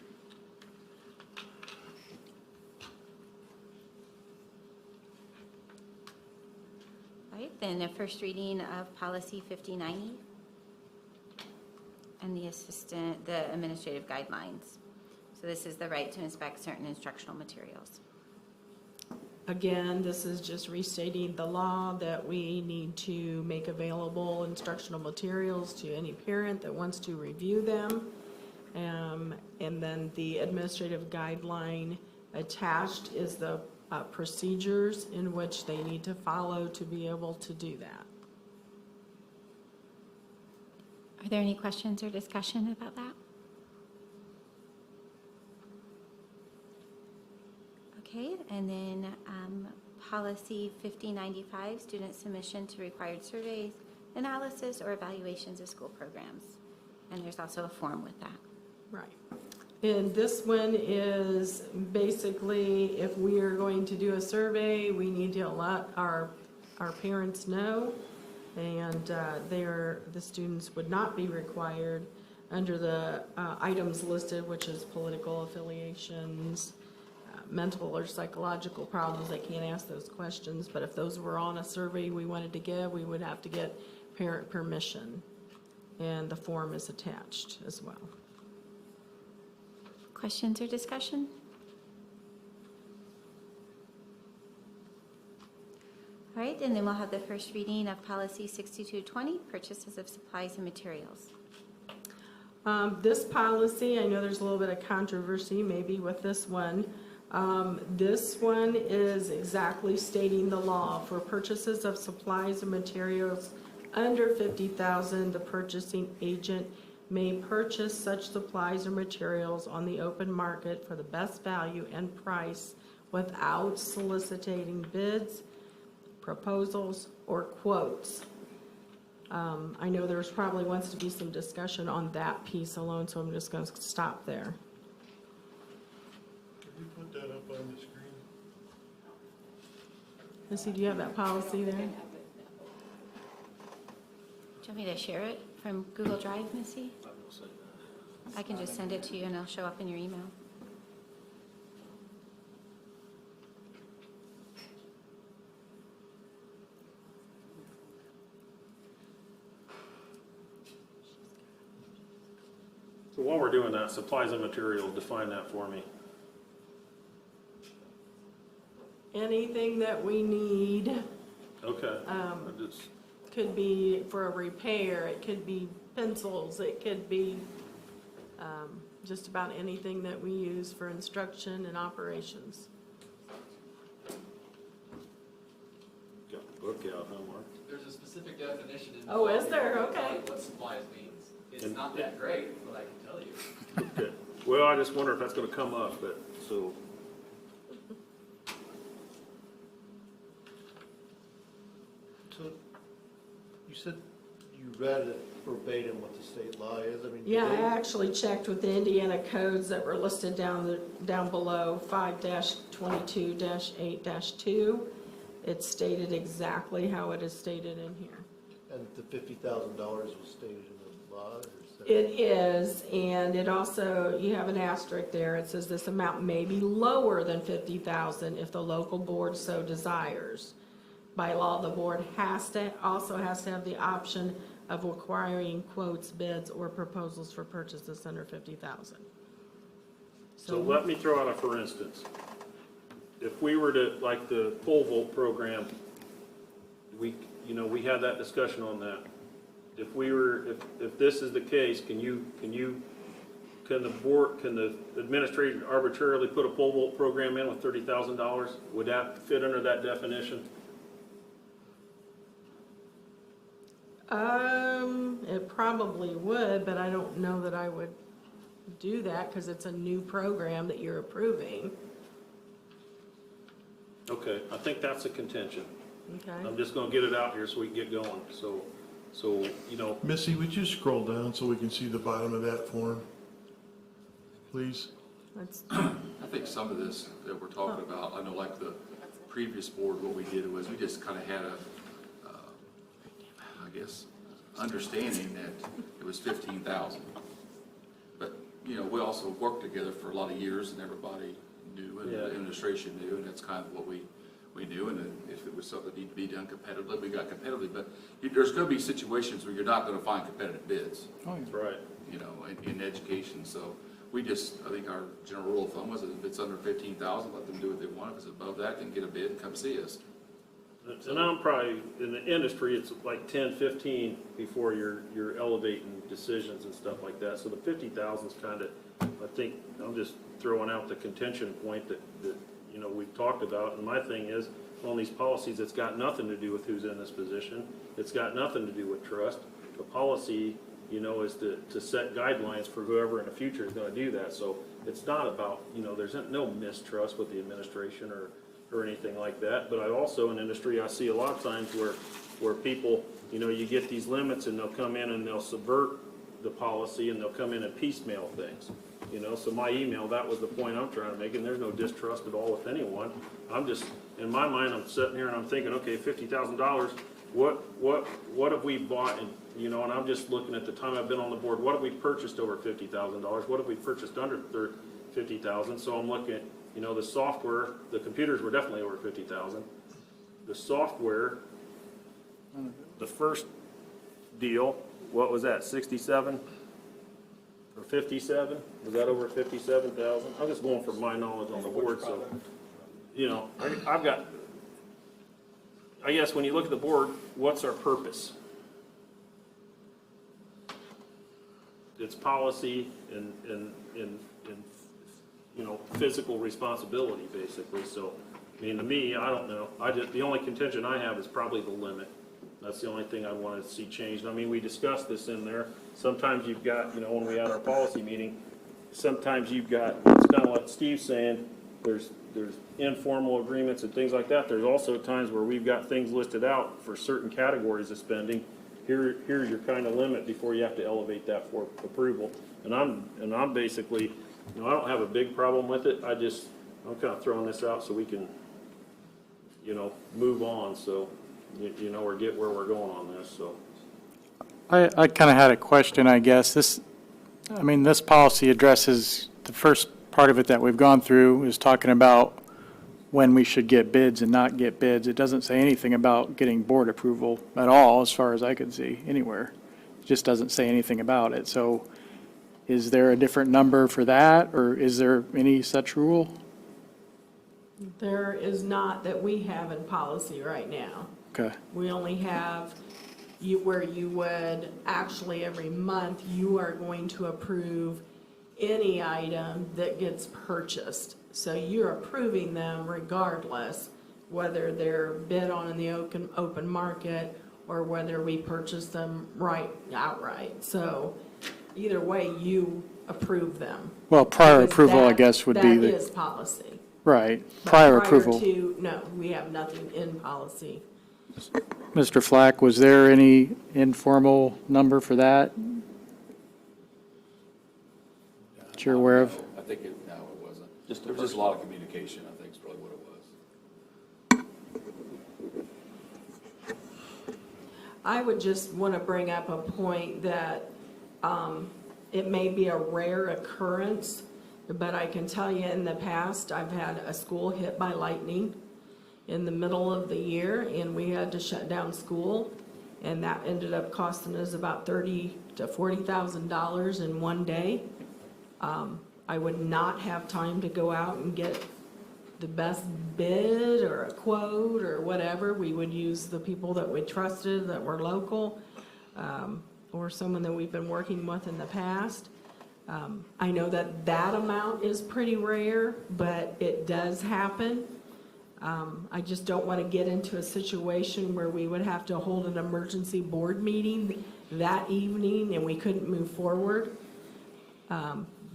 All right, then a first reading of policy 5090 and the administrative guidelines. So this is the right to inspect certain instructional materials. Again, this is just restating the law that we need to make available instructional materials to any parent that wants to review them. And then the administrative guideline attached is the procedures in which they need to follow to be able to do that. Are there any questions or discussion about that? Okay, and then policy 5095, student submission to required surveys, analysis, or evaluations of school programs. And there's also a form with that. Right. And this one is basically, if we are going to do a survey, we need to let our parents know, and the students would not be required under the items listed, which is political affiliations, mental or psychological problems, they can't ask those questions. But if those were on a survey we wanted to give, we would have to get parent permission. And the form is attached as well. Questions or discussion? All right, and then we'll have the first reading of policy 6220, purchases of supplies and materials. This policy, I know there's a little bit of controversy maybe with this one. This one is exactly stating the law. For purchases of supplies and materials under $50,000, the purchasing agent may purchase such supplies or materials on the open market for the best value and price without soliciting bids, proposals, or quotes. I know there's probably wants to be some discussion on that piece alone, so I'm just going to stop there. Can you put that up on the screen? Missy, do you have that policy there? Do you want me to share it from Google Drive, Missy? I can just send it to you and it'll show up in your email. So while we're doing that, supplies and materials, define that for me. Anything that we need. Okay. I just, Could be for a repair, it could be pencils, it could be just about anything that we use for instruction and operations. got the book out, huh, Mark? There's a specific definition in. Oh, is there? the Okay. What supplies means. It's And- not that great, but I can tell you. Okay. Well, I just wonder if that's gonna come up, but, so, So, you said you read it verbatim what the state law is, I mean. Yeah, I they- actually checked with the Indiana codes that were listed down below, 5-22-8-2. It stated exactly how it is stated in here. And the $50,000 was stated in the law, or is that? It is, and it also, you have an asterisk there, it says this amount may be lower than $50,000 if the local board so desires. By law, the board also has to have the option of requiring quotes, bids, or proposals for purchases under $50,000. so let me throw out a for instance. If we were to, like the pole vault program, we had that discussion on that. If this is the case, can the administrator arbitrarily put a pole vault program in with $30,000? Would that fit under that definition? It probably would, but I don't know that I would do that because it's a new program that you're approving. Okay, I think that's a contention. Okay. I'm just gonna get it out here so we can get going. So, Missy, would you scroll down so we can see the bottom of that form? Please? I think some of this that we're talking about, I know like the previous board, what we did was we just kind of had a, I guess, understanding that it was 15,000. But, we also worked together for a lot of years and everybody knew and the administration knew, and that's kind of what we knew. And then if it was something that needed to be done competitively, we got competitively. But there's going to be situations where you're not going to find competitive bids. Oh, that's right. In education. So I think our general rule of thumb was that if it's under 15,000, let them do what they want. If it's above that, then get a bid and come see us. and I'm probably, in the industry, it's like 10, 15 before you're elevating decisions and stuff like that. So the 50,000 is kind of, I think, I'm just throwing out the contention point that we've talked about. And my thing is, on these policies, it's got nothing to do with who's in this position. It's got nothing to do with trust. The policy, is to set guidelines for whoever in the future is going to do that. So it's not about, there's no mistrust with the administration or anything like that. But I also, in industry, I see a lot of times where people, you get these limits and they'll come in and they'll subvert the policy and they'll come in and piecemeal things. So my email, that was the point I'm trying to make, and there's no distrust at all with anyone. I'm just, in my mind, I'm sitting here and I'm thinking, okay, $50,000, what have we bought? And, and I'm just looking at the time I've been on the board, what have we purchased over $50,000? What have we purchased under $50,000? So I'm looking at, You know, the software, the computers were definitely over 50,000. The software, the first deal, what was that, 67 or 57? Was that over 57,000? I'm just going from my knowledge on the board, so, you know, I've got, I guess when you look at the board, what's our purpose? It's policy and you know, physical responsibility, basically. So, I mean, to me, I don't know. The only contention I have is probably the limit. That's the only thing I want to see changed. I mean, we discussed this in there. Sometimes you've got, you know, when we had our policy meeting, sometimes you've got, it's kind of like Steve's saying, there's informal agreements and things like that. There's also times where we've got things listed out for certain categories of spending. Here's your kind of limit before you have to elevate that for approval. And I'm basically, you know, I don't have a big problem with it. I'm kind of throwing this out so we can, you know, move on. So, you know, or get where we're going on this. So, I kind of had a question, I guess. This policy addresses the first part of it that we've gone through is talking about when we should get bids and not get bids. It doesn't say anything about getting board approval at all, as far as I could see, anywhere. It just doesn't say anything about it. So is there a different number for that, or is there any such rule? There is not that we have in policy right now. Okay. We only have where you would actually every month, you are going to approve any item that gets purchased. So you're approving them regardless, whether they're bid on in the open market or whether we purchase them outright. So either way, you approve them. Well, prior Because approval, I guess, would be that is policy. right. But Prior approval. No, we have nothing in policy. Mr. Flack, was there any informal number for that that you're aware of? I think it wasn't. There was just a lot of communication, I think is probably what it was. I would just want to bring up a point that it may be a rare occurrence, but I can tell you in the past, I've had a school hit by lightning in the middle of the year, and we had to shut down school, and that ended up costing us about $30,000 to $40,000 in one day. I would not have time to go out and get the best bid or a quote or whatever. We would use the people that we trusted that were local, or someone that we've been working with in the past. I know that that amount is pretty rare, but it does happen. I just don't want to get into a situation where we would have to hold an emergency board meeting that evening and we couldn't move forward.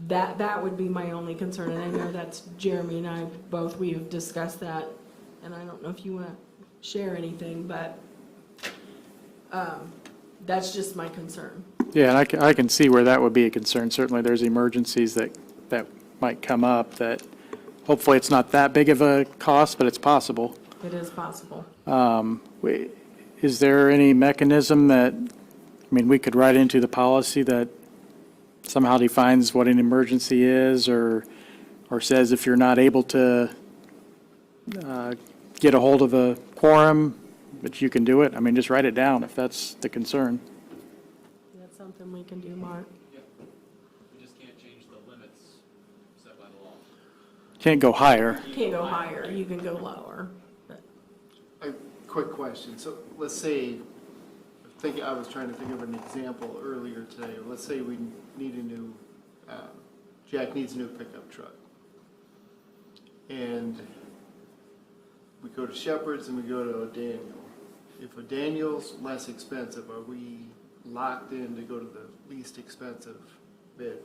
That would be my only concern, and I know that's Jeremy and I both, we have discussed that, and I don't know if you want to share anything, but that's just my concern. Yeah, and I can see where that would be a concern. Certainly, there's emergencies that might come up that hopefully it's not that big of a cost, but it's possible. It is possible. Is there any mechanism that, we could write into the policy that somehow defines what an emergency is, or says if you're not able to get a hold of a quorum, but you can do it? Just write it down if that's the concern. That's something we can do, Mark. Yeah. We just can't change the limits set by the law. Can't go higher. You can't go higher, you can go lower. But A quick question. So let's say, I was trying to think of an example earlier today. Let's say we need a new, Jack needs a new pickup truck. And we go to Shepherd's and we go to O'Daniel. If O'Daniel's less expensive, are we locked in to go to the least expensive bid?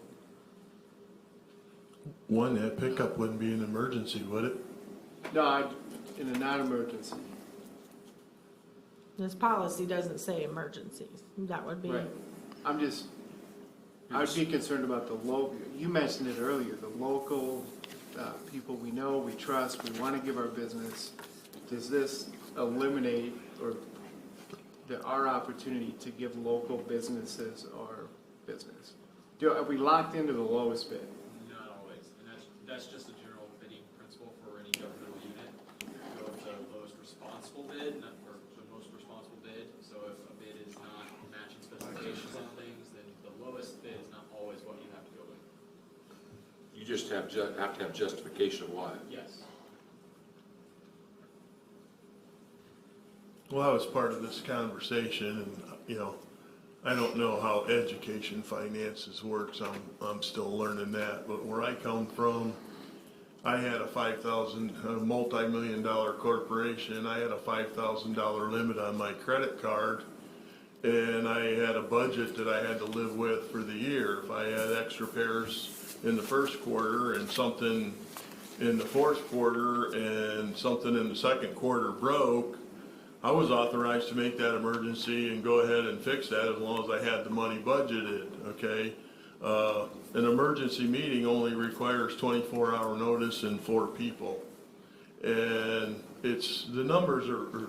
One, that pickup wouldn't be an emergency, would it? No, in a non-emergency. this policy doesn't say emergencies. That would be. Right. I'd be concerned about the local, you mentioned it earlier, the local people we know, we trust, we want to give our business. Does this eliminate our opportunity to give local businesses our business? Are we locked into the lowest bid? Not always, and that's just a general bidding responsible bid, or the most responsible bid. So if a bid is not matching specifications on things, then the lowest bid is not always what you have to go with. You just have to have justification of why. Yes. Well, I was part of this conversation, and, you know, I don't know how education finances works. I'm still learning that, but where I come from, I had a multi-million-dollar corporation. I had a $5,000 limit on my credit card, and I had a budget that I had to live with for the year. If I had extra pairs in the first quarter and something in the fourth quarter and something in the second quarter broke, I was authorized to make that emergency and go ahead and fix that as long as I had the money budgeted, okay? An emergency meeting only requires 24-hour notice and 4 people. And the numbers are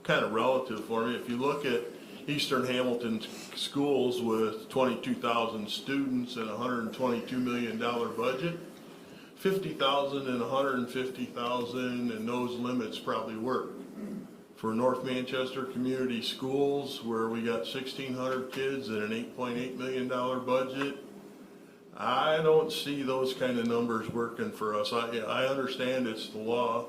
kind of relative for me. If you look at Eastern Hamilton schools with 22,000 students and a $122 million budget, 50,000 and 150,000 and those limits probably work. For North Manchester Community Schools, where we got 1,600 kids and an $8.8 million budget, I don't see those kind of numbers working for us. I understand it's the law.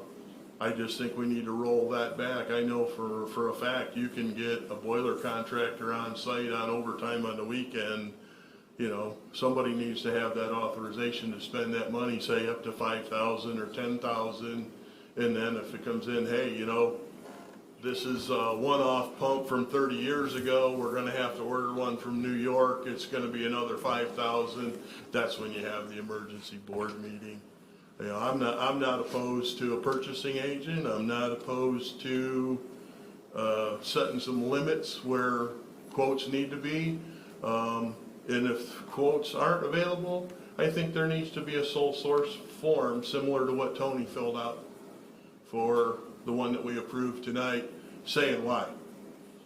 I just think we need to roll that back. I know for a fact you can get a boiler contractor on site on overtime on the weekend. You know, somebody needs to have that authorization to spend that money, say up to $5,000 or $10,000, and then if it comes in, hey, you know, this is a one-off pump from 30 years ago. We're going to have to order one from New York. It's going to be another $5,000. That's when you have the emergency board meeting. You know, I'm not opposed to a purchasing agent. I'm not opposed to setting some limits where quotes need to be. And if quotes aren't available, I think there needs to be a sole source form similar to what Tony filled out for the one that we approved tonight, saying why.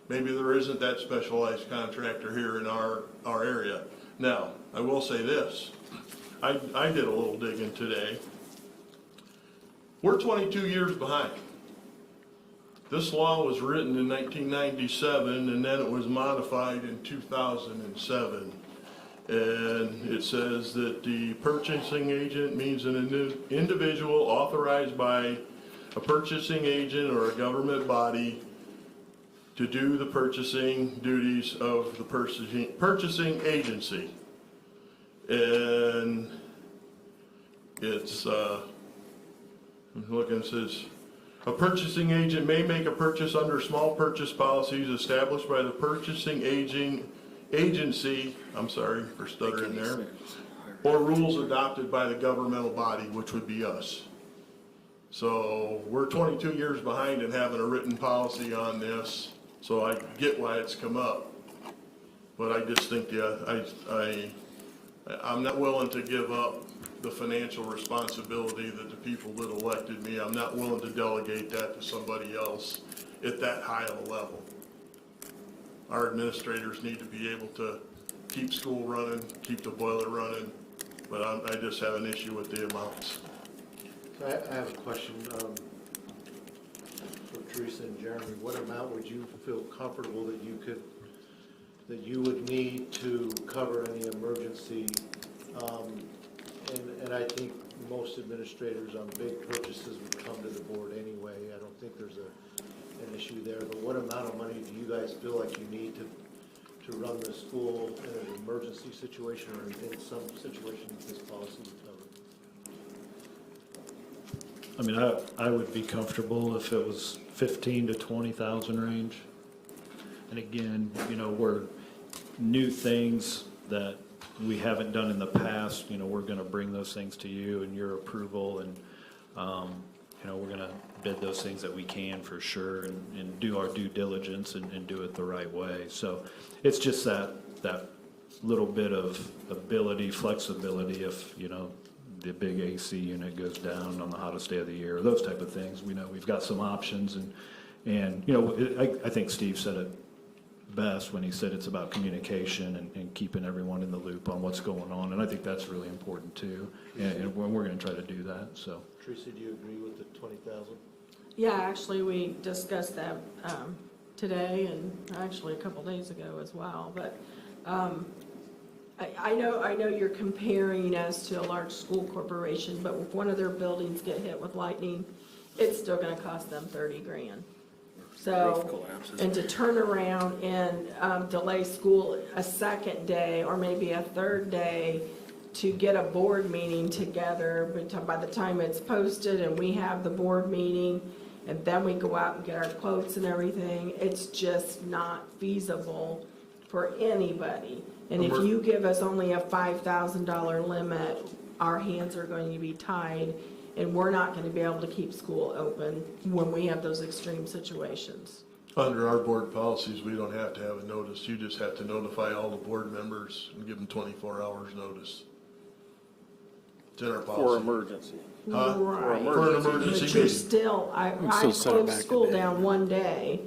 Maybe there isn't that specialized contractor here in our area. Now, I will say this. I did a little digging today. We're 22 years behind. This law was written in 1997, and then it was modified in 2007. And it says that the purchasing agent means an individual authorized by a purchasing agent or a government body to do the purchasing duties of the purchasing agency. And it's, I'm looking, it says, a purchasing agent may make a purchase under small purchase policies established by the purchasing agency, I'm sorry for stuttering there, or rules adopted by the governmental body, which would be us. So we're 22 years behind in having a written policy on this, so I get why it's come up. But I just think, I'm not willing to give up the financial responsibility that the people that elected me. I'm not willing to delegate that to somebody else at that high of a level. Our administrators need to be able to keep school running, keep the boiler running, but I just have an issue with the amounts. I have a question for Teresa and Jeremy. What amount would you feel comfortable that you would need to cover any emergency? And I think most administrators on big purchases would come to the board anyway. I don't think there's an issue there. But what amount of money do you guys feel like you need to run the school in an emergency situation or in some situation that this policy would cover? I mean, I would be comfortable if it was 15 to 20,000 range. And again, you know, we're new things that we haven't done in the past. You know, we're going to bring those things to you and your approval, and you know, we're going to bid those things that we can for sure, and do our due diligence and do it the right way. So it's just that little bit of ability, flexibility, if, you know, the big AC unit goes down on the hottest day of the year, those type of things. We know we've got some options, and you know, I think Steve said it best when he said it's about communication and keeping everyone in the loop on what's going on, and I think that's really important too, and we're going to try to do that. So Teresa, do you agree with the 20,000? Yeah, actually, we discussed that today and actually a couple days ago as well. But I know you're comparing us to a large school corporation, but if one of their buildings get hit with lightning, it's still gonna cost them 30 grand. So, and to turn around and delay school a second day or maybe a third day to get a board meeting together, but by the time it's posted and we have the board meeting, and then we go out and get our quotes and everything, it's just not feasible for anybody. And if you give us only a $5,000 limit, our hands are going to be tied, and we're not gonna be able to keep school open when we have those extreme situations. Under our board policies, we don't have to have a notice. You just have to notify all the board members and give them 24 hours notice. It's in our policy. For emergency. Huh? Right. For an emergency But you're meeting. still, I still set it closed back a school day. down one day.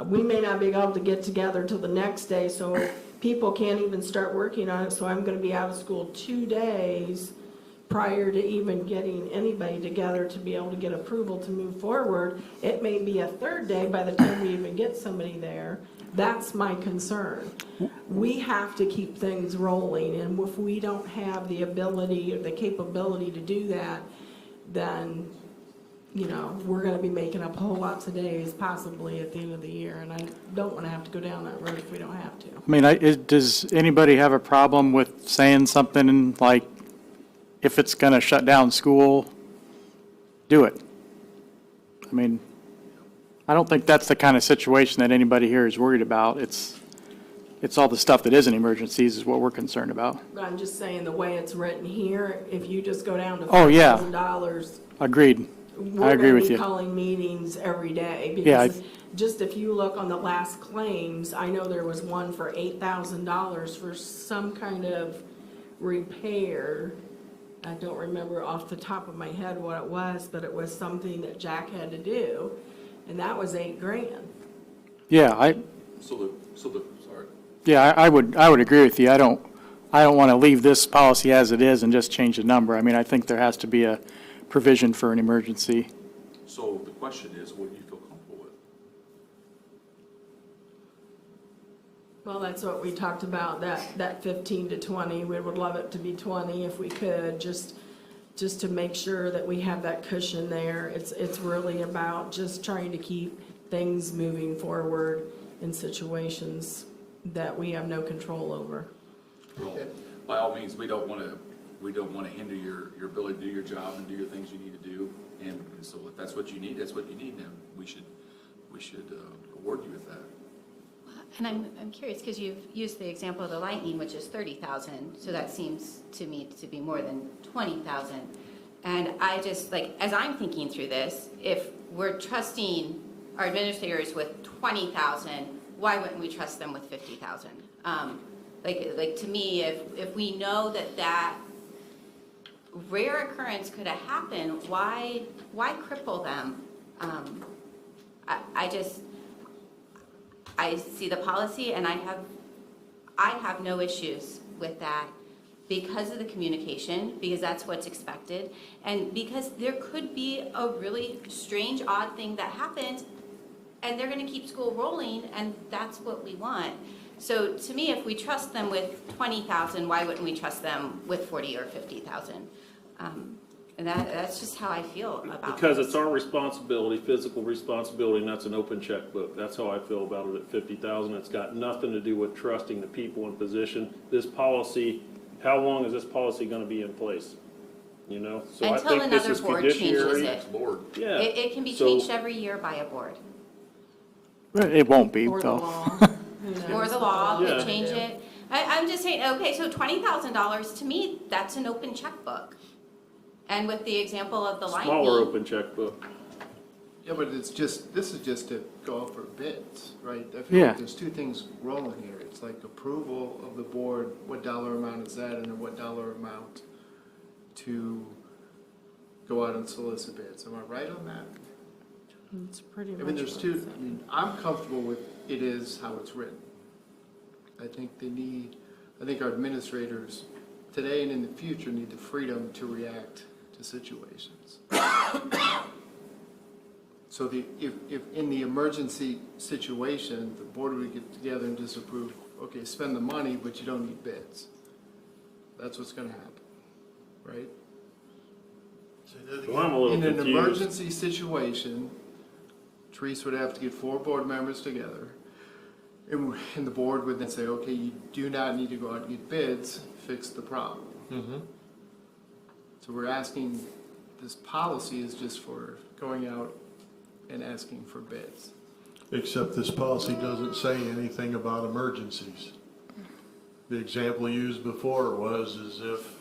We may not be able to get together till the next day, so people can't even start working on it, so I'm gonna be out of school 2 days prior to even getting anybody together to be able to get approval to move forward. It may be a third day by the time we even get somebody there. That's my concern. We have to keep things rolling, and if we don't have the ability or the capability to do that, then, you know, we're gonna be making up whole lots of days possibly at the end of the year, and I don't wanna have to go down that road if we don't have to. I mean, does anybody have a problem with saying something like, if it's gonna shut down school, do it? I mean, I don't think that's the kind of situation that anybody here is worried about. It's all the stuff that isn't emergencies is what we're concerned about. But I'm just saying, the way it's written here, if you just go down to Oh, yeah. $5,000, Agreed. we're I agree gonna with be you. calling meetings every day. Yeah, Because just if you look on the last claims, I know there was one for $8,000 for some kind of repair. I don't remember off the top of my head what it was, but it was something that Jack had to do, and that was $8 grand. Yeah, Sorry. yeah, I would agree with you. I don't want to leave this policy as it is and just change the number. I mean, I think there has to be a provision for an emergency. So the question is, what do you feel comfortable with? Well, that's what we talked about, that 15 to 20. We would love it to be 20 if we could, just to make sure that we have that cushion there. It's really about just trying to keep things moving forward in situations that we have no control over. Well, by all means, we don't want to hinder your ability to do your job and do your things you need to do. And so if that's what you need, that's what you need. Then we should award you with that. And I'm curious, because you've used the example of the lightning, which is 30,000, so that seems to me to be more than 20,000. And I just, like, as I'm thinking through this, if we're trusting our administrators with 20,000, why wouldn't we trust them with 50,000? Like to me, if we know that rare occurrence could have happened, why cripple them? I see the policy, and I have no issues with that because of the communication, because that's what's expected, and because there could be a really strange, odd thing that happens, and they're going to keep school rolling, and that's what we want. So to me, if we trust them with 20,000, why wouldn't we trust them with 40 or 50,000? And that's just how I feel about it. Because it's our responsibility, physical responsibility, and that's an open checkbook. That's how I feel about it at 50,000. It's got nothing to do with trusting the people in position. This policy, how long is this policy gonna be in place? You know, so I Until think this another is board changes fiduciary. it. Board. Yeah. It can be So- changed every year by a board. It won't be, Or the though. law. Who knows Or the what law they're could gonna change do. it. I'm just saying, okay, so $20,000, to me, that's an open checkbook. And with the example of the lightning. Smaller open checkbook. Yeah, but this is just to go out for bids, right? I feel Yeah. like there's two things rolling here. It's like approval of the board, what dollar amount is that, and then what dollar amount to go out and solicit bids. Am I right on that? It's pretty much. I mean, there's what two, it's- I mean, I'm comfortable with it is how it's written. I think our administrators today and in the future need the freedom to react to situations. So if in the emergency situation, the board would get together and just approve, okay, spend the money, but you don't need bids. That's what's gonna happen, right? Well, I'm a little In an confused. emergency situation, Teresa would have to get 4 board members together. And the board would then say, okay, you do not need to go out and get bids, fix the problem. So we're asking, this policy is just for going out and asking for bids. Except this policy doesn't say anything about emergencies. The example used before was as if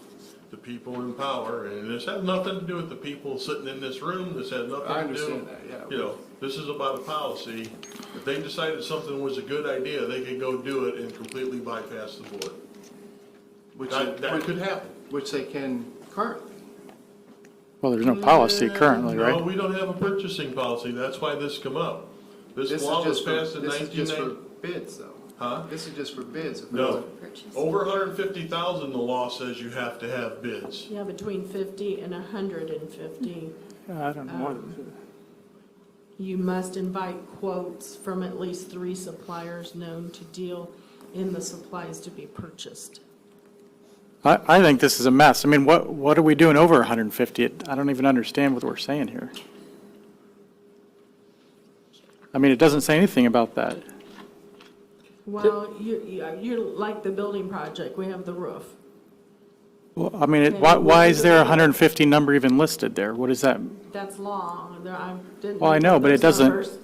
the people in power, and this has nothing to do with the people sitting in this room, this has nothing to do. I understand that, yeah. You know, this is about a policy. If they decided something was a good idea, they could go do it and completely bypass the board. That could happen. Which they can currently. Well, there's no policy currently, No, right? we don't have a purchasing policy, that's why this come up. This law was passed in This is just for 1990. bids, though. Huh? This is just for bids. If No, Purchase. over 150,000, the law says you have to have bids. Yeah, between 50 and 150. I don't know. You must invite quotes from at least 3 suppliers known to deal in the supplies to be purchased. I think this is a mess. I mean, what are we doing over 150? I don't even understand what we're saying here. I mean, it doesn't say anything about that. Well, you're like the building project, we have the roof. Well, I mean, why is there a 150 number even listed there? What is that? That's long, I didn't. Well, I know, but it those doesn't, numbers.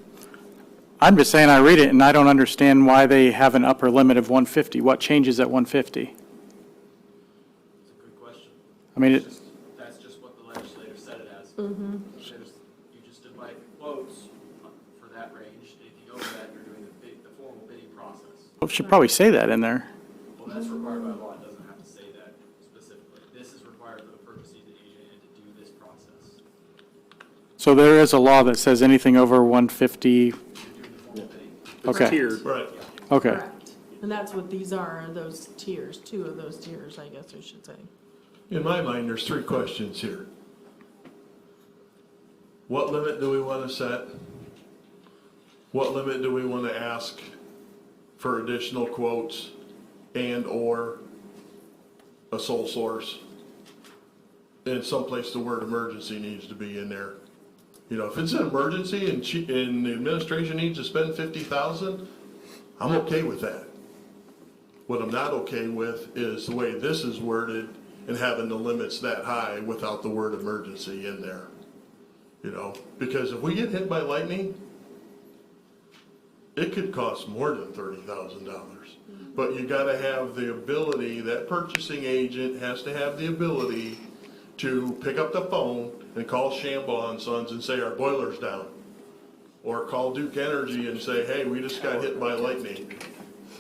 I'm just saying I read it and I don't understand why they have an upper limit of 150. What changes at 150? It's a good question. I mean, That's just what the legislator said it as. Mhm. You just invite quotes for that range. If you go over that, you're doing the formal bidding process. it should probably say that in there. Well, that's required by law. It doesn't have to say that specifically. This is required for the purchasing agent and to do this process. So there is a law that says anything over 150, You're doing the formal bidding. It's okay, tiered. Right. okay. Correct. And that's what these are those tiers, 2 of those tiers, I guess I should say. In my mind, there's 3 questions here. What limit do we want to set? What limit do we want to ask for additional quotes and/or a sole source? And someplace the word emergency needs to be in there. You know, if it's an emergency and the administration needs to spend 50,000, I'm okay with that. What I'm not okay with is the way this is worded and having the limits that high without the word emergency in there. You know, because if we get hit by lightning, it could cost more than $30,000. But you gotta have the ability, that purchasing agent has to have the ability to pick up the phone and call Shambaugh and Sons and say, our boiler's down. Or call Duke Energy and say, hey, we just got hit by lightning.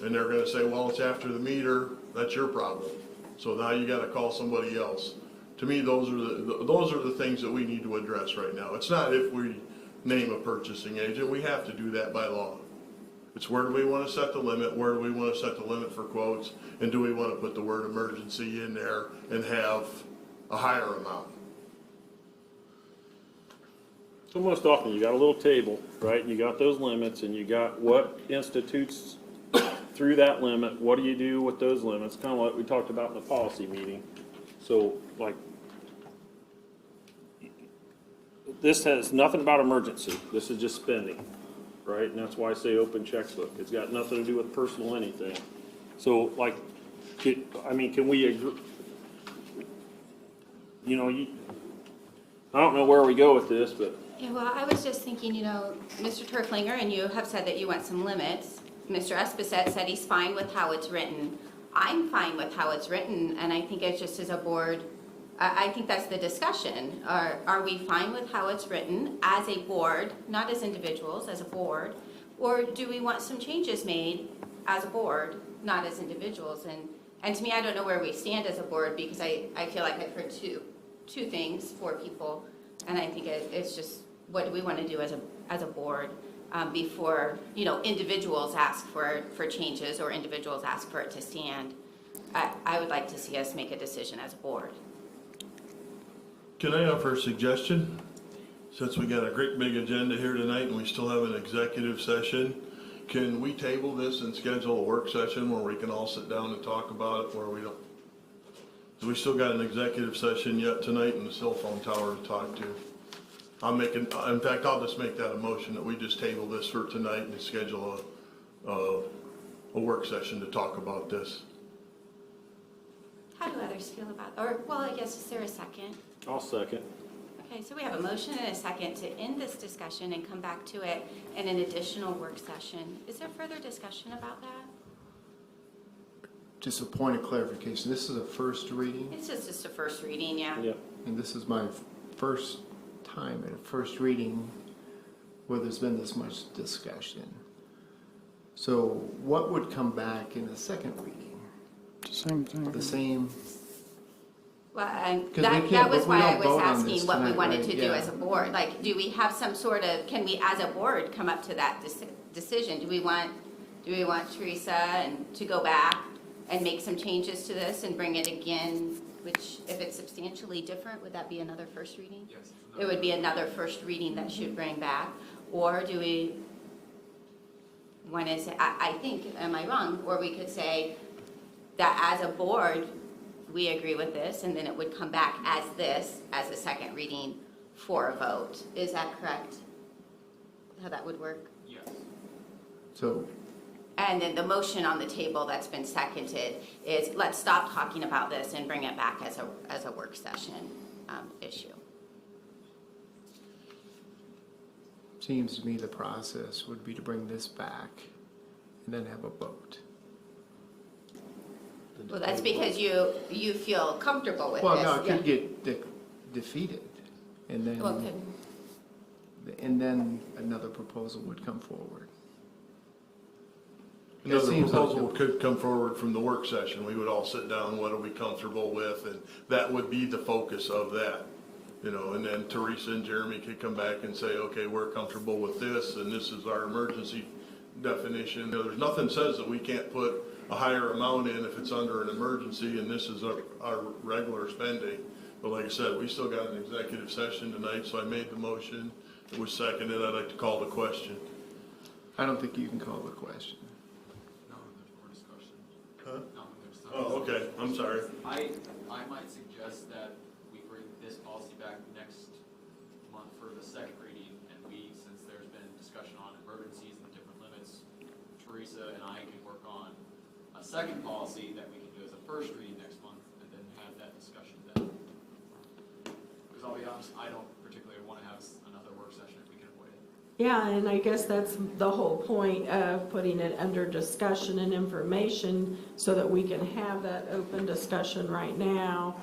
And they're gonna say, well, it's after the meter, that's your problem. So now you gotta call somebody else. To me, those are the things that we need to address right now. It's not if we name a purchasing agent, we have to do that by law. It's where do we wanna set the limit, where do we wanna set the limit for quotes, and do we wanna put the word emergency in there and have a higher amount? So most often, you got a little table, right? You got those limits, and you got what institutes through that limit, what do you do with those limits? Kind of like we talked about in the policy meeting. So, like, this has nothing about emergency. This is just spending, right? And that's why I say open checkbook. It's got nothing to do with personal anything. So, like, can we agree? You know, I don't know where we go with this, but Yeah, well, I was just thinking, Mr. Turflinger and you have said that you want some limits. Mr. Esposette said he's fine with how it's written. I'm fine with how it's written, and I think it's just as a board, I think that's the discussion. Are we fine with how it's written as a board, not as individuals, as a board? Or do we want some changes made as a board, not as individuals? And to me, I don't know where we stand as a board because I feel like I've heard two things for people. And I think it's just, what do we want to do as a board before, individuals ask for changes or individuals ask for it to stand? I would like to see us make a decision as a board. Can I offer a suggestion? since we got a great big agenda here tonight and we still have an executive session, can we table this and schedule a work session where we can all sit down and talk about it, where we don't? We still got an executive session yet tonight in the cell phone tower to talk to. In fact, I'll just make that a motion that we just table this for tonight and schedule a work session to talk about this. How do others feel about, or, well, I guess, is there a second? I'll second. Okay, so we have a motion and a second to end this discussion and come back to it in an additional work session. Is there further discussion about that? Just a point of clarification, this is a first reading, It's just a first reading, yeah. Yep. and this is my first time at a first reading where there's been this much discussion. So what would come back in a second reading? Same thing. The same, Well, and 'Cause we that can't- was but we why I don't was vote on asking this what we tonight, wanted right? to do Yeah. as a board. Like, do we have some sort of, can we as a board come up to that decision? Do we want Teresa and to go back and make some changes to this and bring it again, which if it's substantially different, would that be another first reading? Yes. It would be another first reading that should bring back, or do we want to say, I think, am I wrong? Or we could say that as a board, we agree with this, and then it would come back as this, as a second reading for a vote. Is that correct? How that would work? Yes. so And then the motion on the table that's been seconded is, let's stop talking about this and bring it back as a work session issue. seems to me the process would be to bring this back and then have a vote. Well, that's because you feel comfortable with this. Well, no, it Yeah. could get defeated, and then, Well, it could- and then another proposal would come forward. It Another seems like proposal could come forward from the work session. We would all sit down, what are we comfortable with? And that would be the focus of that. And then Teresa and Jeremy could come back and say, okay, we're comfortable with this, and this is our emergency definition. There's nothing says that we can't put a higher amount in if it's under an emergency, and this is our regular spending. But like I said, we still got an executive session tonight, so I made the motion. It was seconded. I'd like to call the question. I don't think you can call the question. No, there's more discussion. Huh? No, there's some. Oh, okay, I'm sorry. I might suggest that we bring this policy back next month for the second reading, and since there's been discussion on emergencies and different limits, Teresa and I can work on a second policy that we can do as a first reading next month, and then have that discussion then. Because I'll be honest, I don't particularly want to have another work session if we can avoid it. Yeah, and I guess that's the whole point of putting it under discussion and information so that we can have that open discussion right now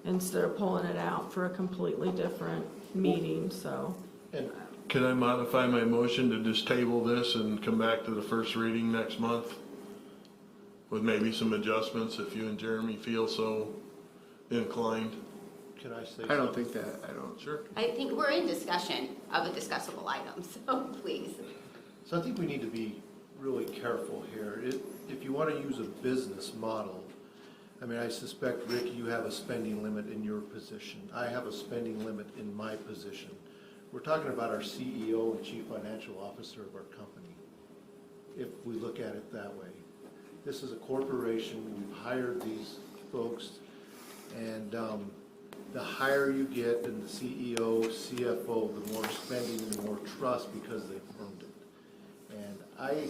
instead of pulling it out for a completely different meeting, so. And Can I modify my motion to just table this and come back to the first reading next month? With maybe some adjustments if you and Jeremy feel so inclined? can I say I don't something? think that, I don't. Sure. I think we're in discussion of a discussable item, so please. So I think we need to be really careful here. If you want to use a business model, I mean, I suspect, Rick, you have a spending limit in your position. I have a spending limit in my position. We're talking about our CEO and Chief Financial Officer of our company, if we look at it that way. This is a corporation, we've hired these folks, and the higher you get in the CEO, CFO, the more spending and the more trust because they've earned it. And I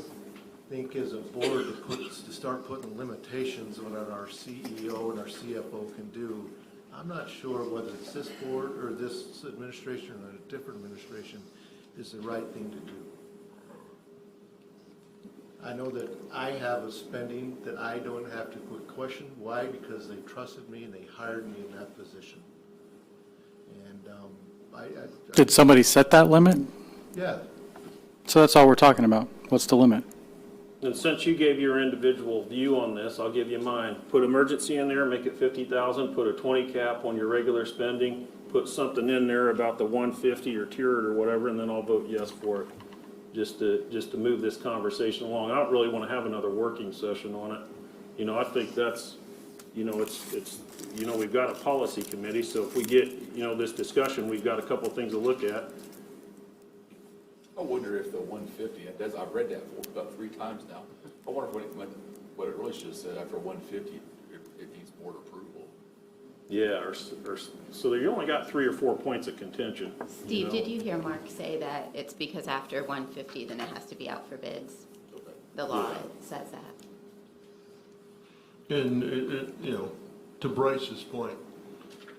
think as a board to start putting limitations on what our CEO and our CFO can do, I'm not sure whether it's this board or this administration or a different administration is the right thing to do. I know that I have a spending that I don't have to put question. Why? Because they trusted me and they hired me in that position. And Did somebody set that limit? yeah, So that's all we're talking about. What's the limit? And since you gave your individual view on this, I'll give you mine. Put emergency in there, make it 50,000, put a 20 cap on your regular spending, put something in there about the 150 or tiered or whatever, and then I'll vote yes for it. Just to move this conversation along. I don't really want to have another working session on it. I think that's, it's we've got a policy committee, so if we get, this discussion, we've got a couple of things to look at. I wonder if the 150, I've read that about 3 times now. I wonder what it really should have said after 150, it needs board approval. Yeah, so you only got 3 or 4 points of contention. Steve, did you hear Mark say that it's because after 150, then it has to be out for bids? Okay. The law says that. And to Bryce's point,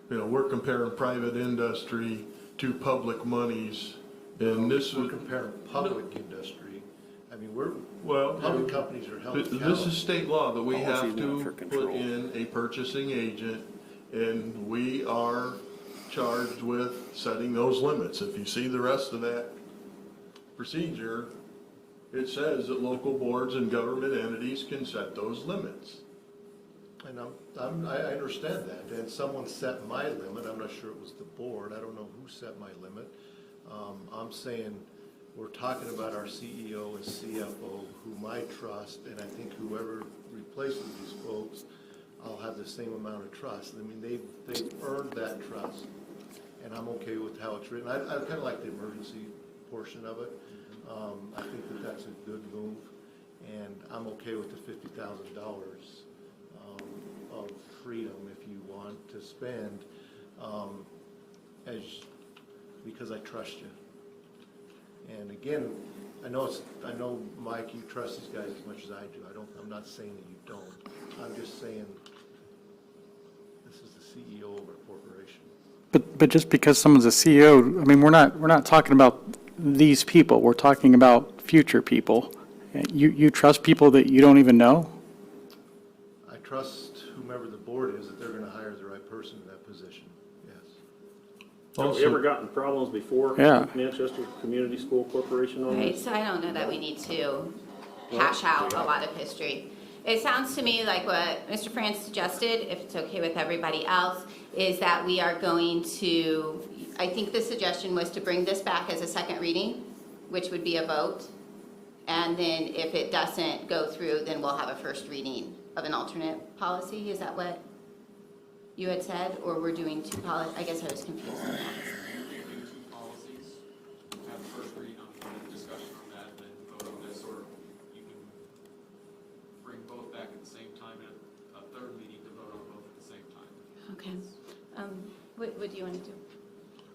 we're comparing private industry to public monies, and this We're is, comparing public industry. I mean, well, public companies are held accountable. this is state law that we have Policy's not for to control. put in a purchasing agent, and we are charged with setting those limits. If you see the rest of that procedure, it says that local boards and government entities can set those limits. And I understand that, and someone set my limit, I'm not sure it was the board, I don't know who set my limit. I'm saying, we're talking about our CEO and CFO, whom I trust, and I think whoever replaces these folks, I'll have the same amount of trust. I mean, they've earned that trust, and I'm okay with how it's written. I kind of like the emergency portion of it. I think that that's a good move, and I'm okay with the $50,000 of freedom, if you want to spend, because I trust you. And again, I know, Mike, you trust these guys as much as I do. I'm not saying that you don't. I'm just saying, this is the CEO of a corporation. But just because someone's a CEO, I mean, we're not talking about these people. We're talking about future people. You trust people that you don't even know? I trust whomever the board is, that they're gonna hire the right person in that position, yes. Have we ever gotten problems before? Yeah. with Manchester Community School Corporation on Right, this? so I don't know that we need to hash out a lot of history. It sounds to me like what Mr. France suggested, if it's okay with everybody else, is that we are going to, I think the suggestion was to bring this back as a second reading, which would be a vote. And then if it doesn't go through, then we'll have a first reading of an alternate policy. Is that what you had said? Or we're doing 2 policies? I guess I was confused on that. We do 2 policies, have first reading on one and discussion on that, and then vote on this, or you can bring both back at the same time and a third meeting to vote on both at the same time. Okay. What do you want to do?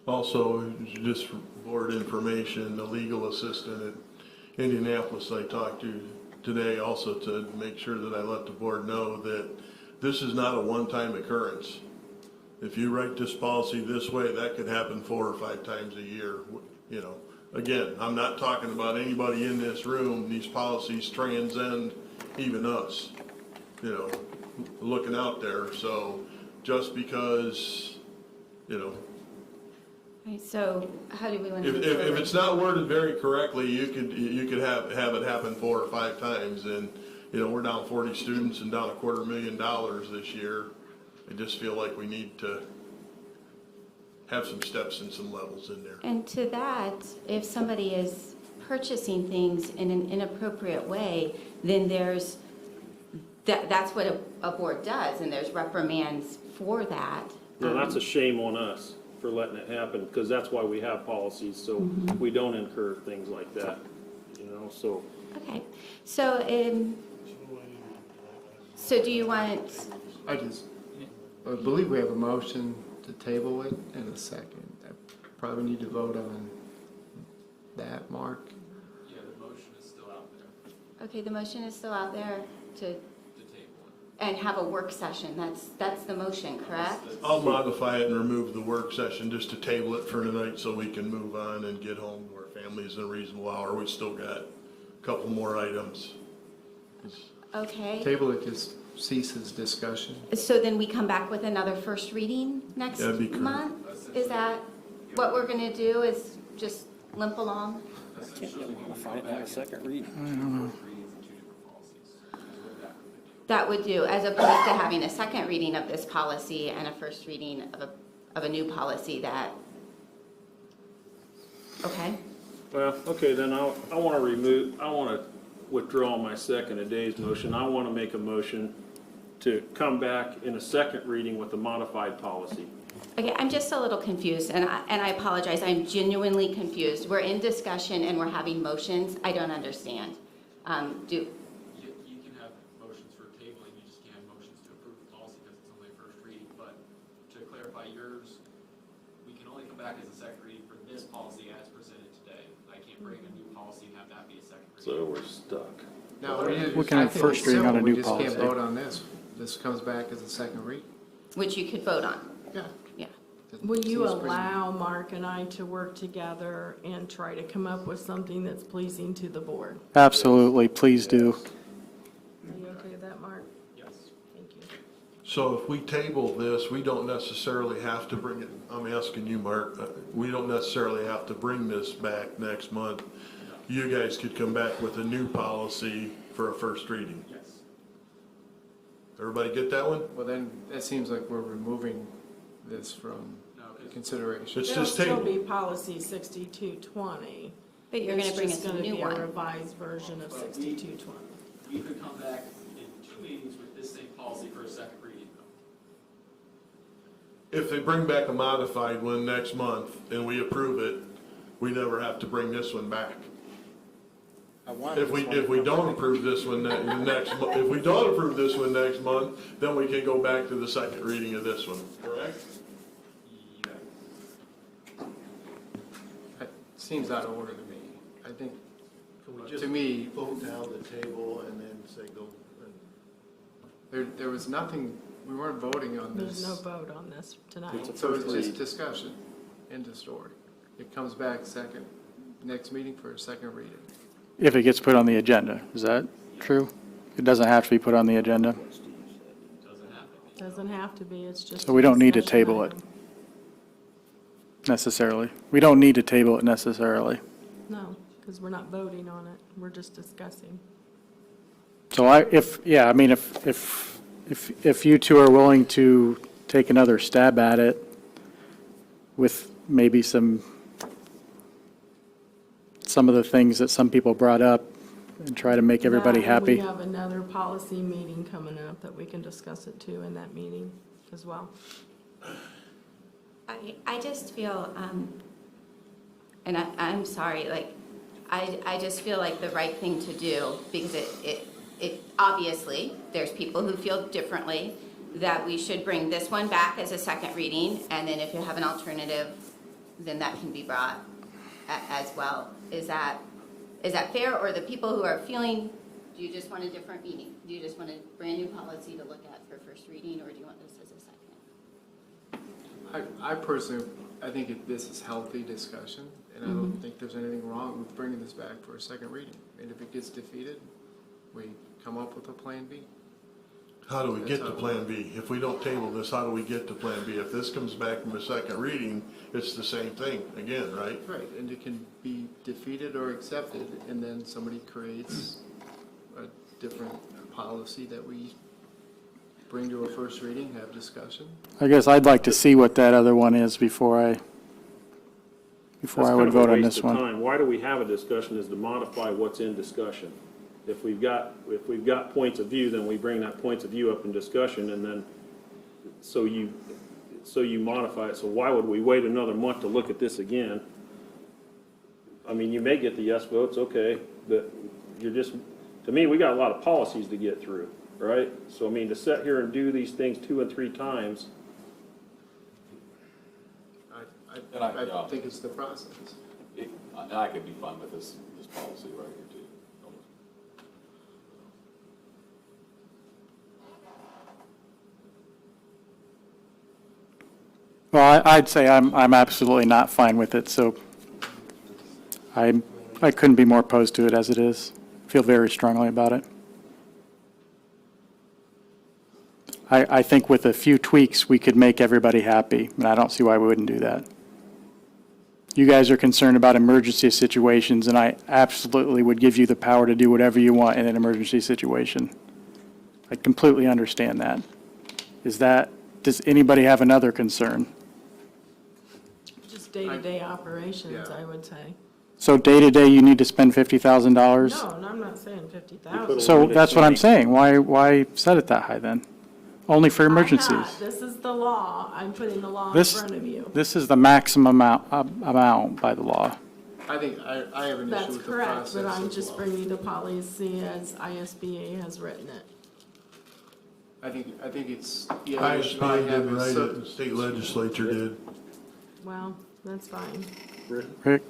Also, just for board information, the legal assistant at Indianapolis I talked to today also to make sure that I let the board know that this is not a one-time occurrence. If you write this policy this way, that could happen 4 or 5 times a year, Again, I'm not talking about anybody in this room. These policies transcend even us, looking out there. So just because, Okay, so how do we want to If, move if forward? it's not worded very correctly, you could have it happen 4 or 5 times, and, we're down 40 students and down $250,000 this year. I just feel like we need to have some steps and some levels in there. And to that, if somebody is purchasing things in an inappropriate way, then that's what a board does, and there's reprimands for that. Now, that's a shame on us for letting it happen, because that's why we have policies, so we don't incur things like that, so. Okay, so do you want, I believe we have a motion to table it in a second. I probably need to vote on that, Mark. Yeah, the motion is still out there okay, the motion is still out there to, to table it. and have a work session, that's the motion, correct? I'll modify it and remove the work session just to table it for tonight so we can move on and get home to our families in a reasonable hour. We still got a couple more items. Okay, Table it just ceases discussion. so then we come back with another first reading next That'd be correct. month? Is that what we're gonna do, is just limp along? Have a second reading. Readings and 2 different policies. That's what that would do. That would do, as opposed to having a second reading of this policy and a first reading of a new policy that, okay? Well, okay, then I want to withdraw my second of Dave's motion. I want to make a motion to come back in a second reading with a modified policy. Okay, I'm just a little confused, and I apologize, I'm genuinely confused. We're in discussion and we're having motions, I don't understand. You can have motions for tabling, you just can't have motions to approve the policy because it's only a first reading. But to clarify yours, we can only come back as a second reading for this policy as presented today. I can't bring a new policy and have that be a second reading. So we're stuck. No, We can have first reading on a new We just policy. can't vote on this. This comes back as a second read. Which you could vote on. Yeah. Yeah. Will you Seems pretty- allow Mark and I to work together and try to come up with something that's pleasing to the board? Absolutely, please do. Are you okay with that, Mark? Yes. Thank you. So if we table this, we don't necessarily have to bring it, I'm asking you, Mark, we don't necessarily have to bring this back next month. You guys could come back with a new policy for a first reading. Yes. Everybody get that one? Well, then, that seems like we're removing this from No, 'cause consideration. It's It'll just still table. be policy 6220. But you're gonna bring us a new It's just gonna be one. a revised version of 6220. we could come back in 2 meetings with this same policy for a second reading though. If they bring back a modified one next month and we approve it, we never have to bring this one back. I want If this one we to don't come approve this one if we don't approve this one next month, then we can go back to the second reading of this one, correct? It seems out of order to me. I think, Can we to just me, vote down the table and then say go? there was nothing, we weren't voting on this. There's no vote on this tonight. So it's just discussion, end of story. It comes back next meeting for a second reading. If it gets put on the agenda, is that true? It doesn't have to be put on the agenda, Doesn't have to be, it's just. so we don't need to discussion table it item. necessarily. We don't need to table it necessarily. No, because we're not voting on it, we're just discussing. So if you two are willing to take another stab at it with maybe some of the things that some people brought up and try to make everybody That, and happy. we have another policy meeting coming up that we can discuss it too in that meeting as well. I just feel, and I'm sorry, like, I just feel like the right thing to do, because it obviously, there's people who feel differently, that we should bring this one back as a second reading, and then if you have an alternative, then that can be brought as well. Is that fair, or the people who are feeling, do you just want a different meeting? Do you just want a brand new policy to look at for first reading, or do you want this as a second? I personally, I think this is healthy discussion, and I don't think there's anything wrong with bringing this back for a second reading. And if it gets defeated, we come up with a plan B. How do we get to Plan B? If we don't table this, how do we get to Plan B? If this comes back from a second reading, it's the same thing again, right? Right, and it can be defeated or accepted, and then somebody creates a different policy that we bring to a first reading, have discussion. I guess I'd like to see what that other one is before I would vote on this one. Why do we have a discussion is to modify what's in discussion. If we've got points of view, then we bring that points of view up in discussion, and then, so you modify it. So why would we wait another month to look at this again? I mean, you may get the yes votes, okay, but you're just, to me, we got a lot of policies to get through, right? So, I mean, to sit here and do these things 2 and 3 times, I think it's the process. And I could be fine with this policy right here too. Well, I'd say I'm absolutely not fine with it, so I couldn't be more opposed to it as it is. Feel very strongly about it. I think with a few tweaks, we could make everybody happy, and I don't see why we wouldn't do that. You guys are concerned about emergency situations, and I absolutely would give you the power to do whatever you want in an emergency situation. I completely understand that. Does anybody have another concern? Just day-to-day operations, I would say. So day-to-day, you need to spend $50,000? No, I'm not saying 50,000. So that's what I'm saying. Why set it that high then? Only for emergencies. This is the law. I'm putting the law in This, front of you. this is the maximum amount by the law. I think I have an issue That's with the correct, process but I'm as just well. bringing you the policy as ISBA has written it. I think it's, yeah, we should probably ISBA have didn't a write sub- it, the state legislature did. Well, that's fine. Rick?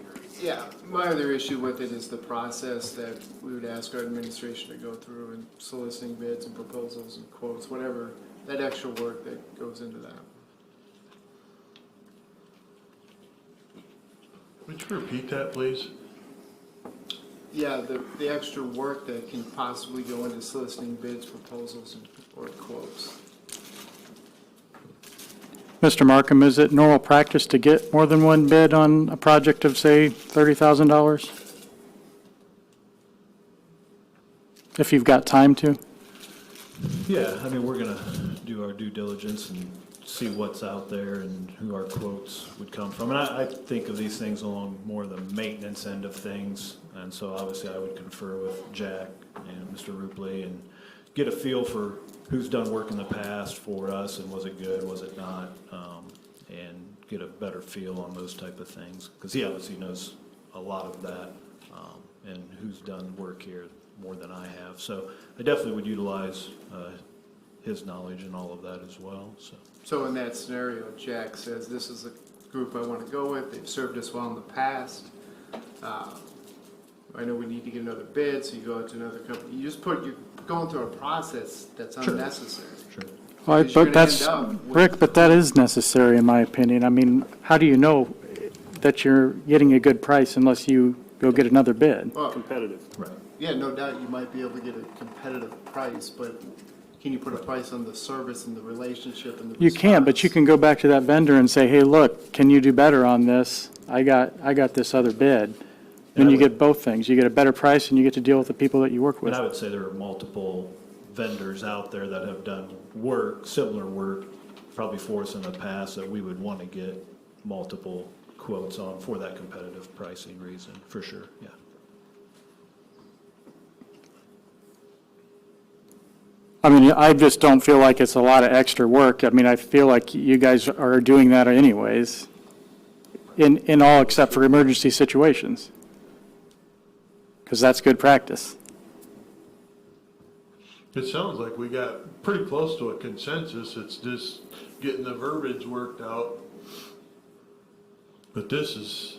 Yeah, my other issue with it is the process that we would ask our administration to go through and soliciting bids and proposals and quotes, whatever, that extra work that goes into that. Would you repeat that, please? Yeah, the extra work that can possibly go into soliciting bids, proposals, or quotes. Mr. Markham, is it normal practice to get more than one bid on a project of, say, $30,000? If you've got time to? Yeah, I mean, we're gonna do our due diligence and see what's out there and who our quotes would come from. And I think of these things along more the maintenance end of things. And so obviously I would confer with Jack and Mr. Rupley and get a feel for who's done work in the past for us and was it good, was it not? And get a better feel on those type of things. Because he obviously knows a lot of that and who's done work here more than I have. So I definitely would utilize his knowledge and all of that as well. So in that scenario, Jack says, this is a group I want to go with, they've served us well in the past. I know we need to get another bid, so you go out to another company. You're going through a process that's unnecessary. Sure. Well, Because you're but gonna that's, end up with- Rick, but that is necessary in my opinion. I mean, how do you know that you're getting a good price unless you go get another bid? Well, Competitive. Right. yeah, no doubt you might be able to get a competitive price, but can you put a price on the service and the relationship and the You can, but you response? can go back to that vendor and say, hey, look, can you do better on this? I got this other bid. Then you get both things. You get a better price and you get to deal with the people that you work with. And I would say there are multiple vendors out there that have done work, similar work, probably for us in the past that we would want to get multiple quotes on for that competitive pricing reason, for sure, yeah. I mean, I just don't feel like it's a lot of extra work. I mean, I feel like you guys are doing that anyways, in all except for emergency situations. Because that's good practice. It sounds like we got pretty close to a consensus, it's just getting the verbiage worked out. But this is,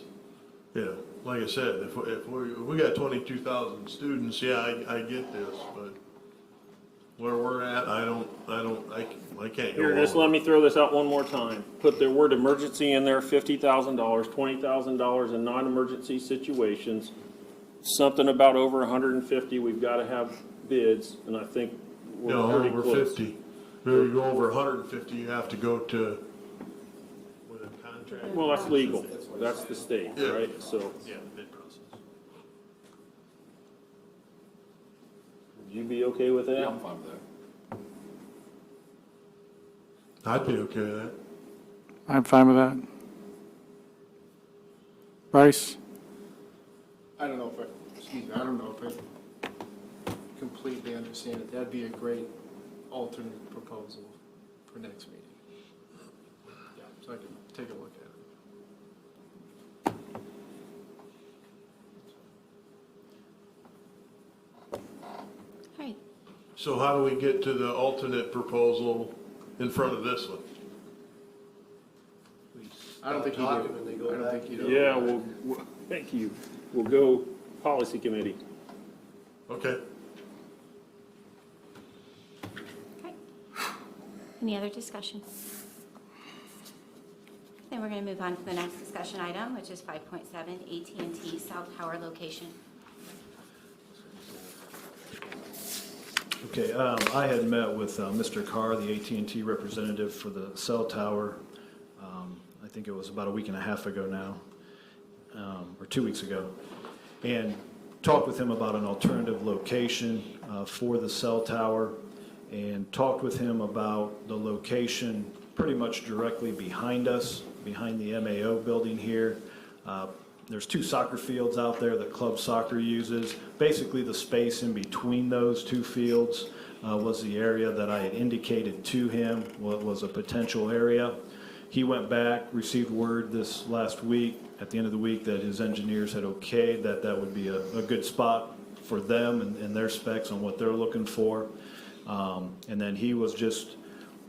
yeah, like I said, if we got 22,000 students, yeah, I get this, but where we're at, I can't go Here, just along. let me throw this out one more time. Put the word emergency in there, $50,000, $20,000 in non-emergency situations. Something about over 150, we've got to have bids, and I think we're No, pretty over close. 50. If you go over 150, you have to go to, with a contract. Well, that's legal. That's the state, Yeah. right? So, Yeah, bid process. would you be okay with that? Yeah, I'm fine with that. I'd be okay with that. I'm fine with that. Bryce? I don't know if I completely understand it. That'd be a great alternate proposal for next meeting. Yeah, so I can take a look at it. All right. So how do we get to the alternate proposal in front of this one? I don't think you Talking do. and they go I don't back. think you do. Yeah, thank you. We'll go policy committee. Okay. Okay. Any other discussion? Then we're going to move on to the next discussion item, which is 5.7, AT&T cell tower location. Okay, I had met with Mr. Carr, the AT&T representative for the cell tower. I think it was about a week and a half ago now, or 2 weeks ago, and talked with him about an alternative location for the cell tower, and talked with him about the location pretty much directly behind us, behind the MAO building here. There's 2 soccer fields out there that club soccer uses. Basically, the space in between those 2 fields was the area that I had indicated to him what was a potential area. He went back, received word this last week, at the end of the week, that his engineers had okayed that that would be a good spot for them and their specs on what they're looking for. And then he was just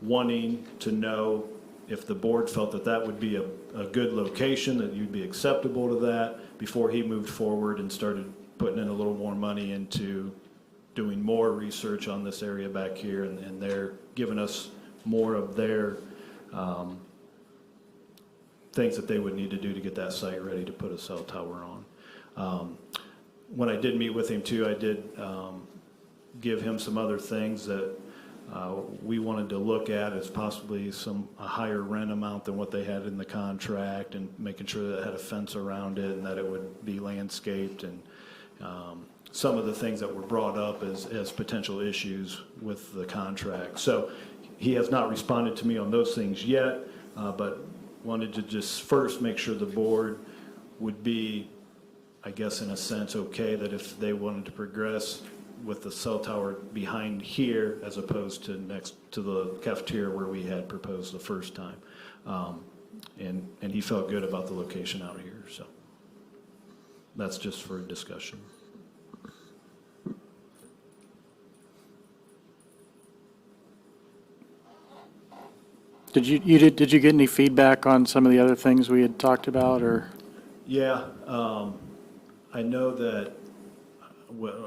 wanting to know if the board felt that that would be a good location, that you'd be acceptable to that, before he moved forward and started putting in a little more money into doing more research on this area back here, and they're giving us more of their things that they would need to do to get that site ready to put a cell tower on. When I did meet with him too, I did give him some other things that we wanted to look at as possibly a higher rent amount than what they had in the contract, and making sure that it had a fence around it and that it would be landscaped, and some of the things that were brought up as potential issues with the contract. So he has not responded to me on those things yet, but wanted to just first make sure the board would be, I guess in a sense, okay that if they wanted to progress with the cell tower behind here as opposed to next to the cafeteria where we had proposed the first time. And he felt good about the location out here, so that's just for discussion. Did you get any feedback on some of the other things we had talked about, or? Yeah, I know that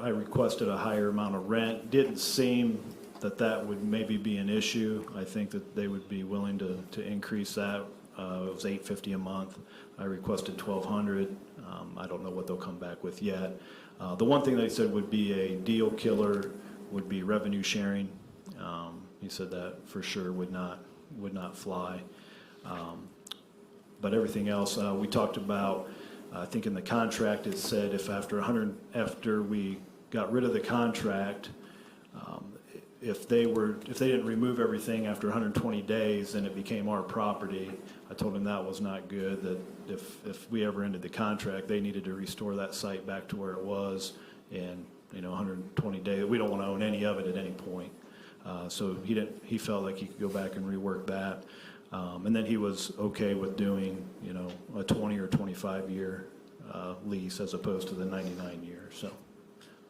I requested a higher amount of rent. Didn't seem that that would maybe be an issue. I think that they would be willing to increase that. It was $850 a month. I requested $1,200. I don't know what they'll come back with yet. The one thing they said would be a deal killer would be revenue sharing. He said that for sure would not fly. But everything else, we talked about, I think in the contract it said if after we got rid of the contract, if they didn't remove everything after 120 days, then it became our property. I told him that was not good, that if we ever ended the contract, they needed to restore that site back to where it was, and 120 days, we don't want to own any of it at any point. So he felt like he could go back and rework that. And then he was okay with doing, a 20 or 25 year lease as opposed to the 99 years.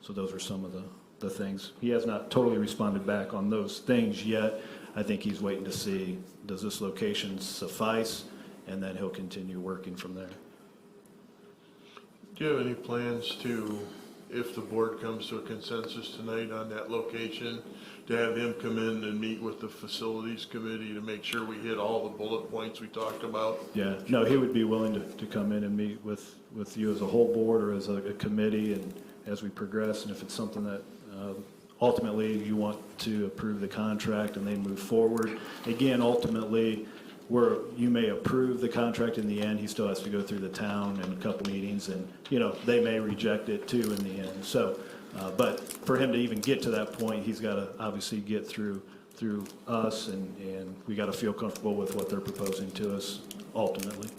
So those are some of the things. He has not totally responded back on those things yet. I think he's waiting to see, does this location suffice? And then he'll continue working from there. Do you have any plans to, if the board comes to a consensus tonight on that location, to have him come in and meet with the facilities committee to make sure we hit all the bullet points we talked about? Yeah, no, he would be willing to come in and meet with you as a whole board or as a committee, and as we progress, and if it's something that ultimately you want to approve the contract and they move forward. Again, ultimately, where you may approve the contract in the end, he still has to go through the town and a couple meetings, and they may reject it too in the end. So, but for him to even get to that point, he's got to obviously get through us, and we got to feel comfortable with what they're proposing to us ultimately.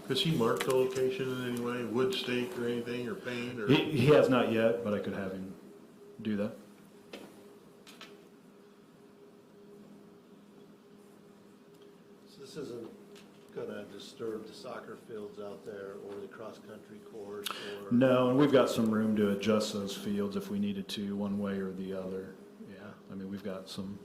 Has he marked the location in any way, wood stake or anything, or paint, or? He has not yet, but I could have him do that. So this isn't gonna disturb the soccer fields out there or the cross-country course or? No, and we've got some room to adjust those fields if we needed to, one way or the other. Yeah, I mean, we've got some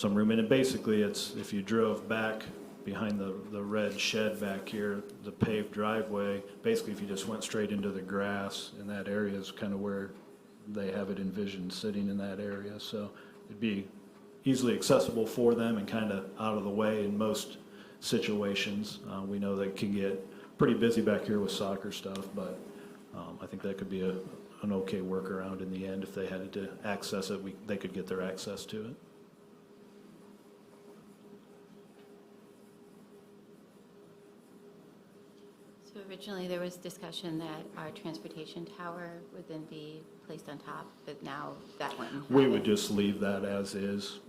room. And basically, it's, if you drove back behind the red shed back here, the paved driveway, basically if you just went straight into the grass, and that area is kind of where they have it envisioned, sitting in that area. So it'd be easily accessible for them and kind of out of the way in most situations. We know they can get pretty busy back here with soccer stuff, but I think that could be an okay workaround in the end. If they had to access it, they could get their access to it. So originally there was discussion that our transportation tower would then be placed on top, but now that wouldn't We happen. would just leave that as is.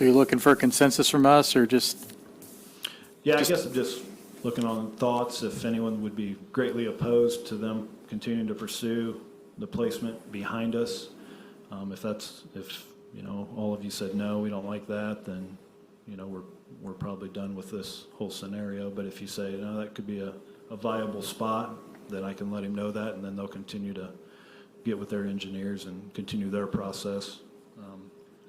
So you're looking for a consensus from us, or just, Yeah, I guess I'm just looking on thoughts, if anyone would be greatly opposed to them continuing to pursue the placement behind us. If, you know, all of you said, no, we don't like that, then, you know, we're probably done with this whole scenario. But if you say, no, that could be a viable spot, then I can let him know that, and then they'll continue to get with their engineers and continue their process.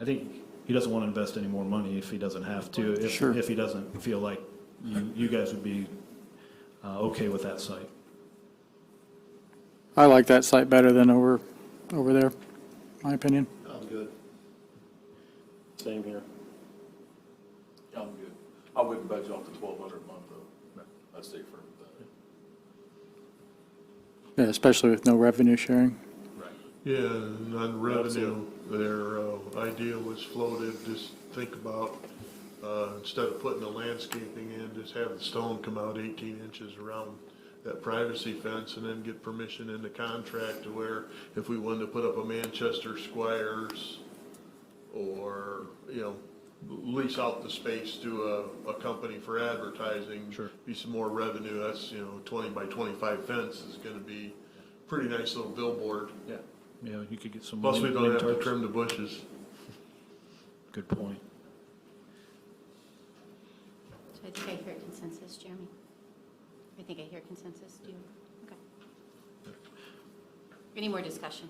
I think he doesn't want to invest any more money if he doesn't have to, Sure. if he doesn't feel like you guys would be okay with that site. I like that site better than over there, my opinion. I'm good. Same here. I'm good. I wouldn't budge off the 1,200 a month though. I'd stay firm with that. Yeah, especially with no revenue sharing. Yeah, and on revenue, their idea was floated, just think about, instead of putting the landscaping in, just have the stone come out 18 inches around that privacy fence, and then get permission in the contract to where if we wanted to put up a Manchester Squires or, you know, lease out the space to a company for advertising. Sure. Be some more revenue. That's, you know, 20 by 25 fence is gonna be pretty nice little billboard. Yeah. Yeah, you could get some. Plus, we don't have to tarps. trim the bushes. Good point. So I think I hear consensus, Jeremy. I think I hear consensus. Do you? Okay. Any more discussion?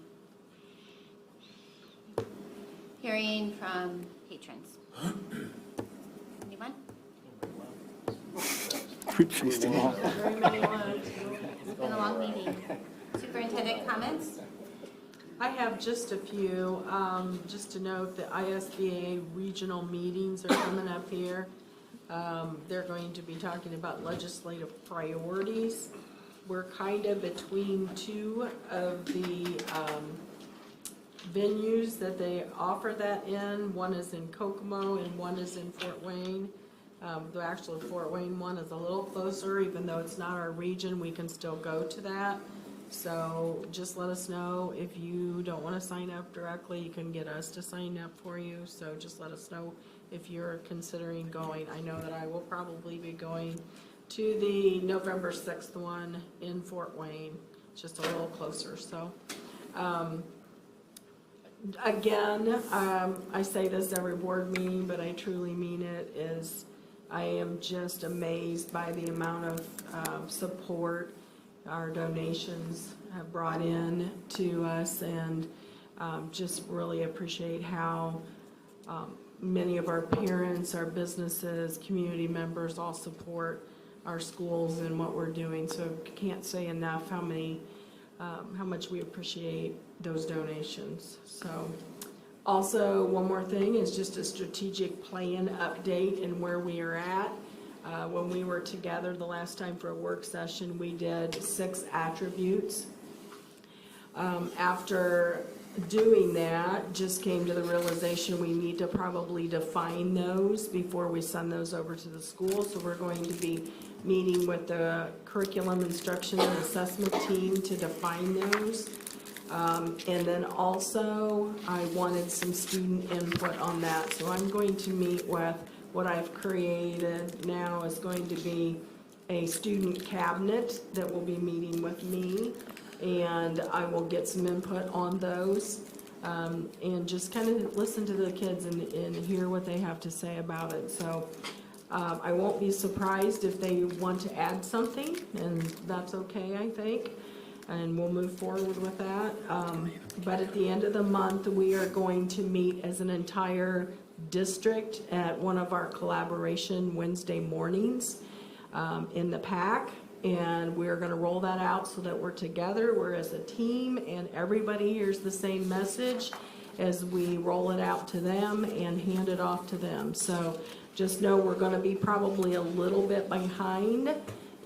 Hearing from patrons. Anyone? We chased them all. Very many lines. It's been a long meeting. Superintendent comments? I have just a few. Just to note, the ISBA regional meetings are coming up here. They're going to be talking about legislative priorities. We're kind of between two of the venues that they offer that in. One is in Kokomo and one is in Fort Wayne. The actual Fort Wayne one is a little closer, even though it's not our region, we can still go to that. So just let us know. If you don't want to sign up directly, you can get us to sign up for you. So just let us know if you're considering going. I know that I will probably be going to the November 6th one in Fort Wayne, just a little closer. So again, I say this every board meeting, but I truly mean it, is I am just amazed by the amount of support our donations have brought in to us, and just really appreciate how many of our parents, our businesses, community members all support our schools and what we're doing. So can't say enough how much we appreciate those donations. So also, one more thing is just a strategic plan update and where we are at. When we were together the last time for a work session, we did 6 attributes. After doing that, just came to the realization we need to probably define those before we send those over to the school. So we're going to be meeting with the curriculum instruction and assessment team to define those. And then also, I wanted some student input on that. So I'm going to meet with, what I've created now is going to be a student cabinet that will be meeting with me, and I will get some input on those, and just kind of listen to the kids and hear what they have to say about it. So I won't be surprised if they want to add something, and that's okay, I think, and we'll move forward with that. But at the end of the month, we are going to meet as an entire district at one of our collaboration Wednesday mornings in the PAC, and we're going to roll that out so that we're together, we're as a team, and everybody hears the same message as we roll it out to them and hand it off to them. So just know we're going to be probably a little bit behind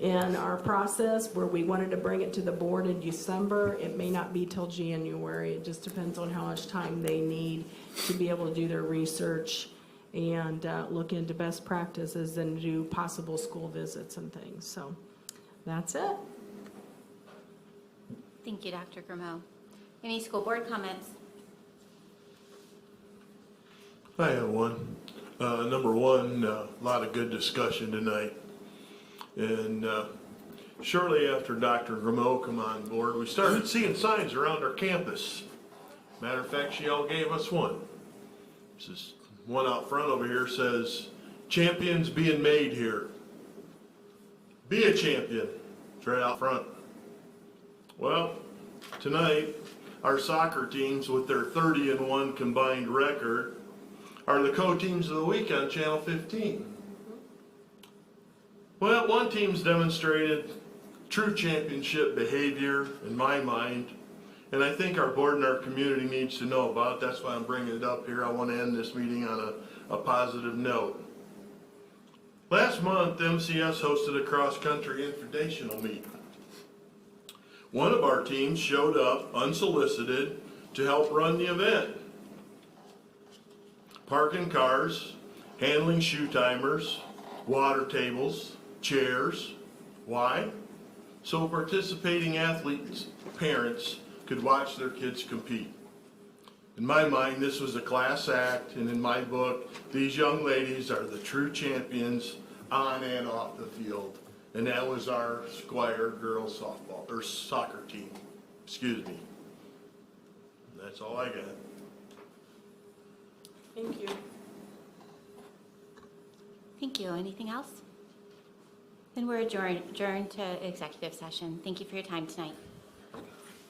in our process, where we wanted to bring it to the board in December. It may not be till January. It just depends on how much time they need to be able to do their research and look into best practices and do possible school visits and things. So that's it. Thank you, Dr. Grimeau. Any school board comments? I have one. Number one, a lot of good discussion tonight. And shortly after Dr. Grimaud come on board, we started seeing signs around our campus. Matter of fact, she all gave us one. This is one out front over here says, "Champions being made here." Be a champion. It's right out front. Well, tonight, our soccer teams with their 30-1 combined record are the co-teams of the week on Channel 15. Well, one team's demonstrated true championship behavior in my mind, and I think our board and our community needs to know about it. That's why I'm bringing it up here. I want to end this meeting on a positive note. Last month, MCS hosted a cross-country invitational meet. One of our teams showed up unsolicited to help run the event. Parking cars, handling shoe timers, water tables, chairs. Why? So participating athletes' parents could watch their kids compete. In my mind, this was a class act, and in my book, these young ladies are the true champions on and off the field. And that was our Squire girls softball, or soccer team, excuse me. And that's all I got. Thank you. Thank you. Anything else? Then we're adjourned to executive session. Thank you for your time tonight.